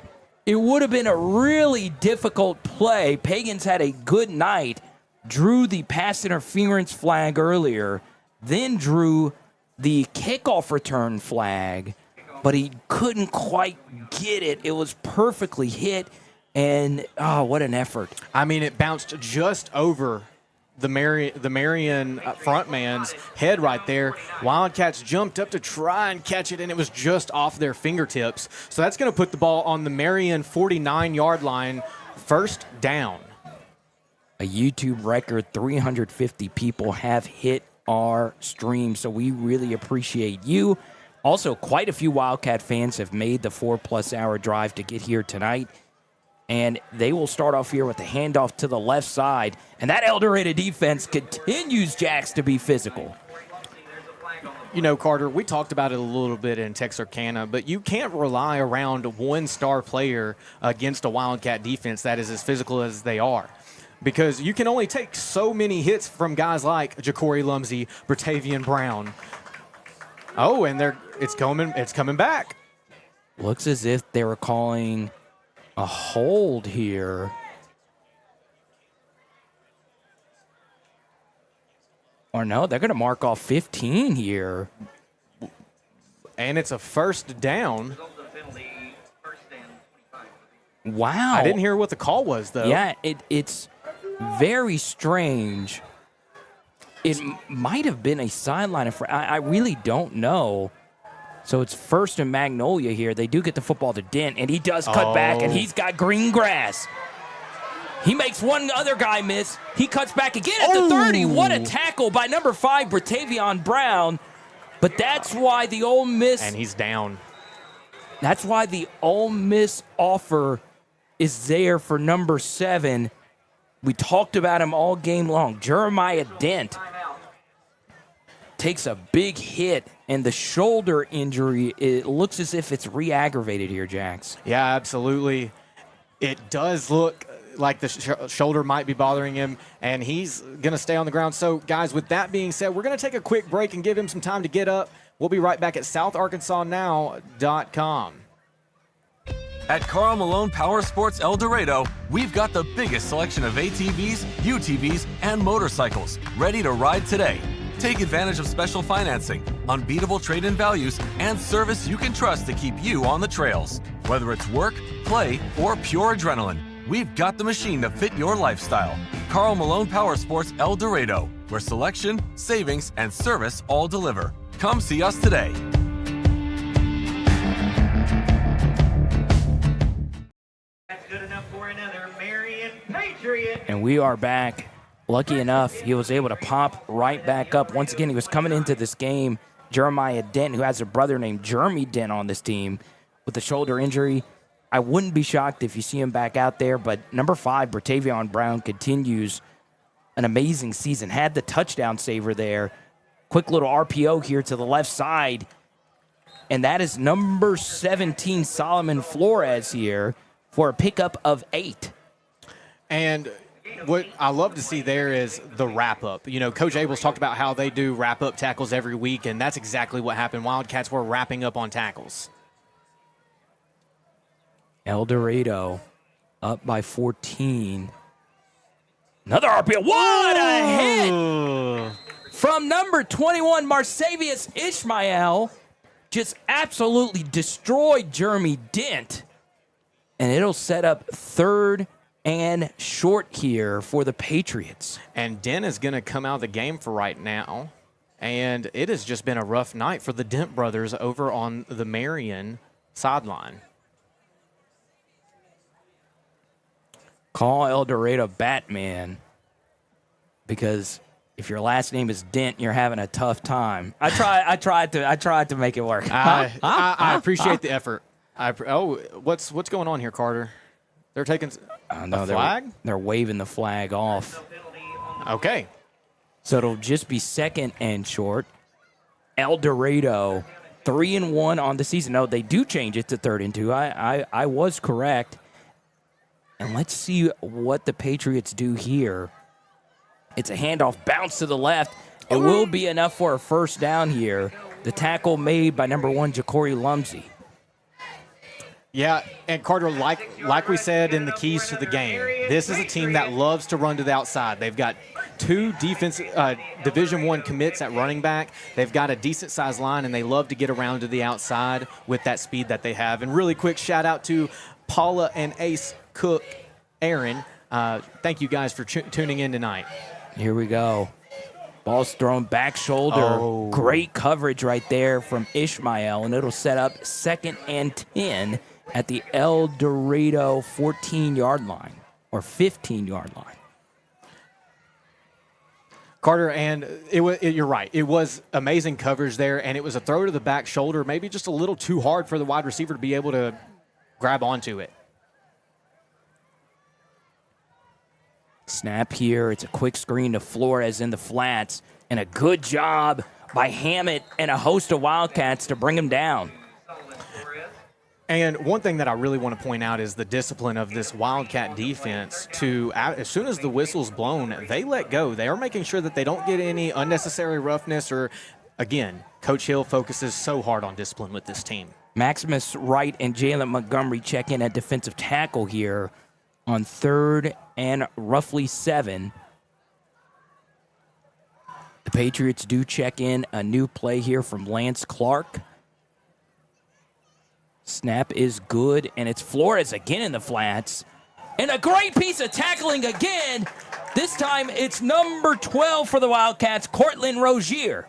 It would have been a really difficult play. Pagans had a good night, drew the pass interference flag earlier, then drew the kickoff return flag, but he couldn't quite get it. It was perfectly hit, and what an effort. I mean, it bounced just over the Marion front man's head right there. Wildcats jumped up to try and catch it, and it was just off their fingertips. So that's going to put the ball on the Marion 49-yard line, first down. A YouTube record, 350 people have hit our stream, so we really appreciate you. Also, quite a few Wildcat fans have made the 4+ hour drive to get here tonight. And they will start off here with a handoff to the left side. And that El Dorado defense continues, Jax, to be physical. You know, Carter, we talked about it a little bit in Texarkana, but you can't rely around one star player against a Wildcat defense that is as physical as they are. Because you can only take so many hits from guys like Jacory Lumsey, Bratavian Brown. Oh, and it's coming back. Looks as if they were calling a hold here. Or no, they're going to mark off 15 here. And it's a first down. Wow. I didn't hear what the call was, though. Yeah, it's very strange. It might have been a sideline. I really don't know. So it's first and Magnolia here. They do get the football to Dent, and he does cut back, and he's got green grass. He makes one other guy miss. He cuts back again at the 30. What a tackle by number 5, Bratavian Brown. But that's why the Ole Miss... And he's down. That's why the Ole Miss offer is there for number 7. We talked about him all game long. Jeremiah Dent takes a big hit, and the shoulder injury, it looks as if it's re-aggravated here, Jax. Yeah, absolutely. It does look like the shoulder might be bothering him, and he's going to stay on the ground. So, guys, with that being said, we're going to take a quick break and give him some time to get up. We'll be right back at SouthArkansasNow.com. At Karl Malone Power Sports El Dorado, we've got the biggest selection of ATVs, UTVs, and motorcycles ready to ride today. Take advantage of special financing, unbeatable trade-in values, and service you can trust to keep you on the trails. Whether it's work, play, or pure adrenaline, we've got the machine to fit your lifestyle. Karl Malone Power Sports El Dorado, where selection, savings, and service all deliver. Come see us today. That's good enough for another Marion Patriot. And we are back. Lucky enough, he was able to pop right back up. Once again, he was coming into this game. Jeremiah Dent, who has a brother named Jeremy Dent on this team, with a shoulder injury. I wouldn't be shocked if you see him back out there, but number 5, Bratavian Brown, continues an amazing season. Had the touchdown saver there. Quick little RPO here to the left side. And that is number 17, Solomon Flores here, for a pickup of 8. And what I love to see there is the wrap-up. You know, Coach Abels talked about how they do wrap-up tackles every week, and that's exactly what happened. Wildcats were wrapping up on tackles. El Dorado up by 14. Another RPO. What a hit from number 21, Marsavius Ishmael. Just absolutely destroyed Jeremy Dent. And it'll set up 3rd and short here for the Patriots. And Dent is going to come out of the game for right now. And it has just been a rough night for the Dent brothers over on the Marion sideline. Call El Dorado Batman, because if your last name is Dent, you're having a tough time. I tried to make it work. I appreciate the effort. What's going on here, Carter? They're taking a flag? They're waving the flag off. Okay. So it'll just be 2nd and short. El Dorado, 3-1 on the season. No, they do change it to 3rd and 2. I was correct. And let's see what the Patriots do here. It's a handoff, bounce to the left. It will be enough for a first down here. The tackle made by number 1, Jacory Lumsey. Yeah, and Carter, like we said in the keys to the game, this is a team that loves to run to the outside. They've got 2 Division I commits at running back. They've got a decent-sized line, and they love to get around to the outside with that speed that they have. And really quick shout-out to Paula and Ace Cook, Aaron. Thank you guys for tuning in tonight. Here we go. Ball's thrown back shoulder. Oh. Great coverage right there from Ishmael, and it'll set up 2nd and 10 at the El Dorado 14-yard line or 15-yard line. Carter, and you're right. It was amazing coverage there, and it was a throw to the back shoulder, maybe just a little too hard for the wide receiver to be able to grab onto it. Snap here. It's a quick screen to Flores in the flats, and a good job by Hammett and a host of Wildcats to bring him down. And one thing that I really want to point out is the discipline of this Wildcat defense to, as soon as the whistle's blown, they let go. They are making sure that they don't get any unnecessary roughness or, again, Coach Hill focuses so hard on discipline with this team. Maximus Wright and Jalen Montgomery check in at defensive tackle here on 3rd and roughly 7. The Patriots do check in a new play here from Lance Clark. Snap is good, and it's Flores again in the flats. And a great piece of tackling again. This time it's number 12 for the Wildcats, Cortland Rozier.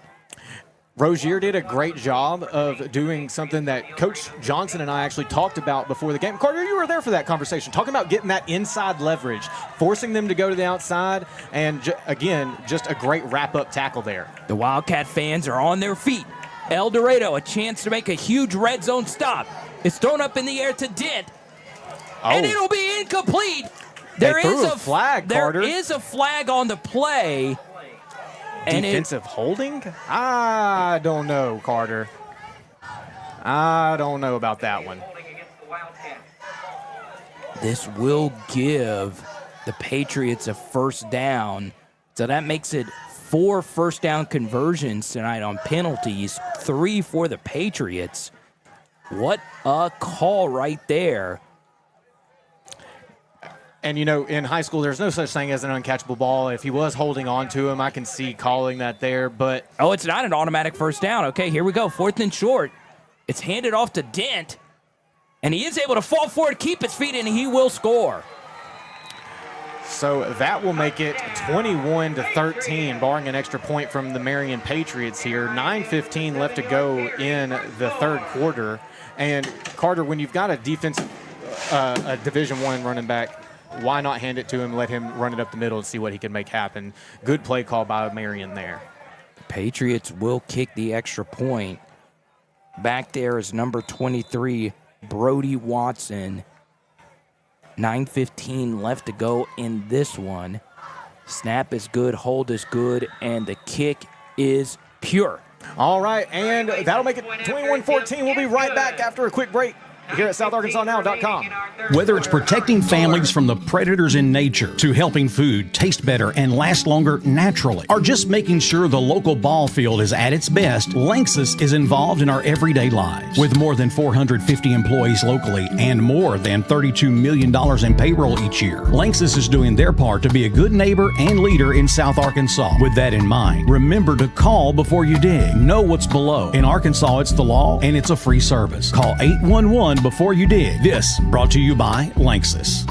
Rozier did a great job of doing something that Coach Johnson and I actually talked about before the game. Carter, you were there for that conversation, talking about getting that inside leverage, forcing them to go to the outside, and again, just a great wrap-up tackle there. The Wildcat fans are on their feet. El Dorado, a chance to make a huge red zone stop. It's thrown up in the air to Dent, and it'll be incomplete. There is a flag, Carter. There is a flag on the play. Defensive holding? I don't know, Carter. I don't know about that one. This will give the Patriots a first down. So that makes it 4 first down conversions tonight on penalties, 3 for the Patriots. What a call right there. And, you know, in high school, there's no such thing as an uncatchable ball. If he was holding on to him, I can see calling that there, but... Oh, it's not an automatic first down. Okay, here we go. 4th and short. It's handed off to Dent, and he is able to fall forward, keep his feet, and he will score. So that will make it 21-13, barring an extra point from the Marion Patriots here. 9:15 left to go in the 3rd quarter. And, Carter, when you've got a defensive, a Division I running back, why not hand it to him, let him run it up the middle and see what he can make happen? Good play call by Marion there. The Patriots will kick the extra point. Back there is number 23, Brody Watson. 9:15 left to go in this one. Snap is good, hold is good, and the kick is pure. All right, and that'll make it 21-14. We'll be right back after a quick break here at SouthArkansasNow.com. Whether it's protecting families from the predators in nature, to helping food taste better and last longer naturally, or just making sure the local ball field is at its best, Lanxess is involved in our everyday lives. With more than 450 employees locally and more than $32 million in payroll each year, Lanxess is doing their part to be a good neighbor and leader in South Arkansas. With that in mind, remember to call before you dig. Know what's below. In Arkansas, it's the law, and it's a free service. Call 811 before you dig. This brought to you by Lanxess.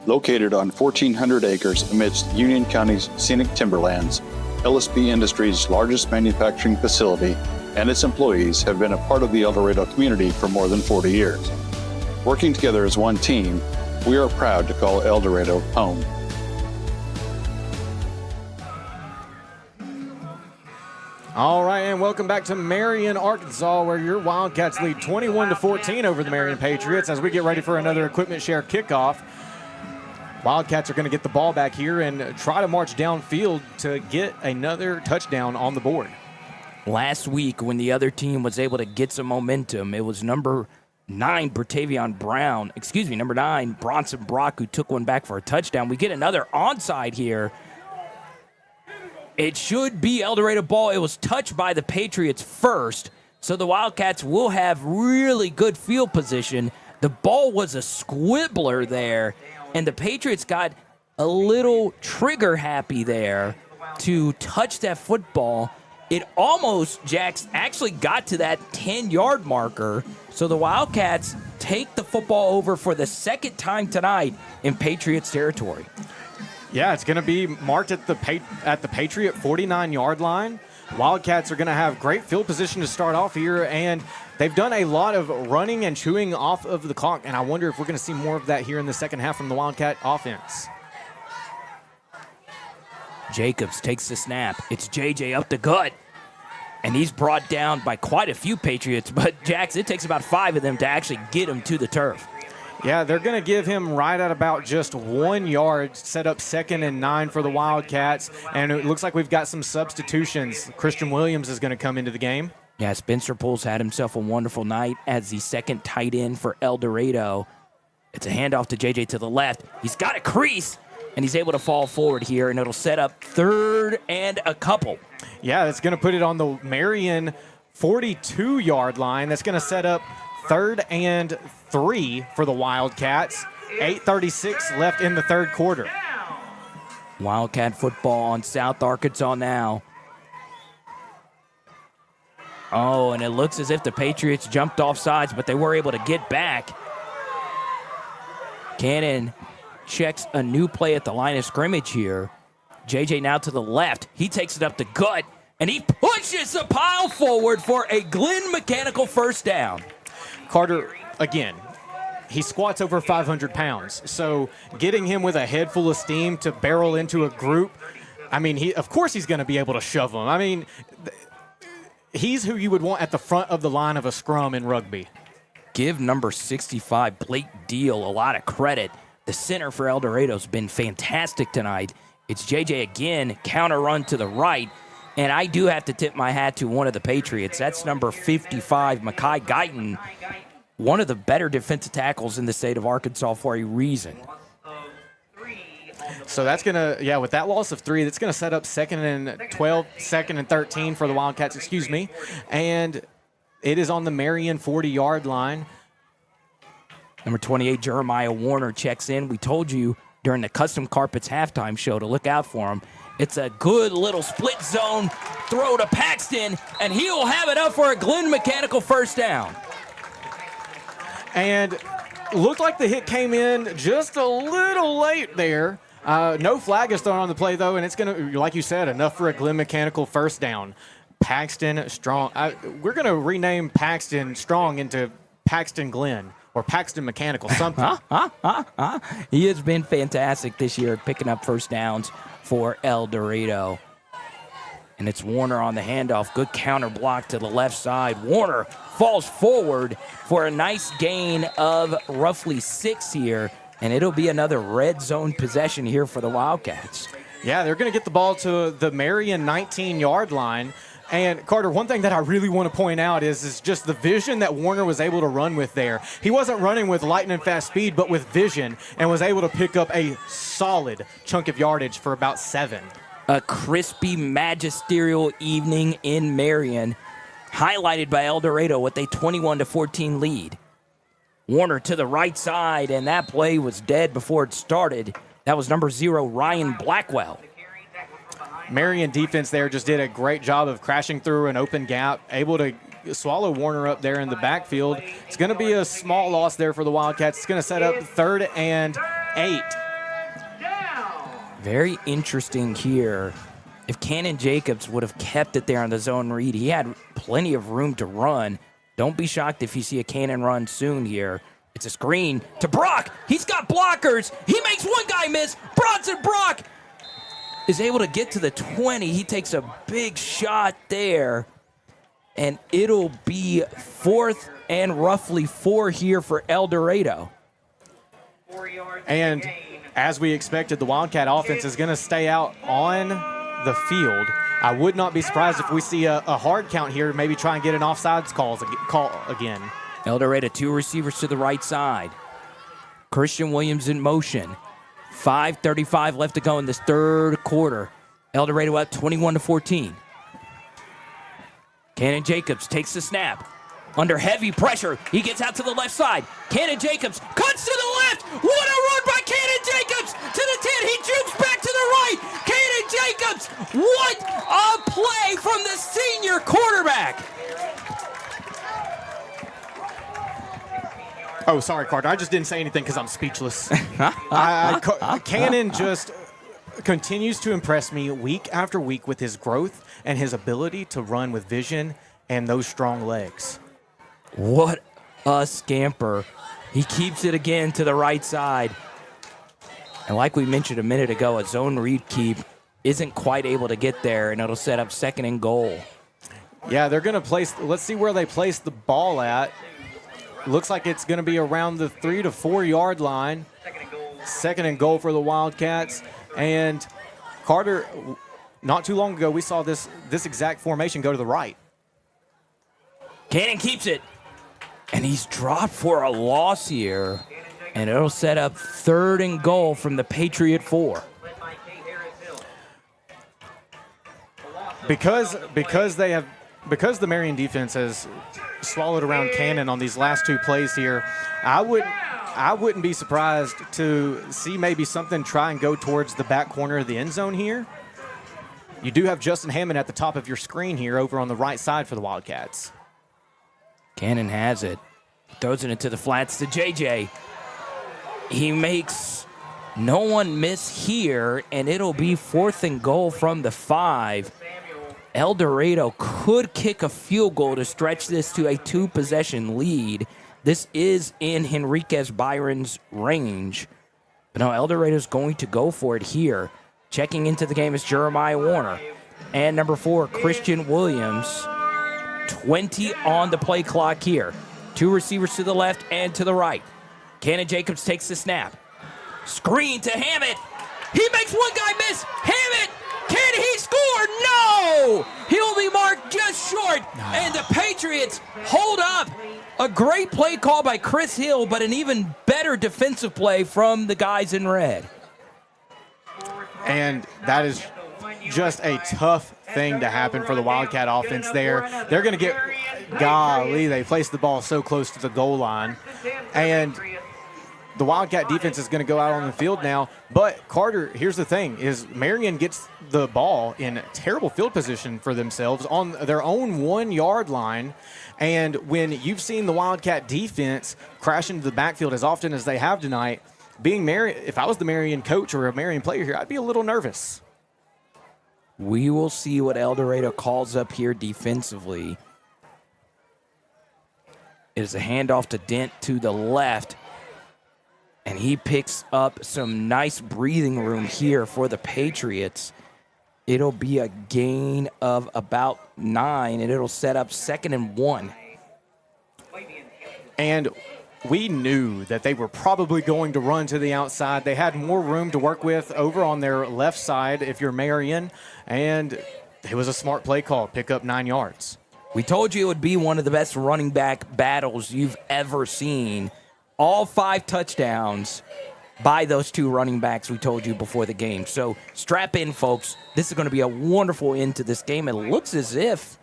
Located on 1,400 acres amidst Union County's scenic timberlands, LSB Industries' largest manufacturing facility and its employees have been a part of the El Dorado community for more than 40 years. Working together as one team, we are proud to call El Dorado home. All right, and welcome back to Marion, Arkansas, where your Wildcats lead 21-14 over the Marion Patriots as we get ready for another equipment share kickoff. Wildcats are going to get the ball back here and try to march downfield to get another touchdown on the board. Last week, when the other team was able to get some momentum, it was number 9, number 9, Bronson Brock, who took one back for a touchdown. We get another onside here. It should be El Dorado ball. It was touched by the Patriots first. So the Wildcats will have really good field position. The ball was a squibbler there, and the Patriots got a little trigger happy there to touch that football. It almost, Jax, actually got to that 10-yard marker. So the Wildcats take the football over for the second time tonight in Patriots territory. Yeah, it's going to be marked at the Patriot 49-yard line. Wildcats are going to have great field position to start off here, and they've done a lot of running and chewing off of the clock, and I wonder if we're going to see more of that here in the second half from the Wildcat offense. Jacobs takes the snap. It's JJ up the gut, and he's brought down by quite a few Patriots, but Jax, it takes about 5 of them to actually get him to the turf. Yeah, they're going to give him right at about just 1 yard, set up 2nd and 9 for the Wildcats, and it looks like we've got some substitutions. Christian Williams is going to come into the game. Yeah, Spencer Poole's had himself a wonderful night as the second tight end for El Dorado. It's a handoff to JJ to the left. He's got a crease, and he's able to fall forward here, and it'll set up 3rd and a couple. Yeah, it's going to put it on the Marion 42-yard line. That's going to set up 3rd and 3 for the Wildcats. 8:36 left in the third quarter. Wildcat football on South Arkansas now. Oh, and it looks as if the Patriots jumped off sides, but they were able to get back. Cannon checks a new play at the line of scrimmage here. JJ now to the left. He takes it up the gut, and he pushes the pile forward for a Glenn Mechanical first down. Carter, again, he squats over 500 pounds. So getting him with a head full of steam to barrel into a group, I mean, of course he's going to be able to shove them. I mean, he's who you would want at the front of the line of a scrum in rugby. Give number 65, Blake Deal, a lot of credit. The center for El Dorado's been fantastic tonight. It's JJ again, counter run to the right. And I do have to tip my hat to one of the Patriots. That's number 55, Mekhi Guyton, one of the better defensive tackles in the state of Arkansas for a reason. So that's going to, with that loss of 3, that's going to set up 2nd and 12, 2nd and 13 for the Wildcats, And it is on the Marion 40-yard line. Number 28, Jeremiah Warner checks in. We told you during the Custom Carpets halftime show to look out for him. It's a good little split zone throw to Paxton, and he'll have it up for a Glenn Mechanical first down. And looked like the hit came in just a little late there. No flag is thrown on the play, though, and it's going to, like you said, enough for a Glenn Mechanical first down. Paxton Strong. We're going to rename Paxton Strong into Paxton Glenn or Paxton Mechanical, something. He has been fantastic this year at picking up first downs for El Dorado. And it's Warner on the handoff. Good counter block to the left side. Warner falls forward for a nice gain of roughly 6 here. And it'll be another red zone possession here for the Wildcats. Yeah, they're going to get the ball to the Marion 19-yard line. And, Carter, one thing that I really want to point out is just the vision that Warner was able to run with there. He wasn't running with lightning fast speed, but with vision, and was able to pick up a solid chunk of yardage for about 7. A crispy, magisterial evening in Marion, highlighted by El Dorado with a 21-14 lead. Warner to the right side, and that play was dead before it started. That was number 0, Ryan Blackwell. Marion defense there just did a great job of crashing through an open gap, able to swallow Warner up there in the backfield. It's going to be a small loss there for the Wildcats. It's going to set up 3rd and 8. Very interesting here. If Cannon Jacobs would have kept it there on the zone read, he had plenty of room to run. Don't be shocked if you see a Cannon run soon here. It's a screen to Brock. He's got blockers. He makes one guy miss. Bronson Brock is able to get to the 20. He takes a big shot there, and it'll be 4th and roughly 4 here for El Dorado. And as we expected, the Wildcat offense is going to stay out on the field. I would not be surprised if we see a hard count here, maybe try and get an offsides call again. El Dorado, 2 receivers to the right side. Christian Williams in motion. 5:35 left to go in this third quarter. El Dorado up 21-14. Cannon Jacobs takes the snap. Under heavy pressure, he gets out to the left side. Cannon Jacobs cuts to the left. What a run by Cannon Jacobs to the 10. He jukes back to the right. Cannon Jacobs, what a play from the senior quarterback. Oh, sorry, Carter. I just didn't say anything because I'm speechless. Cannon just continues to impress me week after week with his growth and his ability to run with vision and those strong legs. What a scamper. He keeps it again to the right side. And like we mentioned a minute ago, a zone read keep isn't quite able to get there, and it'll set up 2nd and goal. Yeah, they're going to place, let's see where they place the ball at. Looks like it's going to be around the 3 to 4 yard line. 2nd and goal for the Wildcats. And Carter, not too long ago, we saw this exact formation go to the right. Cannon keeps it. And he's dropped for a loss here. And it'll set up 3rd and goal from the Patriot 4. Because the Marion defense has swallowed around Cannon on these last 2 plays here, I wouldn't be surprised to see maybe something try and go towards the back corner of the end zone here. You do have Justin Hammond at the top of your screen here over on the right side for the Wildcats. Cannon has it. Throws it into the flats to JJ. He makes no one miss here, and it'll be 4th and goal from the 5. El Dorado could kick a field goal to stretch this to a 2-possession lead. This is in Henriquez Byron's range. But no, El Dorado's going to go for it here. Checking into the game is Jeremiah Warner. And number 4, Christian Williams. 20 on the play clock here. 2 receivers to the left and to the right. Cannon Jacobs takes the snap. Screen to Hammett. He makes one guy miss. Hammett, can he score? No! He'll be marked just short. And the Patriots hold up. A great play call by Chris Hill, but an even better defensive play from the guys in red. And that is just a tough thing to happen for the Wildcat offense there. They're going to get, golly, they placed the ball so close to the goal line. And the Wildcat defense is going to go out on the field now. But, Carter, here's the thing, is Marion gets the ball in terrible field position for themselves on their own 1 yard line. And when you've seen the Wildcat defense crash into the backfield as often as they have tonight, if I was the Marion coach or a Marion player here, I'd be a little nervous. We will see what El Dorado calls up here defensively. It is a handoff to Dent to the left. And he picks up some nice breathing room here for the Patriots. It'll be a gain of about 9, and it'll set up 2nd and 1. And we knew that they were probably going to run to the outside. They had more room to work with over on their left side if you're Marion, and it was a smart play call, pick up 9 yards. We told you it would be one of the best running back battles you've ever seen. All 5 touchdowns by those 2 running backs we told you before the game. So strap in, folks. This is going to be a wonderful end to this game. It looks as if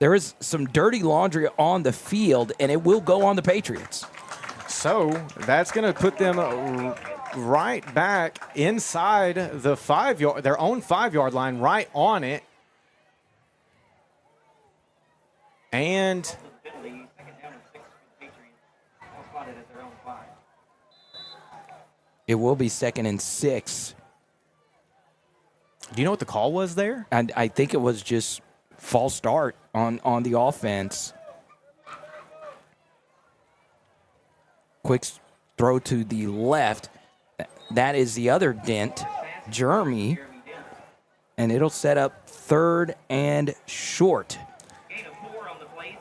there is some dirty laundry on the field, and it will go on the Patriots. So that's going to put them right back inside the 5 yard, their own 5 yard line, right on it. And it will be 2nd and 6. Do you know what the call was there? And I think it was just false start on the offense. Quick throw to the left. That is the other Dent, Jeremy. And it'll set up 3rd and short.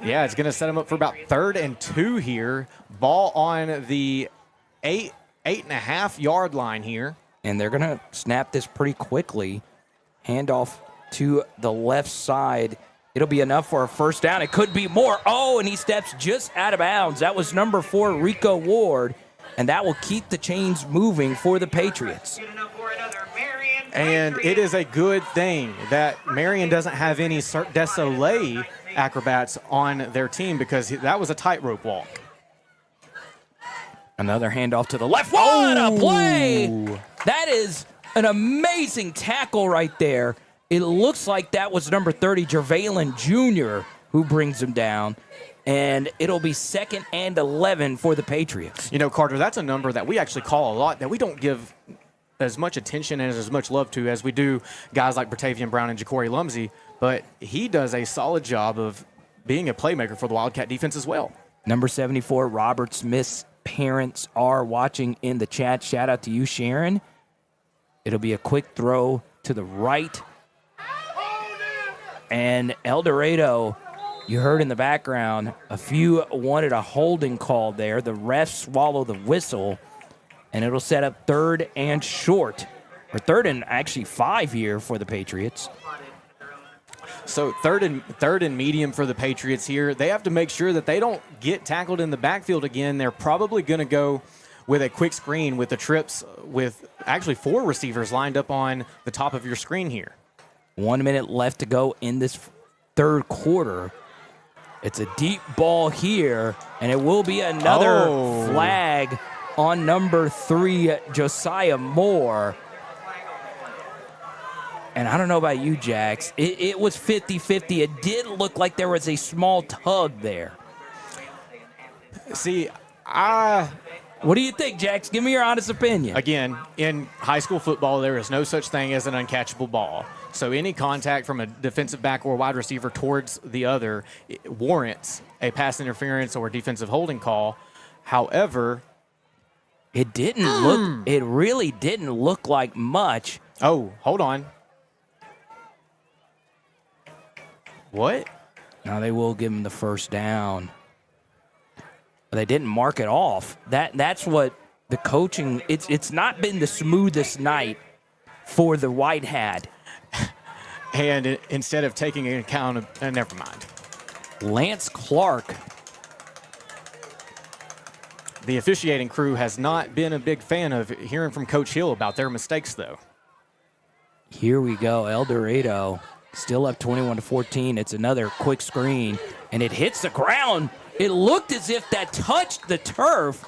Yeah, it's going to set them up for about 3rd and 2 here. Ball on the 8.5 yard line here. And they're going to snap this pretty quickly. Handoff to the left side. It'll be enough for a first down. It could be more. Oh, and he steps just out of bounds. That was number 4, Rico Ward. And that will keep the chains moving for the Patriots. And it is a good thing that Marion doesn't have any desolé acrobats on their team because that was a tightrope walk. Another handoff to the left. What a play! That is an amazing tackle right there. It looks like that was number 30, Jervalen Jr., who brings him down. And it'll be 2nd and 11 for the Patriots. You know, Carter, that's a number that we actually call a lot that we don't give as much attention and as much love to as we do guys like Bertavian Brown and Ja'Cory Lumsey. But he does a solid job of being a playmaker for the Wildcat defense as well. Number 74, Robert Smith's parents are watching in the chat. Shout out to you, Sharon. It'll be a quick throw to the right. And El Dorado, you heard in the background, a few wanted a holding call there. The refs swallow the whistle, and it'll set up 3rd and short, or 3rd and actually 5 here for the Patriots. So third and medium for the Patriots here. They have to make sure that they don't get tackled in the backfield again. They're probably going to go with a quick screen with the trips with actually 4 receivers lined up on the top of your screen here. 1 minute left to go in this third quarter. It's a deep ball here, and it will be another flag on number 3, Josiah Moore. And I don't know about you, Jax. It was 50-50. It did look like there was a small tug there. See, what do you think, Jax? Give me your honest opinion. Again, in high school football, there is no such thing as an uncatchable ball. So any contact from a defensive back or wide receiver towards the other warrants a pass interference or defensive holding call. However, it didn't look. It really didn't look like much. Oh, hold on. What? Now they will give him the first down. They didn't mark it off. That's what the coaching. It's not been the smoothest night for the White Hat. And instead of taking into account, never mind. Lance Clark. The officiating crew has not been a big fan of hearing from Coach Hill about their mistakes, though. Here we go. El Dorado still up 21-14. It's another quick screen, and it hits the ground. It looked as if that touched the turf,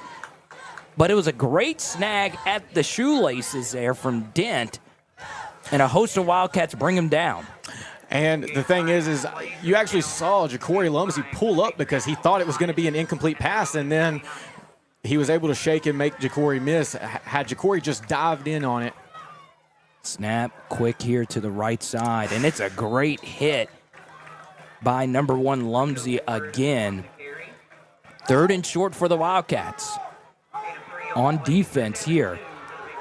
but it was a great snag at the shoelaces there from Dent, and a host of Wildcats bring him down. And the thing is you actually saw Ja'Cory Lumsey pull up because he thought it was going to be an incomplete pass, and then he was able to shake and make Ja'Cory miss. Had Ja'Cory just dived in on it. Snap quick here to the right side, and it's a great hit by number 1 Lumsey again. 3rd and short for the Wildcats. On defense here.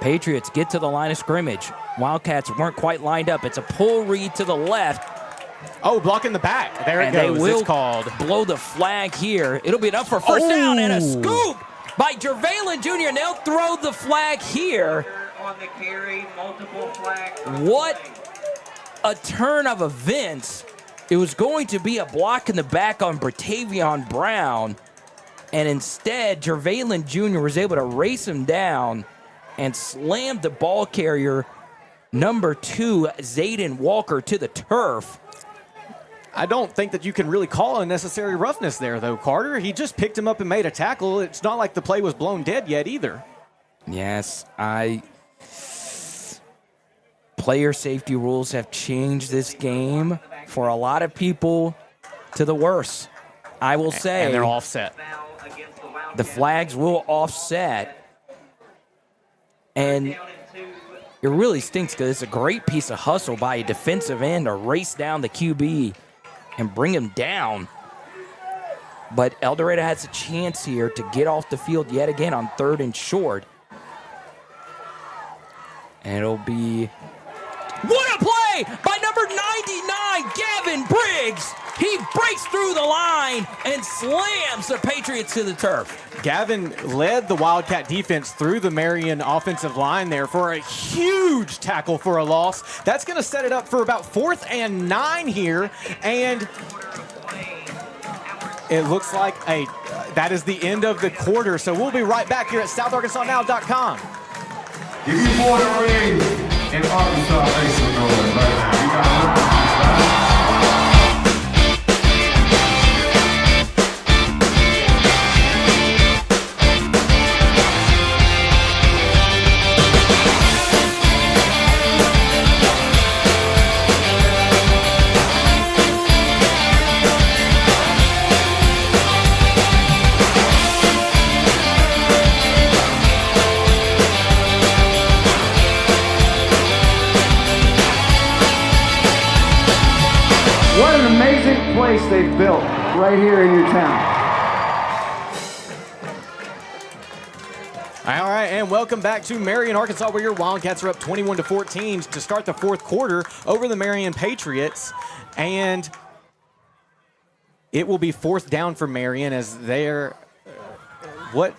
Patriots get to the line of scrimmage. Wildcats weren't quite lined up. It's a pull read to the left. Oh, blocking the back. There it goes. They will it's called. Blow the flag here. It'll be enough for first down and a scoop by Jervalen Jr. And they'll throw the flag here. On the carry, multiple flags. What a turn of events. It was going to be a block in the back on Bertavian Brown, and instead Jervalen Jr. was able to race him down and slammed the ball carrier, number 2, Zayden Walker, to the turf. I don't think that you can really call unnecessary roughness there, though, Carter. He just picked him up and made a tackle. It's not like the play was blown dead yet either. Yes, player safety rules have changed this game for a lot of people to the worse, I will say. And they're offset. The flags will offset. And it really stinks because it's a great piece of hustle by a defensive end to race down the QB and bring him down. But El Dorado has a chance here to get off the field yet again on 3rd and short. And it'll be... What a play by number 99, Gavin Briggs. He breaks through the line and slams the Patriots to the turf. Gavin led the Wildcat defense through the Marion offensive line there for a huge tackle for a loss. That's going to set it up for about 4th and 9 here. And it looks like that is the end of the quarter. So we'll be right back here at SouthArkansasNow.com. If you born and raised in Arkansas, make some noise right now. You got amazing place they've built right here in your town. All right, and welcome back to Marion, Arkansas, where your Wildcats are up 21-14 to start the fourth quarter over the Marion Patriots. And it will be fourth down for Marion as they're what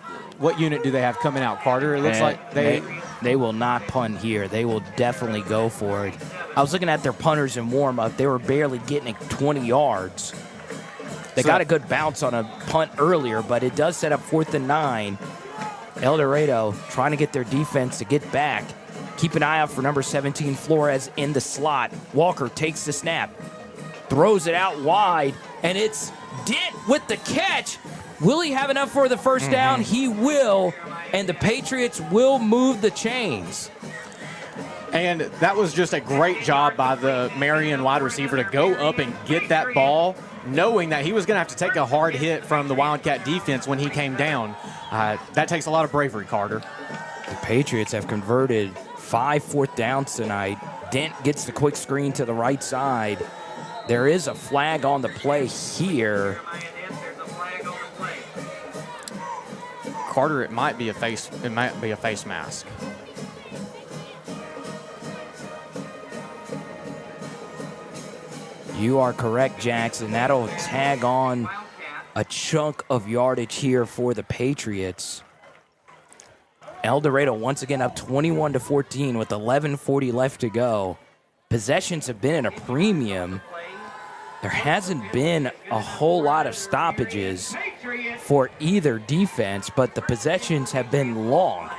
unit do they have coming out, Carter? It looks like they will not punt here. They will definitely go for it. I was looking at their punters in warm-up. They were barely getting it 20 yards. They got a good bounce on a punt earlier, but it does set up 4th and 9. El Dorado trying to get their defense to get back. Keep an eye out for number 17, Flores, in the slot. Walker takes the snap, throws it out wide, and it's Dent with the catch. Will he have enough for the first down? He will, and the Patriots will move the chains. And that was just a great job by the Marion wide receiver to go up and get that ball, knowing that he was going to have to take a hard hit from the Wildcat defense when he came down. That takes a lot of bravery, Carter. The Patriots have converted 5 fourth downs tonight. Dent gets the quick screen to the right side. There is a flag on the play here. Carter, it might be a face mask. You are correct, Jackson. That'll tag on a chunk of yardage here for the Patriots. El Dorado once again up 21-14 with 11:40 left to go. Possessions have been at a premium. There hasn't been a whole lot of stoppages for either defense, but the possessions have been long.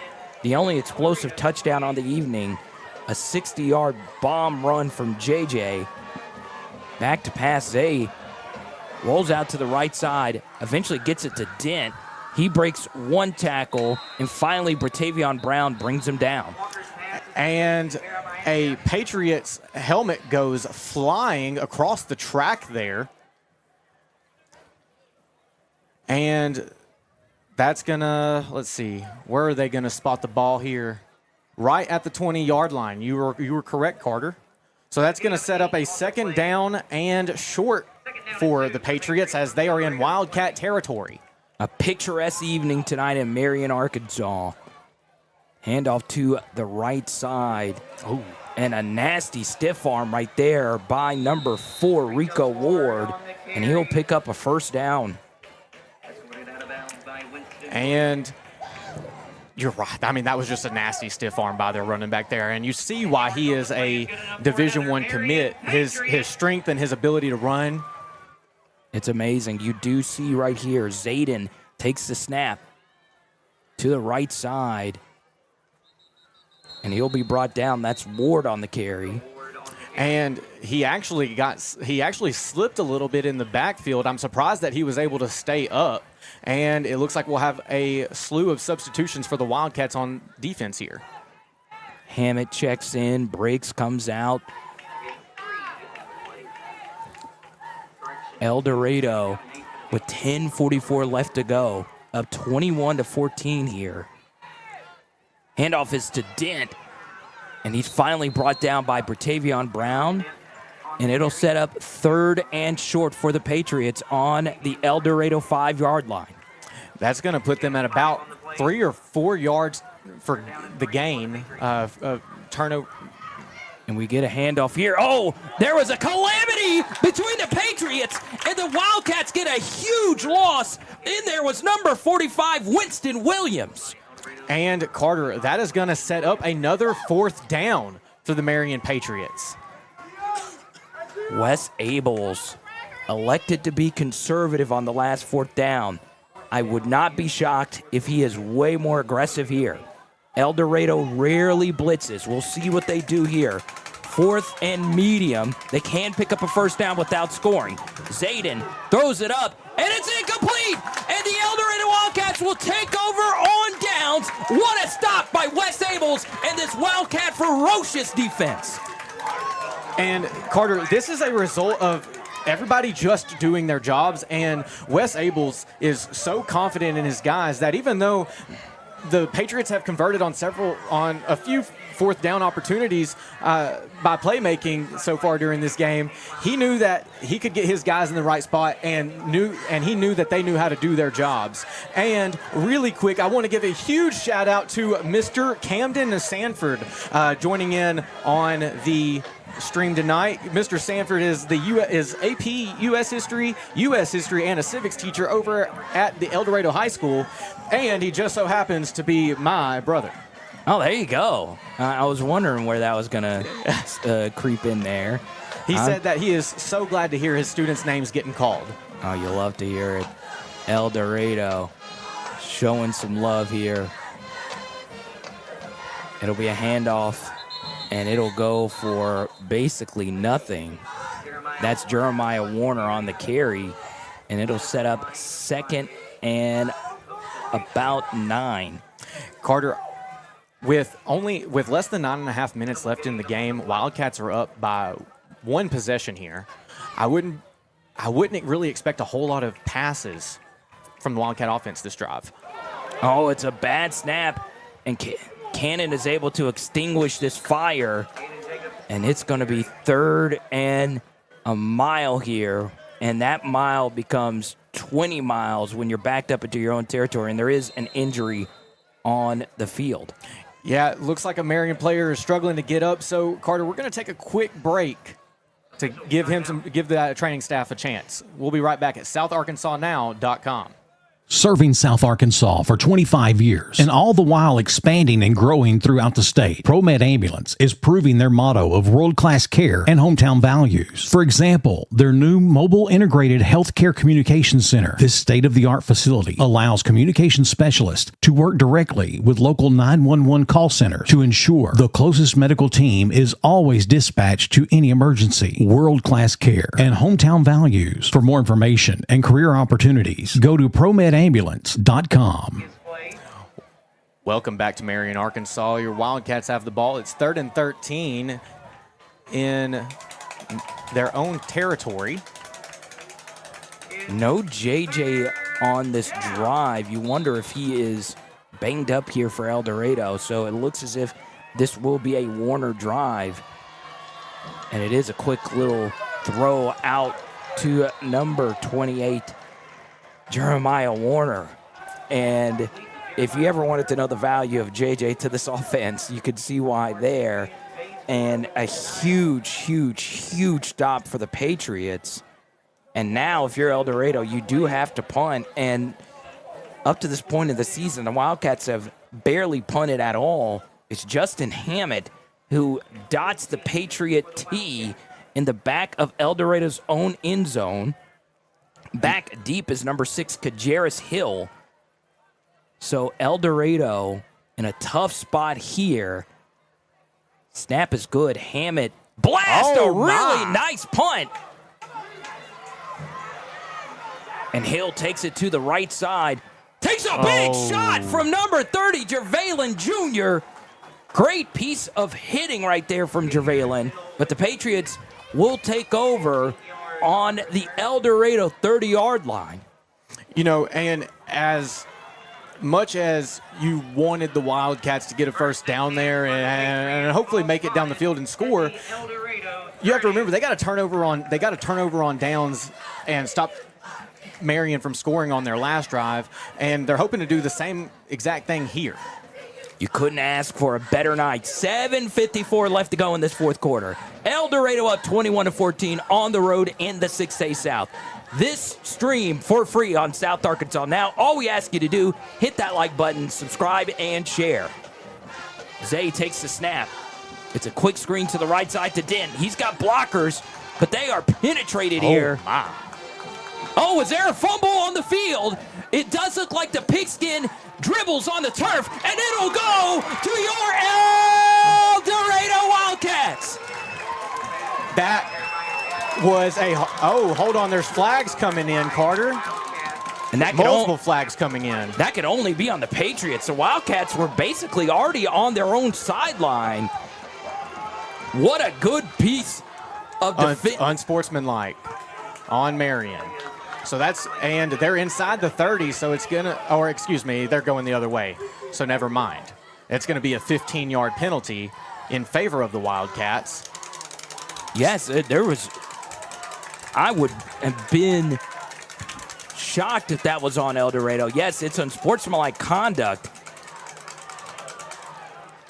The only explosive touchdown on the evening, a 60-yard bomb run from JJ. Back to pass, Zay rolls out to the right side, eventually gets it to Dent. He breaks one tackle, and finally Bratavion Brown brings him down. And a Patriots helmet goes flying across the track there. And that's going to, let's see, where are they going to spot the ball here? Right at the 20-yard line. You were correct, Carter. So that's going to set up a second down and short for the Patriots as they are in Wildcat territory. A picturesque evening tonight in Marion, Arkansas. Handoff to the right side. Oh, and a nasty stiff arm right there by number 4, Rico Ward. And he'll pick up a first down. And you're right. I mean, that was just a nasty stiff arm by their running back there. And you see why he is a Division I commit, his strength and his ability to run. It's amazing. You do see right here, Zayden takes the snap to the right side. And he'll be brought down. That's Ward on the carry. And he actually slipped a little bit in the backfield. I'm surprised that he was able to stay up. And it looks like we'll have a slew of substitutions for the Wildcats on defense here. Hammett checks in, breaks, comes out. El Dorado with 10:44 left to go, up 21-14 here. Handoff is to Dent, and he's finally brought down by Bratavion Brown, and it'll set up third and short for the Patriots on the El Dorado 5-yard line. That's going to put them at about 3 or 4 yards for the gain of turnover. And we get a handoff here. Oh, there was a calamity between the Patriots and the Wildcats get a huge loss. In there was number 45, Winston Williams. And Carter, that is going to set up another fourth down for the Marion Patriots. Wes Abels elected to be conservative on the last fourth down. I would not be shocked if he is way more aggressive here. El Dorado rarely blitzes. We'll see what they do here. Fourth and medium. They can pick up a first down without scoring. Zayden throws it up, and it's incomplete. And the El Dorado Wildcats will take over on downs. What a stop by Wes Abels and this Wildcat ferocious defense. And Carter, this is a result of everybody just doing their jobs, and Wes Abels is so confident in his guys that even though the Patriots have converted on a few fourth down opportunities by playmaking so far during this game. He knew that he could get his guys in the right spot, and he knew that they knew how to do their jobs. And really quick, I want to give a huge shout out to Mr. Camden Sanford joining in on the stream tonight. Mr. Sanford is is AP U.S. History, and a civics teacher over at the El Dorado High School, and he just so happens to be my brother. Oh, there you go. I was wondering where that was going to creep in there. He said that he is so glad to hear his students' names getting called. Oh, you'll love to hear it. El Dorado showing some love here. It'll be a handoff, and it'll go for basically nothing. That's Jeremiah Warner on the carry, and it'll set up 2nd and about 9. Carter, with less than 9.5 minutes left in the game, Wildcats are up by 1 possession here. I wouldn't really expect a whole lot of passes from the Wildcat offense this drive. Oh, it's a bad snap, and Cannon is able to extinguish this fire, and it's going to be 3rd and a mile here, and that mile becomes 20 miles when you're backed up into your own territory, and there is an injury on the field. Yeah, it looks like a Marion player is struggling to get up. So, Carter, we're going to take a quick break to give the training staff a chance. We'll be right back at southarkansasnow.com. Serving South Arkansas for 25 years, and all the while expanding and growing throughout the state. Promed Ambulance is proving their motto of world-class care and hometown values. For example, their new mobile integrated healthcare communication center. This state-of-the-art facility allows communication specialists to work directly with local 911 call centers to ensure the closest medical team is always dispatched to any emergency. World-class care and hometown values. For more information and career opportunities, go to promedambulance.com. Welcome back to Marion, Arkansas. Your Wildcats have the ball. It's 3rd and 13 in their own territory. No JJ on this drive. You wonder if he is banged up here for El Dorado. So it looks as if this will be a Warner drive. And it is a quick little throw out to number 28. Jeremiah Warner. And if you ever wanted to know the value of JJ to this offense, you could see why there. And a huge, huge, huge stop for the Patriots. And now if you're El Dorado, you do have to punt. And up to this point of the season, the Wildcats have barely punted at all. It's Justin Hammett who dots the Patriot T in the back of El Dorado's own end zone. Back deep is number 6, Kajaris Hill. So El Dorado in a tough spot here. Snap is good. Hammett blast a really nice punt. And Hill takes it to the right side. Takes a big shot from number 30, Jervalen Jr. Great piece of hitting right there from Jervalen. But the Patriots will take over on the El Dorado 30-yard line. You know, and as much as you wanted the Wildcats to get a first down there and hopefully make it down the field and score, you have to remember they got to turn over on downs and stop Marion from scoring on their last drive, and they're hoping to do the same exact thing here. You couldn't ask for a better night. 7:54 left to go in this fourth quarter. El Dorado up 21-14 on the road in the 6A South. This stream for free on South Arkansas Now. All we ask you to do, hit that like button, subscribe, and share. Zay takes the snap. It's a quick screen to the right side to Dent. He's got blockers, but they are penetrated here. My. Oh, is there a fumble on the field? It does look like the pigskin dribbles on the turf, and it'll go to your El Dorado Wildcats. That was hold on, there's flags coming in, Carter. And that multiple flags coming in. That could only be on the Patriots. The Wildcats were basically already on their own sideline. What a good piece of defense. Unsportsmanlike on Marion. So and they're inside the 30, so it's they're going the other way. So never mind. It's going to be a 15-yard penalty in favor of the Wildcats. Yes, there was. I would have been shocked if that was on El Dorado. Yes, it's unsportsmanlike conduct.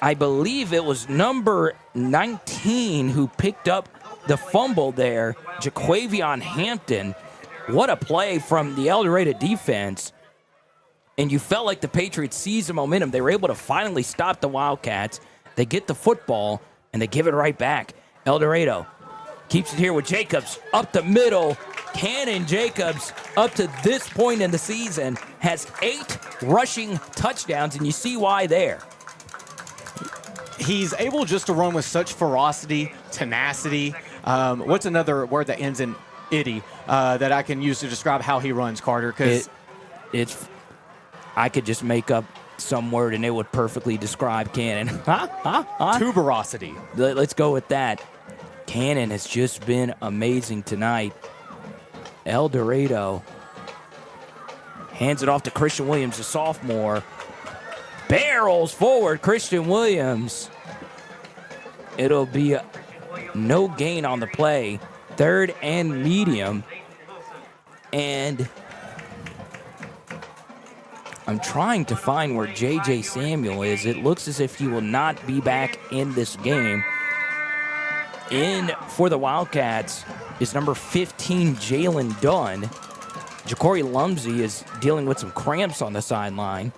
I believe it was number 19 who picked up the fumble there, Jaquavion Hampton. What a play from the El Dorado defense. And you felt like the Patriots seized the momentum. They were able to finally stop the Wildcats. They get the football, and they give it right back. El Dorado keeps it here with Jacobs up the middle. Cannon Jacobs, up to this point in the season, has 8 rushing touchdowns, and you see why there. He's able just to run with such ferocity, tenacity. What's another word that ends in "itty" that I can use to describe how he runs, Carter? Because I could just make up some word and it would perfectly describe Cannon. Tuberosity. Let's go with that. Cannon has just been amazing tonight. El Dorado hands it off to Christian Williams, the sophomore. Barrels forward, Christian Williams. It'll be no gain on the play. 3rd and medium. And I'm trying to find where J.J. Samuel is. It looks as if he will not be back in this game. In for the Wildcats is number 15, Jalen Dunn. Ja'Cory Lumsey is dealing with some cramps on the sideline.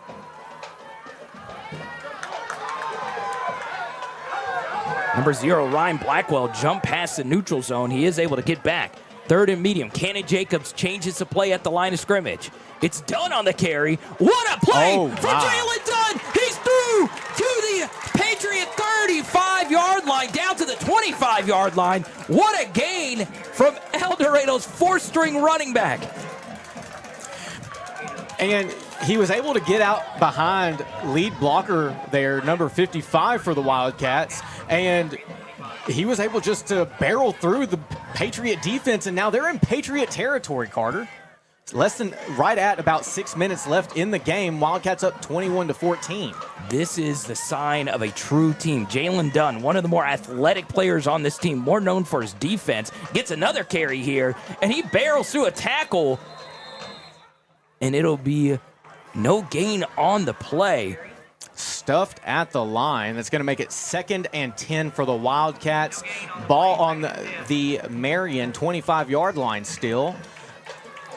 Number 0, Ryan Blackwell, jump past the neutral zone. He is able to get back. 3rd and medium. Cannon Jacobs changes the play at the line of scrimmage. It's Dunn on the carry. What a play from Jalen Dunn. He's through to the Patriot 35-yard line, down to the 25-yard line. What a gain from El Dorado's 4th-string running back. And he was able to get out behind lead blocker there, number 55 for the Wildcats, and he was able just to barrel through the Patriot defense, and now they're in Patriot territory, Carter. Right at about 6 minutes left in the game. Wildcats up 21-14. This is the sign of a true team. Jalen Dunn, one of the more athletic players on this team, more known for his defense, gets another carry here, and he barrels through a tackle, and it'll be no gain on the play. Stuffed at the line. That's going to make it 2nd and 10 for the Wildcats. Ball on the Marion 25-yard line still.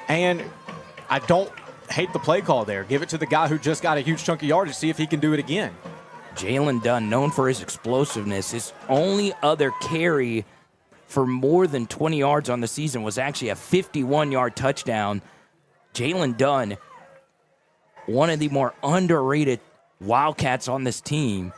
And I don't hate the play call there. Give it to the guy who just got a huge chunk of yardage, see if he can do it again. Jalen Dunn, known for his explosiveness, his only other carry for more than 20 yards on the season was actually a 51-yard touchdown. Jalen Dunn, one of the more underrated Wildcats on this team.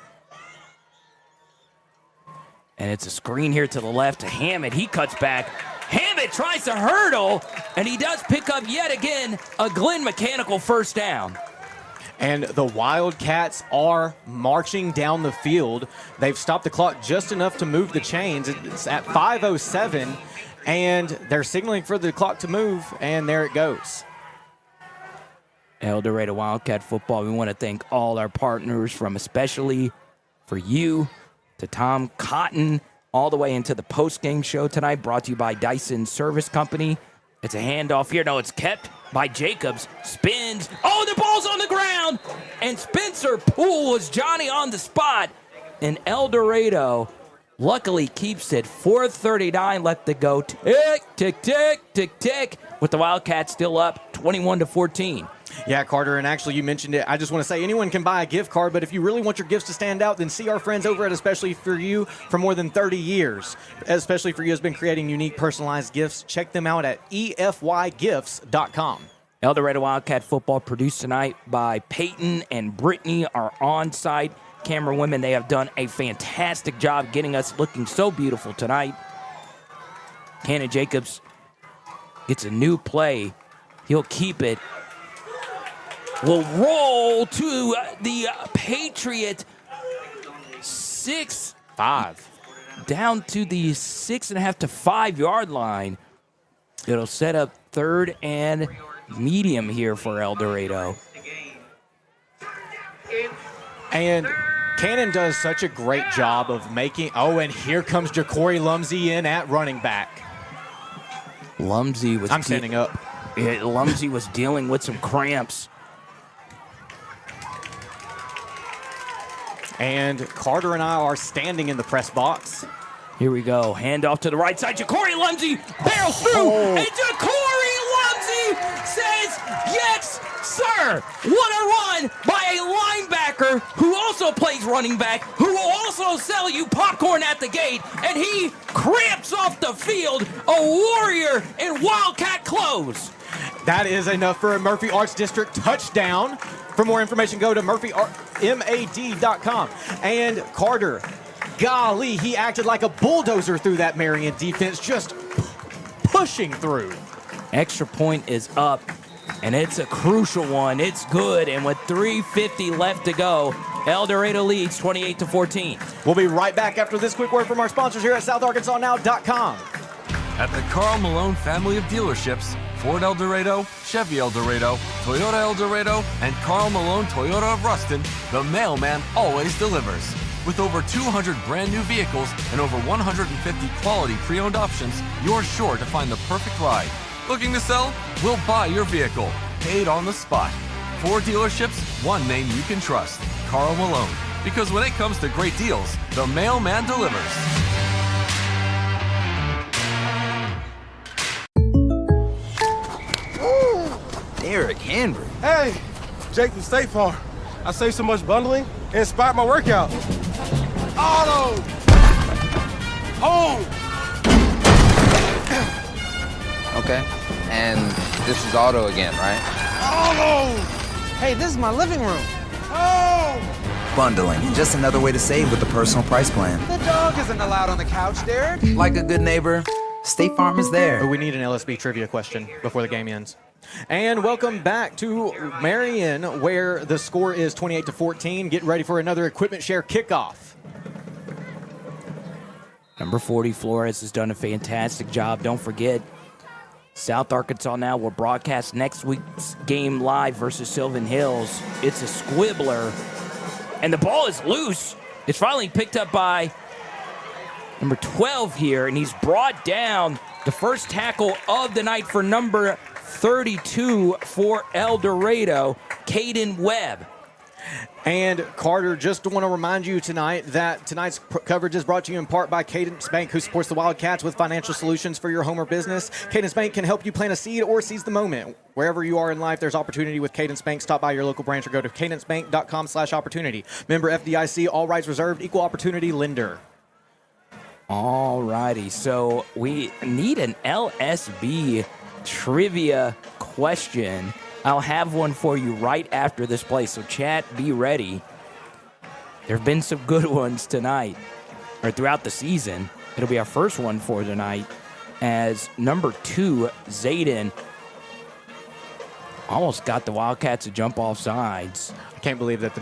And it's a screen here to the left to Hammond. He cuts back. Hammond tries to hurdle, and he does pick up yet again a Glenn Mechanical 1st down. And the Wildcats are marching down the field. They've stopped the clock just enough to move the chains. It's at 5:07, and they're signaling for the clock to move, and there it goes. El Dorado Wildcat Football, we want to thank all our partners, from especially for you to Tom Cotton, all the way into the post-game show tonight, brought to you by Dison Service Company. It's a handoff here. No, it's kept by Jacobs. Spins. Oh, the ball's on the ground. And Spencer Poole was Johnny on the spot. And El Dorado luckily keeps it. 4:39 left to go. Tick, tick, tick, tick, tick. With the Wildcats still up 21-14. Yeah, Carter, and actually you mentioned it. I just want to say anyone can buy a gift card, but if you really want your gifts to stand out, then see our friends over at Especially For You for more than 30 years. Especially For You has been creating unique, personalized gifts. Check them out at efygifts.com. El Dorado Wildcat Football produced tonight by Peyton and Brittany, our on-site camera women. They have done a fantastic job getting us looking so beautiful tonight. Cannon Jacobs gets a new play. He'll keep it. Will roll to the Patriot 6-5. Down to the 6.5 to 5 yard line. It'll set up 3rd and medium here for El Dorado. And Cannon does such a great job of making. Oh, and here comes Ja'Cory Lumsey in at running back. Lumsey was. I'm standing up. Yeah, Lumsey was dealing with some cramps. And Carter and I are standing in the press box. Here we go. Hand off to the right side. Ja'Cory Lumsey barrels through. And Ja'Cory Lumsey says, yes, sir. What a run by a linebacker who also plays running back, who will also sell you popcorn at the gate. And he cramps off the field, a warrior in Wildcat clothes. That is enough for a Murphy Arts District touchdown. For more information, go to murphymad.com. And Carter, golly, he acted like a bulldozer through that Marion defense, just pushing through. Extra point is up, and it's a crucial one. It's good, and with 3:50 left to go, El Dorado leads 28-14. We'll be right back after this quick word from our sponsors here at SouthArkansasNow.com. At the Karl Malone family of dealerships, Ford El Dorado, Chevy El Dorado, Toyota El Dorado, and Karl Malone Toyota of Ruston, the mailman always delivers. With over 200 brand new vehicles and over 150 quality pre-owned options, you're sure to find the perfect ride. Looking to sell? We'll buy your vehicle, paid on the spot. 4 dealerships, one name you can trust, Karl Malone. Because when it comes to great deals, the mailman delivers. Derrick Henry. Hey, Jake from State Farm. I saved so much bundling, it inspired my workout. Auto! Home! Okay. And this is Auto again, right? Auto! Hey, this is my living room. Home! Bundling, just another way to save with the personal price plan. The dog isn't allowed on the couch, Derek. Like a good neighbor, State Farm is there. We need an LSB trivia question before the game ends. And welcome back to Marion, where the score is 28-14. Get ready for another equipment share kickoff. Number 40, Flores, has done a fantastic job. Don't forget, South Arkansas Now will broadcast next week's game live versus Sylvan Hills. It's a squibbler, and the ball is loose. It's finally picked up by number 12 here, and he's brought down. The first tackle of the night for number 32 for El Dorado, Caden Webb. And Carter, just want to remind you tonight that tonight's coverage is brought to you in part by Cadence Bank, who supports the Wildcats with financial solutions for your home or business. Cadence Bank can help you plant a seed or seize the moment. Wherever you are in life, there's opportunity with Cadence Bank. Stop by your local branch or go to cadencebank.com/opportunity. Member FDIC, all rights reserved, equal opportunity lender. All righty, so we need an LSB trivia question. I'll have one for you right after this play, so chat, be ready. There have been some good ones tonight, or throughout the season. It'll be our first one for tonight, as number 2, Zayden, almost got the Wildcats to jump off sides. I can't believe that the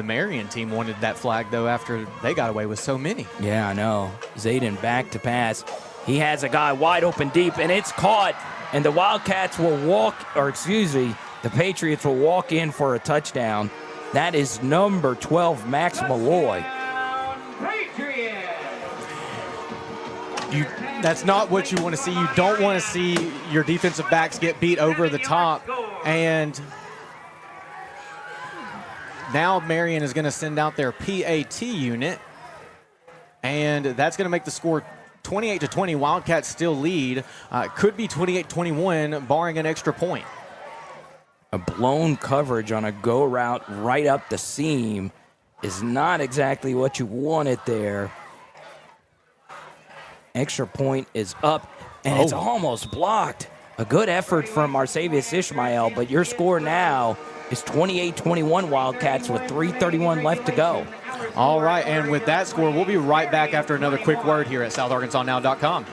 Marion team wanted that flag, though, after they got away with so many. Yeah, I know. Zayden back to pass. He has a guy wide open deep, and it's caught. And the Wildcats will the Patriots will walk in for a touchdown. That is number 12, Max Malloy. That's not what you want to see. You don't want to see your defensive backs get beat over the top. And now Marion is going to send out their PAT unit. And that's going to make the score 28-20. Wildcats still lead. Could be 28-21, barring an extra point. A blown coverage on a go route right up the seam is not exactly what you wanted there. Extra point is up, and it's almost blocked. A good effort from Marsavius Ishmael, but your score now is 28-21 Wildcats with 3:31 left to go. All right, and with that score, we'll be right back after another quick word here at SouthArkansasNow.com.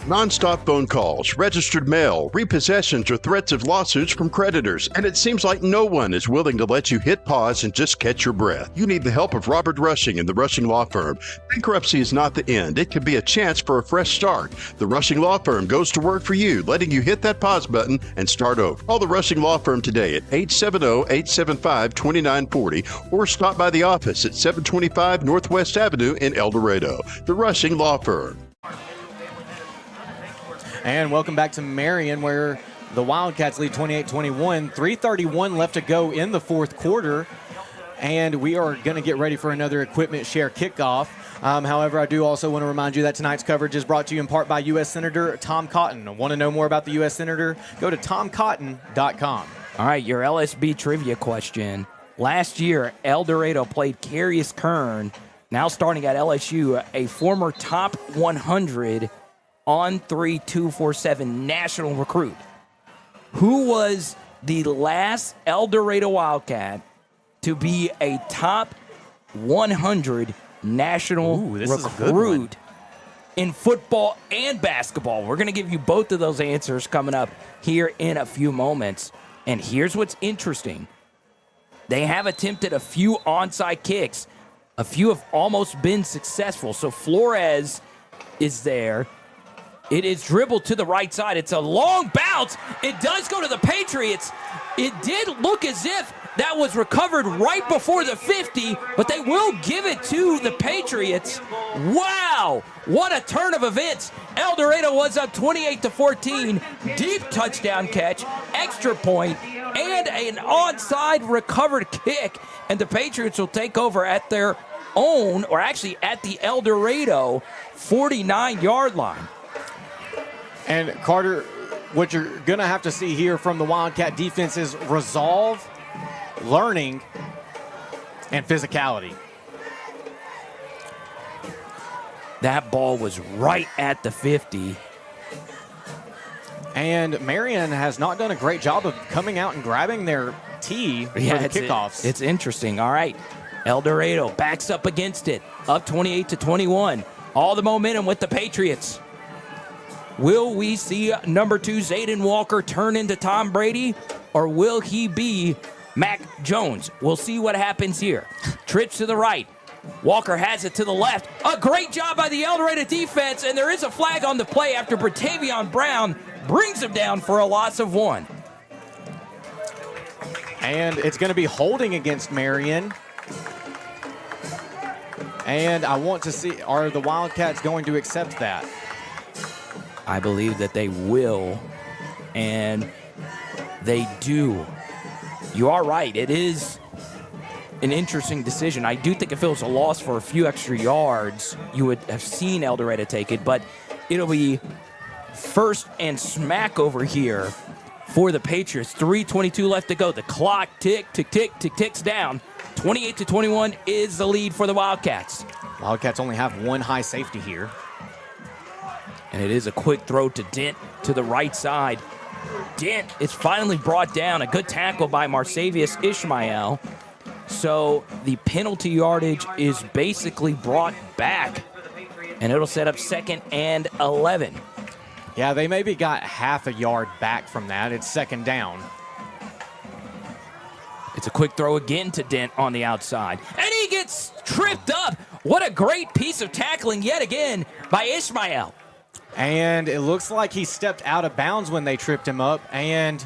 Non-stop phone calls, registered mail, repossessions, or threats of lawsuits from creditors, and it seems like no one is willing to let you hit pause and just catch your breath. You need the help of Robert Rushing and the Rushing Law Firm. Bankruptcy is not the end. It can be a chance for a fresh start. The Rushing Law Firm goes to work for you, letting you hit that pause button and start over. Call the Rushing Law Firm today at 870-875-2940 or stop by the office at 725 Northwest Avenue in El Dorado. The Rushing Law Firm. And welcome back to Marion, where the Wildcats lead 28-21. 3:31 left to go in the fourth quarter, and we are going to get ready for another equipment share kickoff. However, I do also want to remind you that tonight's coverage is brought to you in part by U.S. Senator Tom Cotton. Want to know more about the U.S. Senator? Go to tomcotton.com. All right, your LSB trivia question. Last year, El Dorado played Carius Kern, now starting at LSU, a former top 100 on 3-247 national recruit. Who was the last El Dorado Wildcat to be a top 100 national recruit in football and basketball? We're going to give you both of those answers coming up here in a few moments. And here's what's interesting. They have attempted a few onside kicks. A few have almost been successful. So Flores is there. It is dribbled to the right side. It's a long bounce. It does go to the Patriots. It did look as if that was recovered right before the 50, but they will give it to the Patriots. Wow, what a turn of events. El Dorado was up 28-14. Deep touchdown catch, extra point, and an onside recovered kick. And the Patriots will take over at their own, or actually at the El Dorado 49-yard line. And Carter, what you're going to have to see here from the Wildcat defense is resolve, learning, and physicality. That ball was right at the 50. And Marion has not done a great job of coming out and grabbing their tee for the kickoffs. It's interesting. All right. El Dorado backs up against it, up 28-21. All the momentum with the Patriots. Will we see number 2 Zayden Walker turn into Tom Brady, or will he be Mac Jones? We'll see what happens here. Trips to the right. Walker has it to the left. A great job by the El Dorado defense, and there is a flag on the play after Bratavion Brown brings him down for a loss of 1. And it's going to be holding against Marion. And I want to see, are the Wildcats going to accept that? I believe that they will, and they do. You are right. It is an interesting decision. I do think if it was a loss for a few extra yards, you would have seen El Dorado take it, but it'll be first and smack over here for the Patriots. 3:22 left to go. The clock ticks down. 28-21 is the lead for the Wildcats. Wildcats only have one high safety here. And it is a quick throw to Dent to the right side. Dent is finally brought down. A good tackle by Marsavius Ishmael. So the penalty yardage is basically brought back. And it'll set up 2nd and 11. Yeah, they maybe got half a yard back from that. It's 2nd down. It's a quick throw again to Dent on the outside. And he gets tripped up. What a great piece of tackling yet again by Ishmael. And it looks like he stepped out of bounds when they tripped him up. And,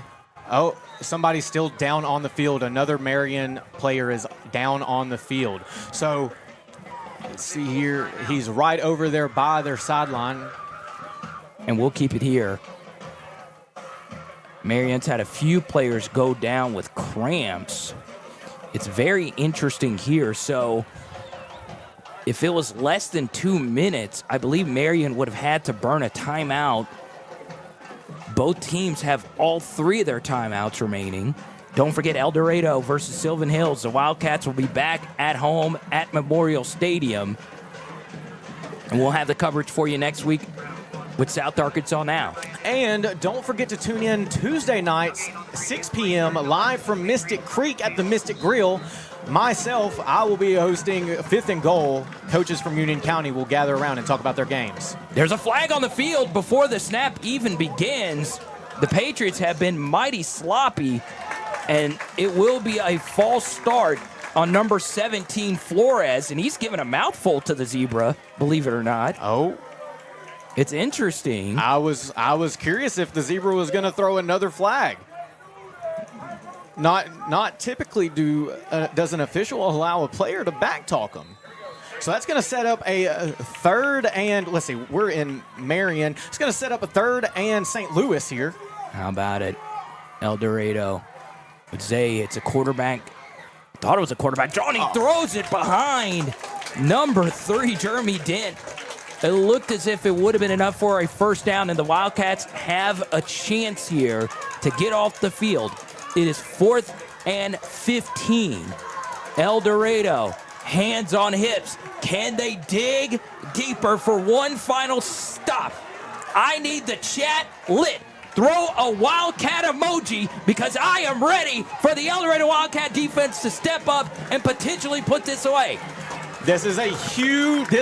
somebody's still down on the field. Another Marion player is down on the field. So, let's see here. He's right over there by their sideline. And we'll keep it here. Marion's had a few players go down with cramps. It's very interesting here. So, if it was less than 2 minutes, I believe Marion would have had to burn a timeout. Both teams have all 3 of their timeouts remaining. Don't forget El Dorado versus Sylvan Hills. The Wildcats will be back at home at Memorial Stadium. And we'll have the coverage for you next week with South Arkansas Now. And don't forget to tune in Tuesday nights, 6 p.m., live from Mystic Creek at the Mystic Grill. Myself, I will be hosting 5th and Goal. Coaches from Union County will gather around and talk about their games. There's a flag on the field before the snap even begins. The Patriots have been mighty sloppy, and it will be a false start on number 17, Flores, and he's given a mouthful to the zebra, believe it or not. Oh. It's interesting. I was curious if the zebra was going to throw another flag. Not typically does an official allow a player to backtalk them. So that's going to set up a 3rd and, let's see, we're in Marion. It's going to set up a 3rd and St. Louis here. How about it? El Dorado. Zay, it's a quarterback. Thought it was a quarterback. Johnny throws it behind number 3, Jeremy Dent. It looked as if it would have been enough for a first down, and the Wildcats have a chance here to get off the field. It is 4th and 15. El Dorado, hands on hips. Can they dig deeper for one final stop? I need the chat lit. Throw a Wildcat emoji because I am ready for the El Dorado Wildcat defense to step up and potentially put this away. This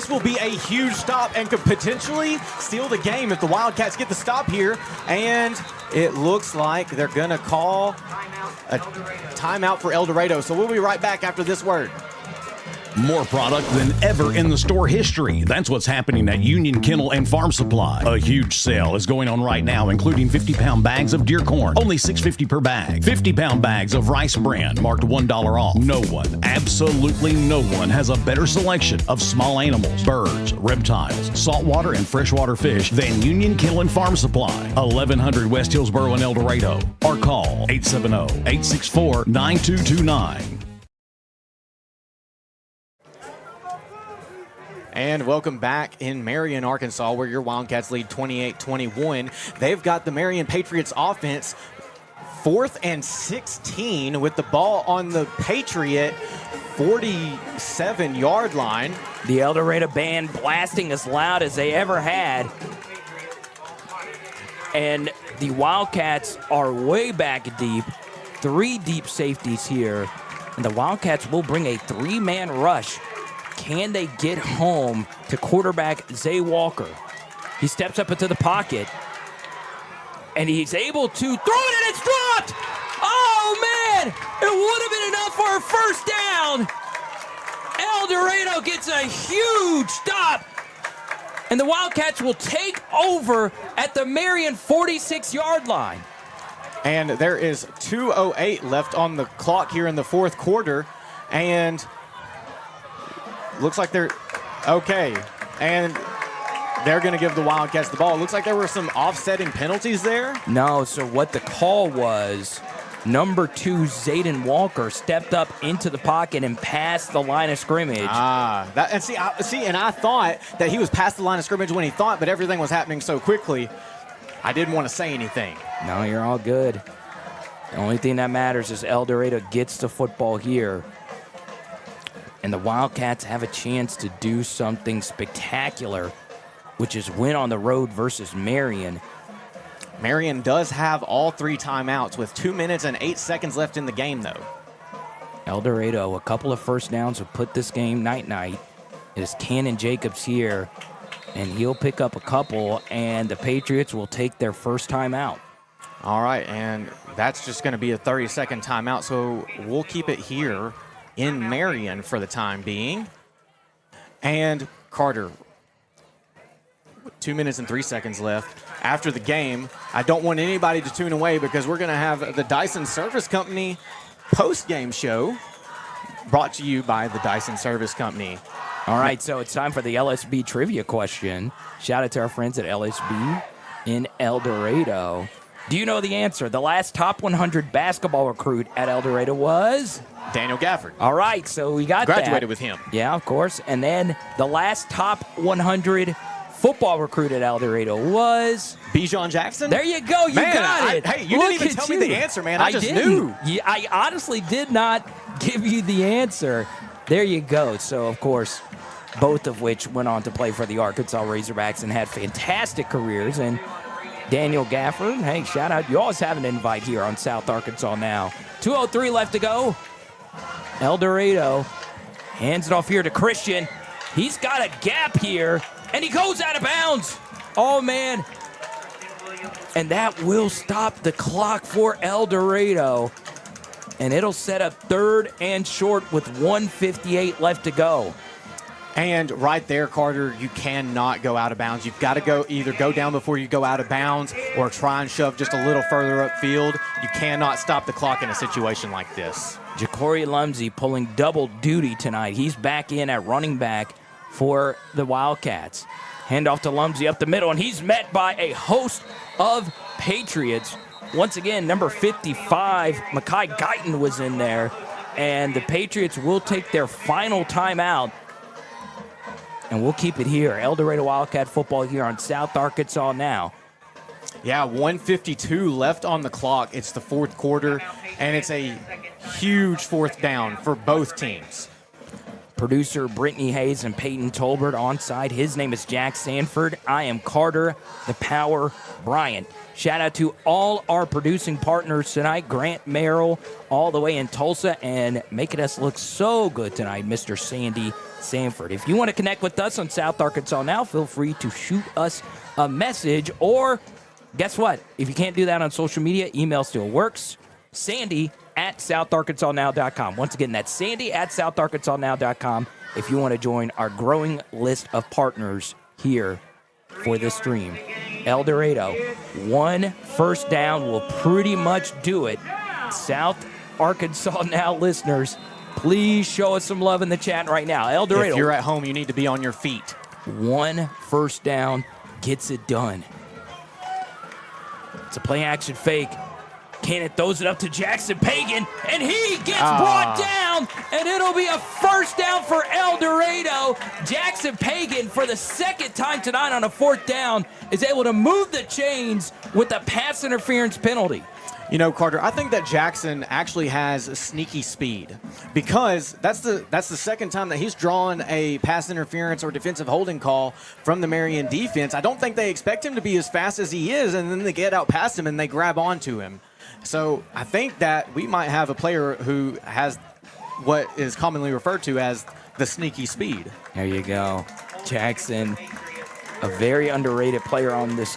will be a huge stop and could potentially steal the game if the Wildcats get the stop here. And it looks like they're going to call a timeout for El Dorado. So we'll be right back after this word. More product than ever in the store history. That's what's happening at Union Kennel and Farm Supply. A huge sale is going on right now, including 50-pound bags of deer corn, only $6.50 per bag. 50-pound bags of rice bran, marked $1 off. No one, absolutely no one, has a better selection of small animals, birds, reptiles, saltwater and freshwater fish than Union Kennel and Farm Supply. 1100 West Hillsboro in El Dorado. Or call 870-864-9229. And welcome back in Marion, Arkansas, where your Wildcats lead 28-21. They've got the Marion Patriots offense 4th and 16 with the ball on the Patriot 47-yard line. The El Dorado band blasting as loud as they ever had. And the Wildcats are way back deep. 3 deep safeties here. And the Wildcats will bring a 3-man rush. Can they get home to quarterback Zay Walker? He steps up into the pocket, and he's able to throw it, and it's dropped! Oh, man! It would have been enough for a first down! El Dorado gets a huge stop, and the Wildcats will take over at the Marion 46-yard line. And there is 2:08 left on the clock here in the 4th quarter, and looks like they're okay. And they're going to give the Wildcats the ball. It looks like there were some offsetting penalties there. No, so what the call was, number 2, Zayden Walker, stepped up into the pocket and passed the line of scrimmage. And I thought that he was past the line of scrimmage when he thought, but everything was happening so quickly, I didn't want to say anything. No, you're all good. The only thing that matters is El Dorado gets the football here. And the Wildcats have a chance to do something spectacular, which is win on the road versus Marion. Marion does have all 3 timeouts with 2 minutes and 8 seconds left in the game, though. El Dorado, a couple of first downs will put this game night-night. It is Cannon Jacobs here, and he'll pick up a couple, and the Patriots will take their first timeout. All right, and that's just going to be a 30-second timeout, so we'll keep it here in Marion for the time being. And Carter, 2 minutes and 3 seconds left after the game. I don't want anybody to tune away because we're going to have the Dison Service Company post-game show brought to you by the Dison Service Company. All right, so it's time for the LSB trivia question. Shout out to our friends at LSB in El Dorado. Do you know the answer? The last top 100 basketball recruit at El Dorado was? Daniel Gafford. All right, so we got Graduated that. with him. Yeah, of course. And then the last top 100 football recruit at El Dorado was? Bijan Jackson. There you go. You got it. Hey, you didn't even tell me the answer, man. I just knew. Yeah, I honestly did not give you the answer. There you go. So, of course, both of which went on to play for the Arkansas Razorbacks and had fantastic careers. And Daniel Gafford, hey, shout out. You always have an invite here on South Arkansas Now. 2:03 left to go. El Dorado hands it off here to Christian. He's got a gap here, and he goes out of bounds. Oh, man. And that will stop the clock for El Dorado. And it'll set up 3rd and short with 1:58 left to go. And right there, Carter, you cannot go out of bounds. You've got to either go down before you go out of bounds or try and shove just a little further upfield. You cannot stop the clock in a situation like this. Ja'Cory Lumsey pulling double duty tonight. He's back in at running back for the Wildcats. Handoff to Lumsey up the middle, and he's met by a host of Patriots. Once again, number 55, Mekhi Guyton was in there, and the Patriots will take their final timeout. And we'll keep it here. El Dorado Wildcat Football here on South Arkansas Now. Yeah, 1:52 left on the clock. It's the 4th quarter, and it's a huge 4th down for both teams. Producer Brittany Hayes and Peyton Tolbert on side. His name is Jax Sanford. I am Carter, the Power Bryant. Shout out to all our producing partners tonight. Grant Merrill all the way in Tulsa, and making us look so good tonight, Mr. Sandy Sanford. If you want to connect with us on South Arkansas Now, feel free to shoot us a message, or guess what? If you can't do that on social media, email still works. Sandy@SouthArkansasNow.com. Once again, that's Sandy@SouthArkansasNow.com if you want to join our growing list of partners here for this stream. El Dorado, 1 first down will pretty much do it. South Arkansas Now listeners, please show us some love in the chat right now. El Dorado. If you're at home, you need to be on your feet. 1 first down gets it done. It's a play action fake. Cannon throws it up to Jackson Pagan, and he gets brought down, and it'll be a first down for El Dorado. Jackson Pagan, for the 2nd time tonight on a 4th down, is able to move the chains with a pass interference penalty. You know, Carter, I think that Jackson actually has sneaky speed, because that's the 2nd time that he's drawn a pass interference or defensive holding call from the Marion defense. I don't think they expect him to be as fast as he is, and then they get out past him and they grab onto him. So I think that we might have a player who has what is commonly referred to as the sneaky speed. There you go. Jackson, a very underrated player on this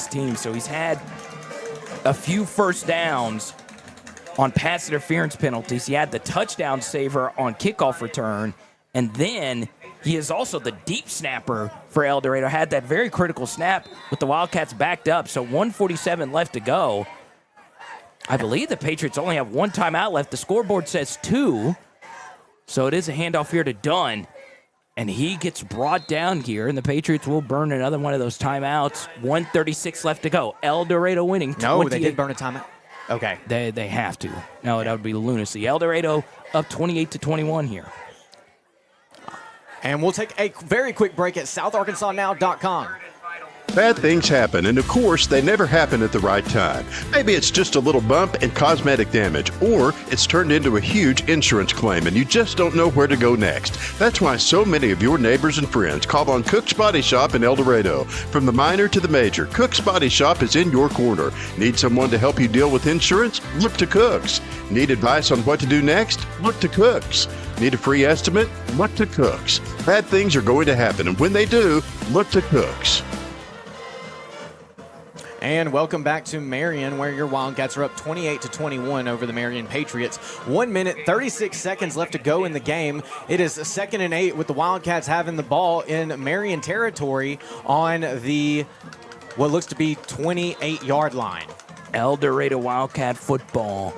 team. So he's had a few first downs on pass interference penalties. He had the touchdown saver on kickoff return, and then he is also the deep snapper for El Dorado. Had that very critical snap with the Wildcats backed up. So 1:47 left to go. I believe the Patriots only have 1 timeout left. The scoreboard says 2. So it is a handoff here to Dunn. And he gets brought down here, and the Patriots will burn another one of those timeouts. 1:36 left to go. El Dorado winning. No, they did burn a timeout. Okay. They have to. No, that would be lunacy. El Dorado up 28-21 here. And we'll take a very quick break at SouthArkansasNow.com. Bad things happen, and of course, they never happen at the right time. Maybe it's just a little bump and cosmetic damage, or it's turned into a huge insurance claim and you just don't know where to go next. That's why so many of your neighbors and friends call on Cook's Body Shop in El Dorado. From the minor to the major, Cook's Body Shop is in your corner. Need someone to help you deal with insurance? Look to Cook's. Need advice on what to do next? Look to Cook's. Need a free estimate? Look to Cook's. Bad things are going to happen, and when they do, look to Cook's. And welcome back to Marion, where your Wildcats are up 28-21 over the Marion Patriots. 1 minute, 36 seconds left to go in the game. It is 2nd and 8 with the Wildcats having the ball in Marion territory on the what looks to be 28-yard line. El Dorado Wildcat Football,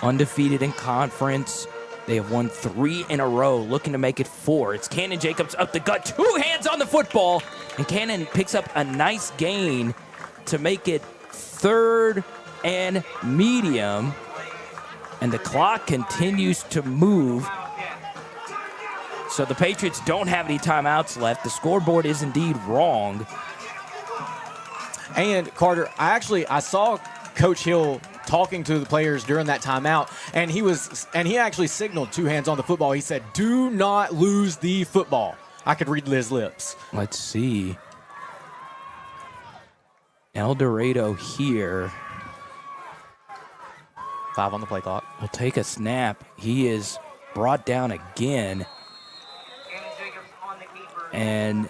undefeated in conference. They have won 3 in a row, looking to make it 4. It's Cannon Jacobs up the gut, 2 hands on the football, and Cannon picks up a nice gain to make it 3rd and medium, and the clock continues to move. So the Patriots don't have any timeouts left. The scoreboard is indeed wrong. And Carter, I saw Coach Hill talking to the players during that timeout, and he actually signaled 2 hands on the football. He said, "Do not lose the football." I could read his lips. Let's see. El Dorado here 5 on the play clock. Will take a snap. He is brought down again. And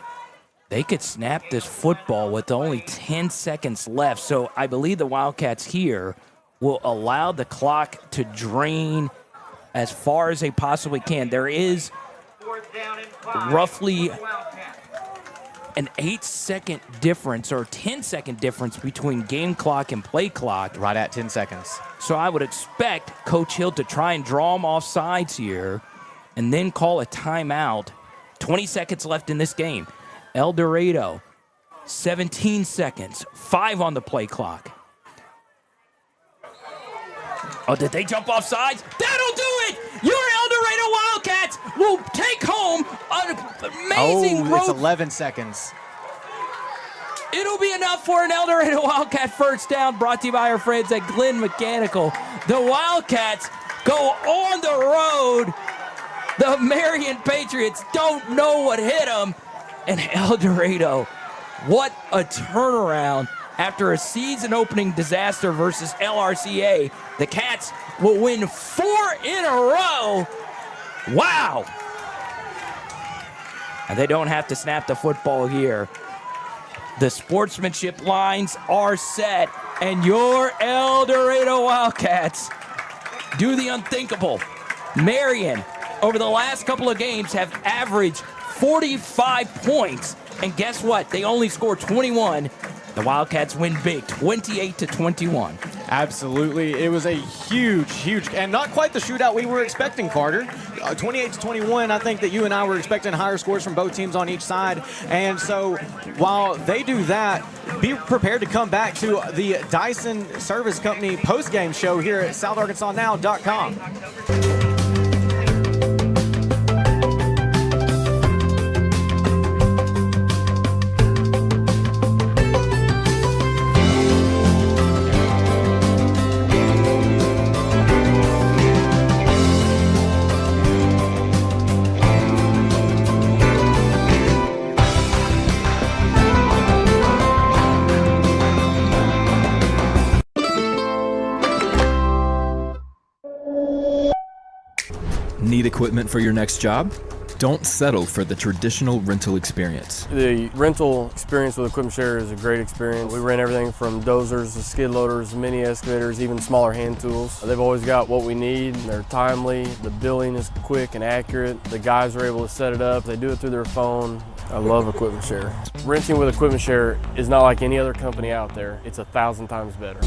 they could snap this football with only 10 seconds left. So I believe the Wildcats here will allow the clock to drain as far as they possibly can. There is roughly an 8-second difference or 10-second difference between game clock and play clock. Right at 10 seconds. So I would expect Coach Hill to try and draw them off sides here and then call a timeout. 20 seconds left in this game. El Dorado, 17 seconds, 5 on the play clock. Oh, did they jump off sides? That'll do it! Your El Dorado Wildcats will take home an amazing it's 11 seconds. It'll be enough for an El Dorado Wildcat first down, brought to you by our friends at Glenn Mechanical. The Wildcats go on the road. The Marion Patriots don't know what hit them. And El Dorado, what a turnaround. After a season-opening disaster versus LRCA, the Cats will win 4 in a row. Wow. And they don't have to snap the football here. The sportsmanship lines are set, and your El Dorado Wildcats do the unthinkable. Marion, over the last couple of games, have averaged 45 points, and guess what? They only scored 21. The Wildcats win big, 28-21. Absolutely. It was a huge, and not quite the shootout we were expecting, Carter. 28-21, I think that you and I were expecting higher scores from both teams on each side. And so while they do that, be prepared to come back to the Dison Service Company postgame show here at SouthArkansasNow.com. Need equipment for your next job? Don't settle for the traditional rental experience. The rental experience with Equipment Share is a great experience. We rent everything from dozers to skid loaders, mini excavators, even smaller hand tools. They've always got what we need. They're timely. The billing is quick and accurate. The guys are able to set it up. They do it through their phone. I love Equipment Share. Renting with Equipment Share is not like any other company out there. It's 1,000 times better.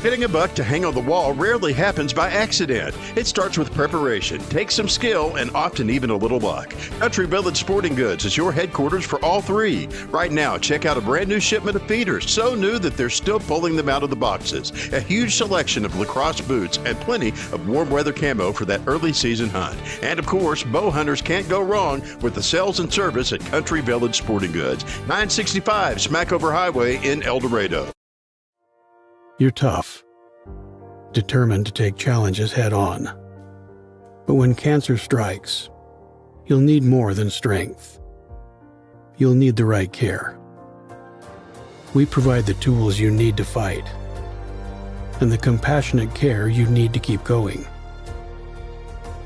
Fitting a buck to hang on the wall rarely happens by accident. It starts with preparation, takes some skill, and often even a little luck. Country Village Sporting Goods is your headquarters for all three. Right now, check out a brand new shipment of feeders, so new that they're still pulling them out of the boxes. A huge selection of lacrosse boots and plenty of warm weather camo for that early season hunt. And of course, bow hunters can't go wrong with the sales and service at Country Village Sporting Goods, 965 Smackover Highway in El Dorado. You're tough, determined to take challenges head on. But when cancer strikes, you'll need more than strength. You'll need the right care. We provide the tools you need to fight and the compassionate care you need to keep going.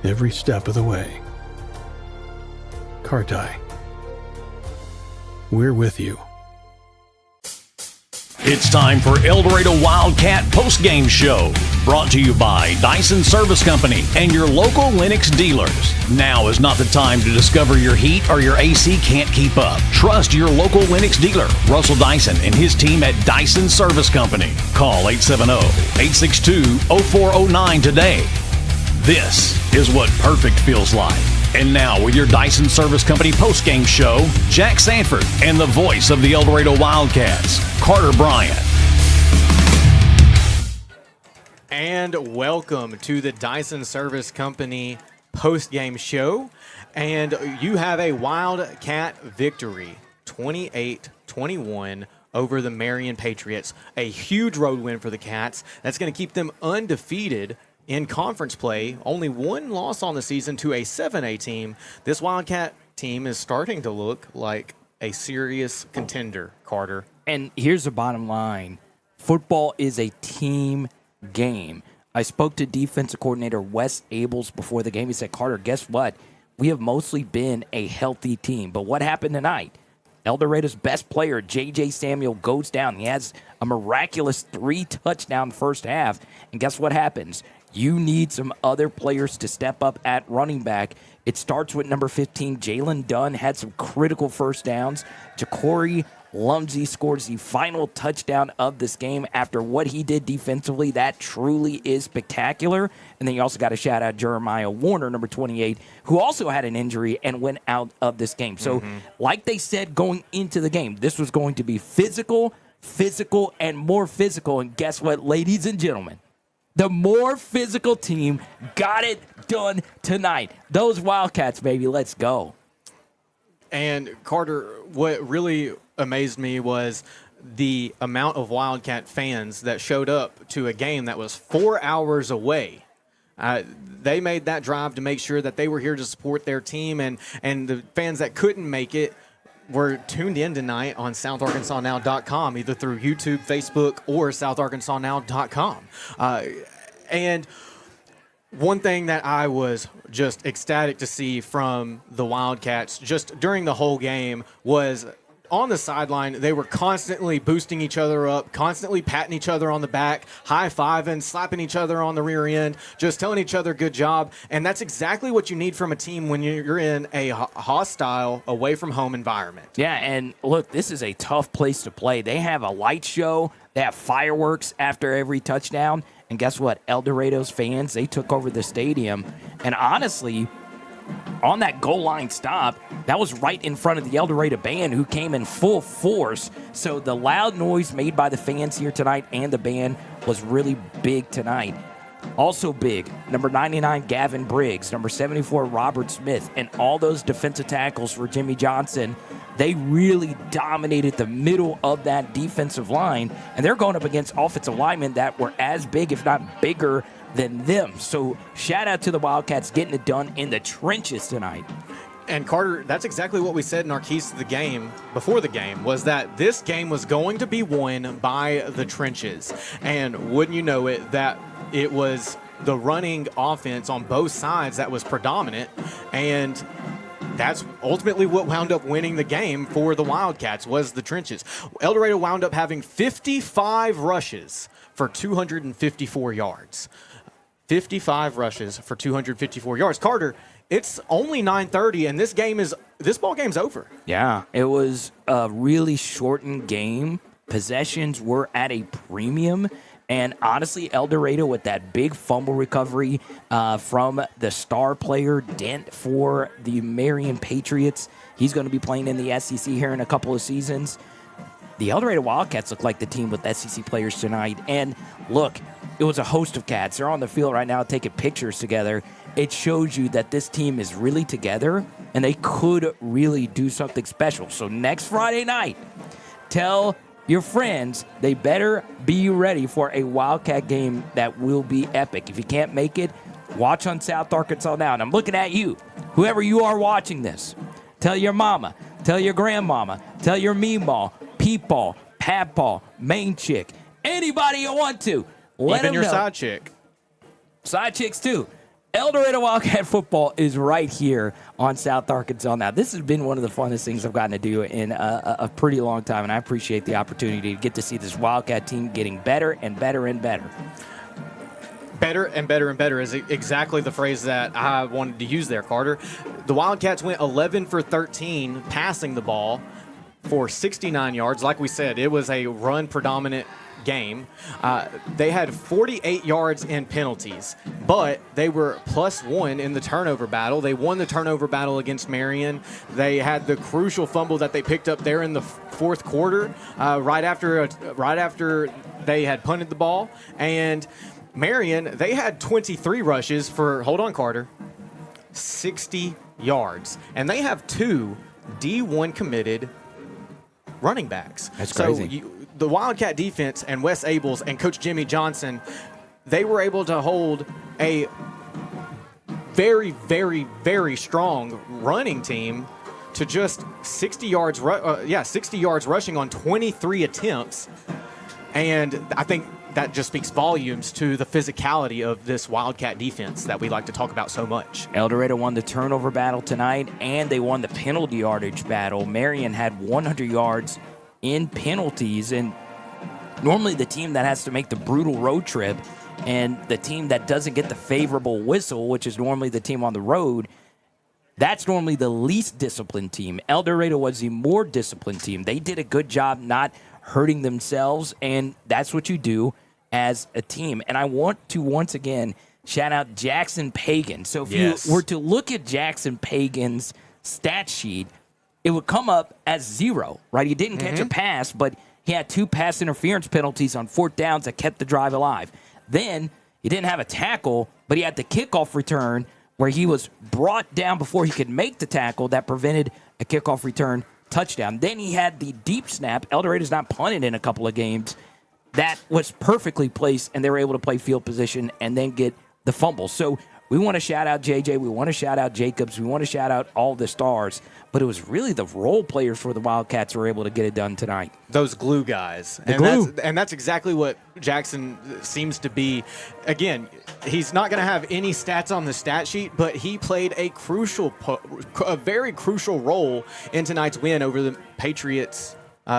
Every step of the way. Carti. We're with you. It's time for El Dorado Wildcat Postgame Show, brought to you by Dison Service Company and your local Lennox dealers. Now is not the time to discover your heat or your AC can't keep up. Trust your local Lennox dealer, Russell Dyson, and his team at Dison Service Company. Call 870-862-0409 today. This is what perfect feels like. And now with your Dison Service Company postgame show, Jax Sanford and the voice of the El Dorado Wildcats, Carter Bryant. And welcome to the Dison Service Company postgame show. And you have a Wildcat victory, 28-21 over the Marion Patriots. A huge road win for the Cats. That's going to keep them undefeated in conference play. Only one loss on the season to a 7A team. This Wildcat team is starting to look like a serious contender, Carter. And here's the bottom line. Football is a team game. I spoke to defensive coordinator Wes Abels before the game. He said, Carter, guess what? We have mostly been a healthy team. But what happened tonight? El Dorado's best player, J.J. Samuel, goes down. He has a miraculous 3-touchdown first half. And guess what happens? You need some other players to step up at running back. It starts with number 15, Jalen Dunn, had some critical first downs. Ja'Cory Lumsey scores the final touchdown of this game after what he did defensively. That truly is spectacular. And then you also got to shout out Jeremiah Warner, number 28, who also had an injury and went out of this game. So like they said going into the game, this was going to be physical, and more physical. And guess what, ladies and gentlemen? The more physical team got it done tonight. Those Wildcats, baby, let's go. And Carter, what really amazed me was the amount of Wildcat fans that showed up to a game that was 4 hours away. They made that drive to make sure that they were here to support their team, and the fans that couldn't make it were tuned in tonight on SouthArkansasNow.com, either through YouTube, Facebook, or SouthArkansasNow.com. And one thing that I was just ecstatic to see from the Wildcats just during the whole game was on the sideline, they were constantly boosting each other up, constantly patting each other on the back, high-fiving, slapping each other on the rear end, just telling each other good job. And that's exactly what you need from a team when you're in a hostile, away-from-home environment. Yeah, and look, this is a tough place to play. They have a light show. They have fireworks after every touchdown. And guess what? El Dorado's fans, they took over the stadium. And honestly, on that goal line stop, that was right in front of the El Dorado band, who came in full force. So the loud noise made by the fans here tonight and the band was really big tonight. Also big, number 99, Gavin Briggs, number 74, Robert Smith, and all those defensive tackles for Jimmy Johnson. They really dominated the middle of that defensive line, and they're going up against offensive linemen that were as big, if not bigger, than them. So shout out to the Wildcats getting it done in the trenches tonight. And Carter, that's exactly what we said in our keys to the game before the game, was that this game was going to be won by the trenches. And wouldn't you know it, that it was the running offense on both sides that was predominant, and that's ultimately what wound up winning the game for the Wildcats, was the trenches. El Dorado wound up having 55 rushes for 254 yards. 55 rushes for 254 yards. Carter, it's only 9:30, and this ball game's over. Yeah, it was a really shortened game. Possessions were at a premium. And honestly, El Dorado with that big fumble recovery from the star player, Dent, for the Marion Patriots. He's going to be playing in the SEC here in a couple of seasons. The El Dorado Wildcats look like the team with SEC players tonight. And look, it was a host of cats. They're on the field right now taking pictures together. It shows you that this team is really together, and they could really do something special. So next Friday night, tell your friends they better be ready for a Wildcat game that will be epic. If you can't make it, watch on South Arkansas Now. And I'm looking at you, whoever you are watching this. Tell your mama, tell your grandmama, tell your meemaw, peepaw, papaw, main chick, anybody you want to. Let even them your know. side chick. Side chicks too. El Dorado Wildcat Football is right here on South Arkansas Now. This has been one of the funnest things I've gotten to do in a pretty long time, and I appreciate the opportunity to get to see this Wildcat team getting better and better and better. Better and better and better is exactly the phrase that I wanted to use there, Carter. The Wildcats went 11 for 13 passing the ball for 69 yards. Like we said, it was a run-predominant game. They had 48 yards in penalties, but they were +1 in the turnover battle. They won the turnover battle against Marion. They had the crucial fumble that they picked up there in the fourth quarter, right after they had punted the ball. And Marion, they had 23 rushes for, hold on, Carter, 60 yards. And they have 2 D1 committed running backs. That's crazy. So the Wildcat defense and Wes Abels and Coach Jimmy Johnson, they were able to hold a very, very, very strong running team to just 60 yards rushing on 23 attempts. And I think that just speaks volumes to the physicality of this Wildcat defense that we like to talk about so much. El Dorado won the turnover battle tonight, and they won the penalty yardage battle. Marion had 100 yards in penalties, and normally the team that has to make the brutal road trip and the team that doesn't get the favorable whistle, which is normally the team on the road, that's normally the least disciplined team. El Dorado was the more disciplined team. They did a good job not hurting themselves, and that's what you do as a team. And I want to once again shout out Jackson Pagan. So if you were to look at Jackson Pagan's stat sheet, it would come up as 0, right? He didn't catch a pass, but he had 2 pass interference penalties on 4th downs that kept the drive alive. Then he didn't have a tackle, but he had the kickoff return where he was brought down before he could make the tackle that prevented a kickoff return touchdown. Then he had the deep snap. El Dorado's not punted in a couple of games. That was perfectly placed, and they were able to play field position and then get the fumble. So we want to shout out JJ. We want to shout out Jacobs. We want to shout out all the stars. But it was really the role players for the Wildcats who were able to get it done tonight. Those glue guys. That's exactly what Jackson seems to be. Again, he's not going to have any stats on the stat sheet, but he played a very crucial role in tonight's win over the Patriots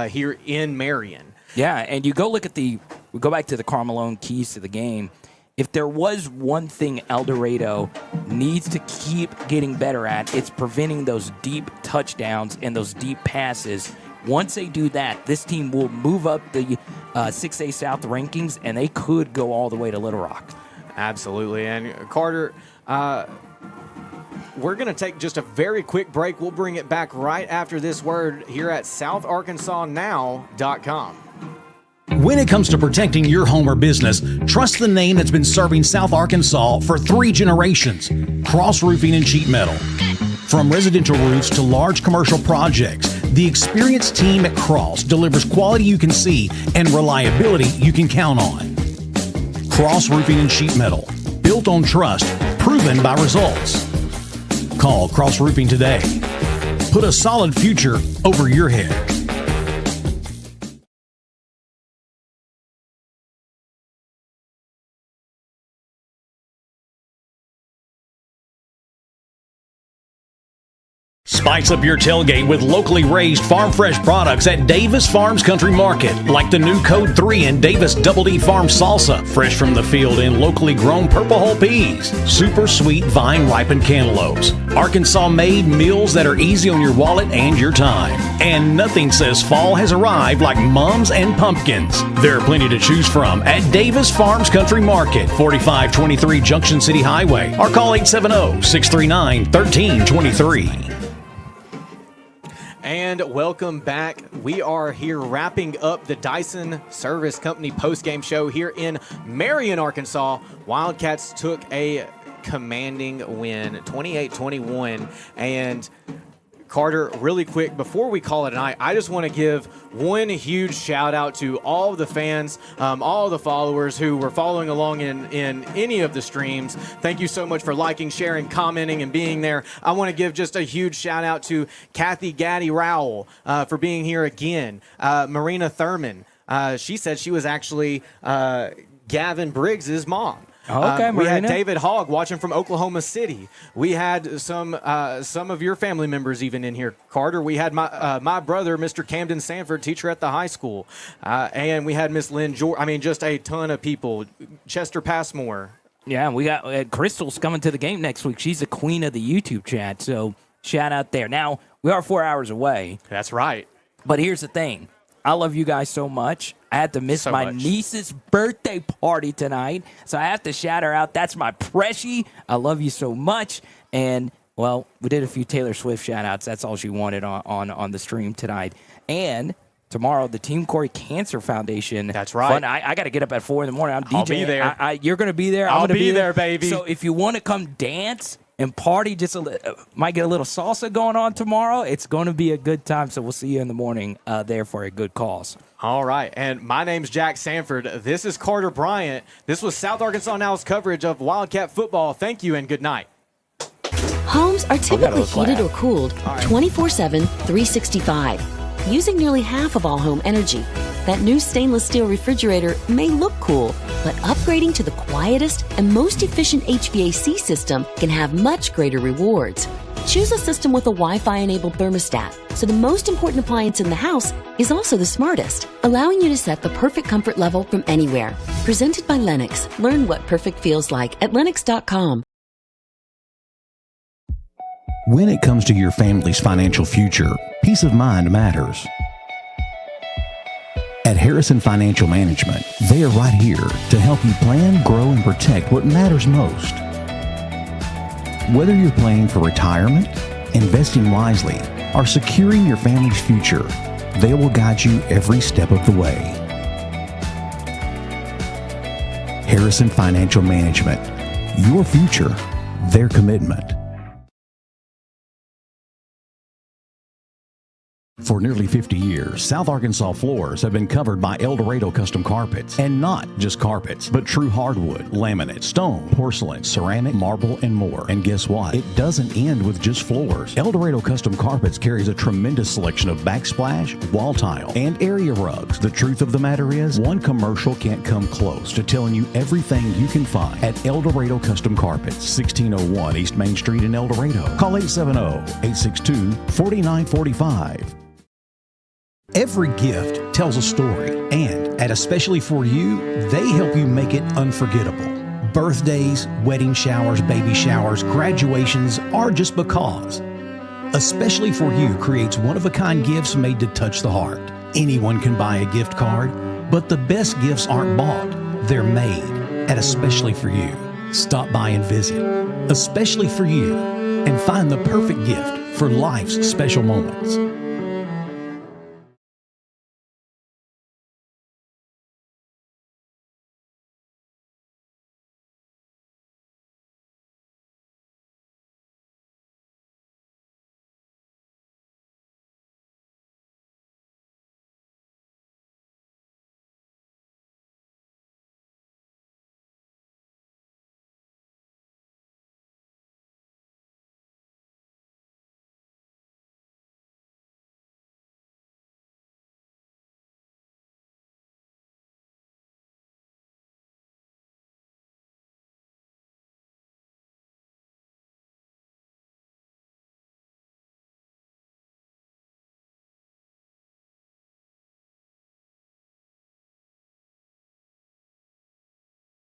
here in Marion. Yeah, and you go back to the Karl Malone keys to the game. If there was one thing El Dorado needs to keep getting better at, it's preventing those deep touchdowns and those deep passes. Once they do that, this team will move up the 6A South rankings, and they could go all the way to Little Rock. Absolutely. And Carter, we're going to take just a very quick break. We'll bring it back right after this word here at SouthArkansasNow.com. When it comes to protecting your home or business, trust the name that's been serving South Arkansas for 3 generations, Cross Roofing and Sheet Metal. From residential roofs to large commercial projects, the experienced team at Cross delivers quality you can see and reliability you can count on. Cross Roofing and Sheet Metal, built on trust, proven by results. Call Cross Roofing today. Put a solid future over your head. Spice up your tailgate with locally raised farm fresh products at Davis Farms Country Market, like the new Code 3 and Davis Double D Farm Salsa, fresh from the field in locally grown Purple Hull peas, super sweet vine ripened cantaloupes, Arkansas-made meals that are easy on your wallet and your time. And nothing says fall has arrived like mums and pumpkins. There are plenty to choose from at Davis Farms Country Market, 4523 Junction City Highway, or call 870-639-1323. And welcome back. We are here wrapping up the Dison Service Company postgame show here in Marion, Arkansas. Wildcats took a commanding win, 28-21. And Carter, really quick, before we call it a night, I just want to give one huge shout out to all the fans, all the followers who were following along in any of the streams. Thank you so much for liking, sharing, commenting, and being there. I want to give just a huge shout out to Kathy Gaddy Rowell for being here again. Marina Thurman, she said she was actually Gavin Briggs's mom. Okay, we had David Hogg watching from Oklahoma City. We had some of your family members even in here, Carter. We had my brother, Mr. Camden Sanford, teacher at the high school. And we had Miss Lynn George. I mean, just a ton of people. Chester Passmore. Yeah, and we got Crystal's coming to the game next week. She's the queen of the YouTube chat, so shout out there. Now, we are 4 hours away. That's right. But here's the thing. I love you guys so much. I had to miss my niece's birthday party tonight, so I have to shout her out. That's my Preshie. I love you so much. And, well, we did a few Taylor Swift shout-outs. That's all she wanted on the stream tonight. And tomorrow, the Team Corey Cancer Foundation. That's right. I got to get up at 4 in the morning. I'm DJing. I'll be there. You're going to be there. I'll be there, baby. So if you want to come dance and party, might get a little salsa going on tomorrow. It's going to be a good time, so we'll see you in the morning there for a good cause. All right, and my name's Jax Sanford. This is Carter Bryant. This was South Arkansas Now's coverage of Wildcat football. Thank you and good night. Homes are typically heated or cooled 24/7, 365, using nearly half of all home energy. That new stainless steel refrigerator may look cool, but upgrading to the quietest and most efficient HVAC system can have much greater rewards. Choose a system with a Wi-Fi enabled thermostat, so the most important appliance in the house is also the smartest, allowing you to set the perfect comfort level from anywhere. Presented by Lennox. Learn what perfect feels like at Lennox.com. When it comes to your family's financial future, peace of mind matters. At Harrison Financial Management, they are right here to help you plan, grow, and protect what matters most. Whether you're planning for retirement, investing wisely, or securing your family's future, they will guide you every step of the way. Harrison Financial Management, your future, their commitment. For nearly 50 years, South Arkansas floors have been covered by El Dorado Custom Carpets. And not just carpets, but true hardwood, laminate, stone, porcelain, ceramic, marble, and more. And guess what? It doesn't end with just floors. El Dorado Custom Carpets carries a tremendous selection of backsplash, wall tile, and area rugs. The truth of the matter is, one commercial can't come close to telling you everything you can find at El Dorado Custom Carpets, 1601 East Main Street in El Dorado. Call 870-862-4945. Every gift tells a story, and at Especially For You, they help you make it unforgettable. Birthdays, wedding showers, baby showers, graduations, or just because. Especially For You creates one-of-a-kind gifts made to touch the heart. Anyone can buy a gift card, but the best gifts aren't bought. They're made at Especially For You. Stop by and visit Especially For You and find the perfect gift for life's special moments.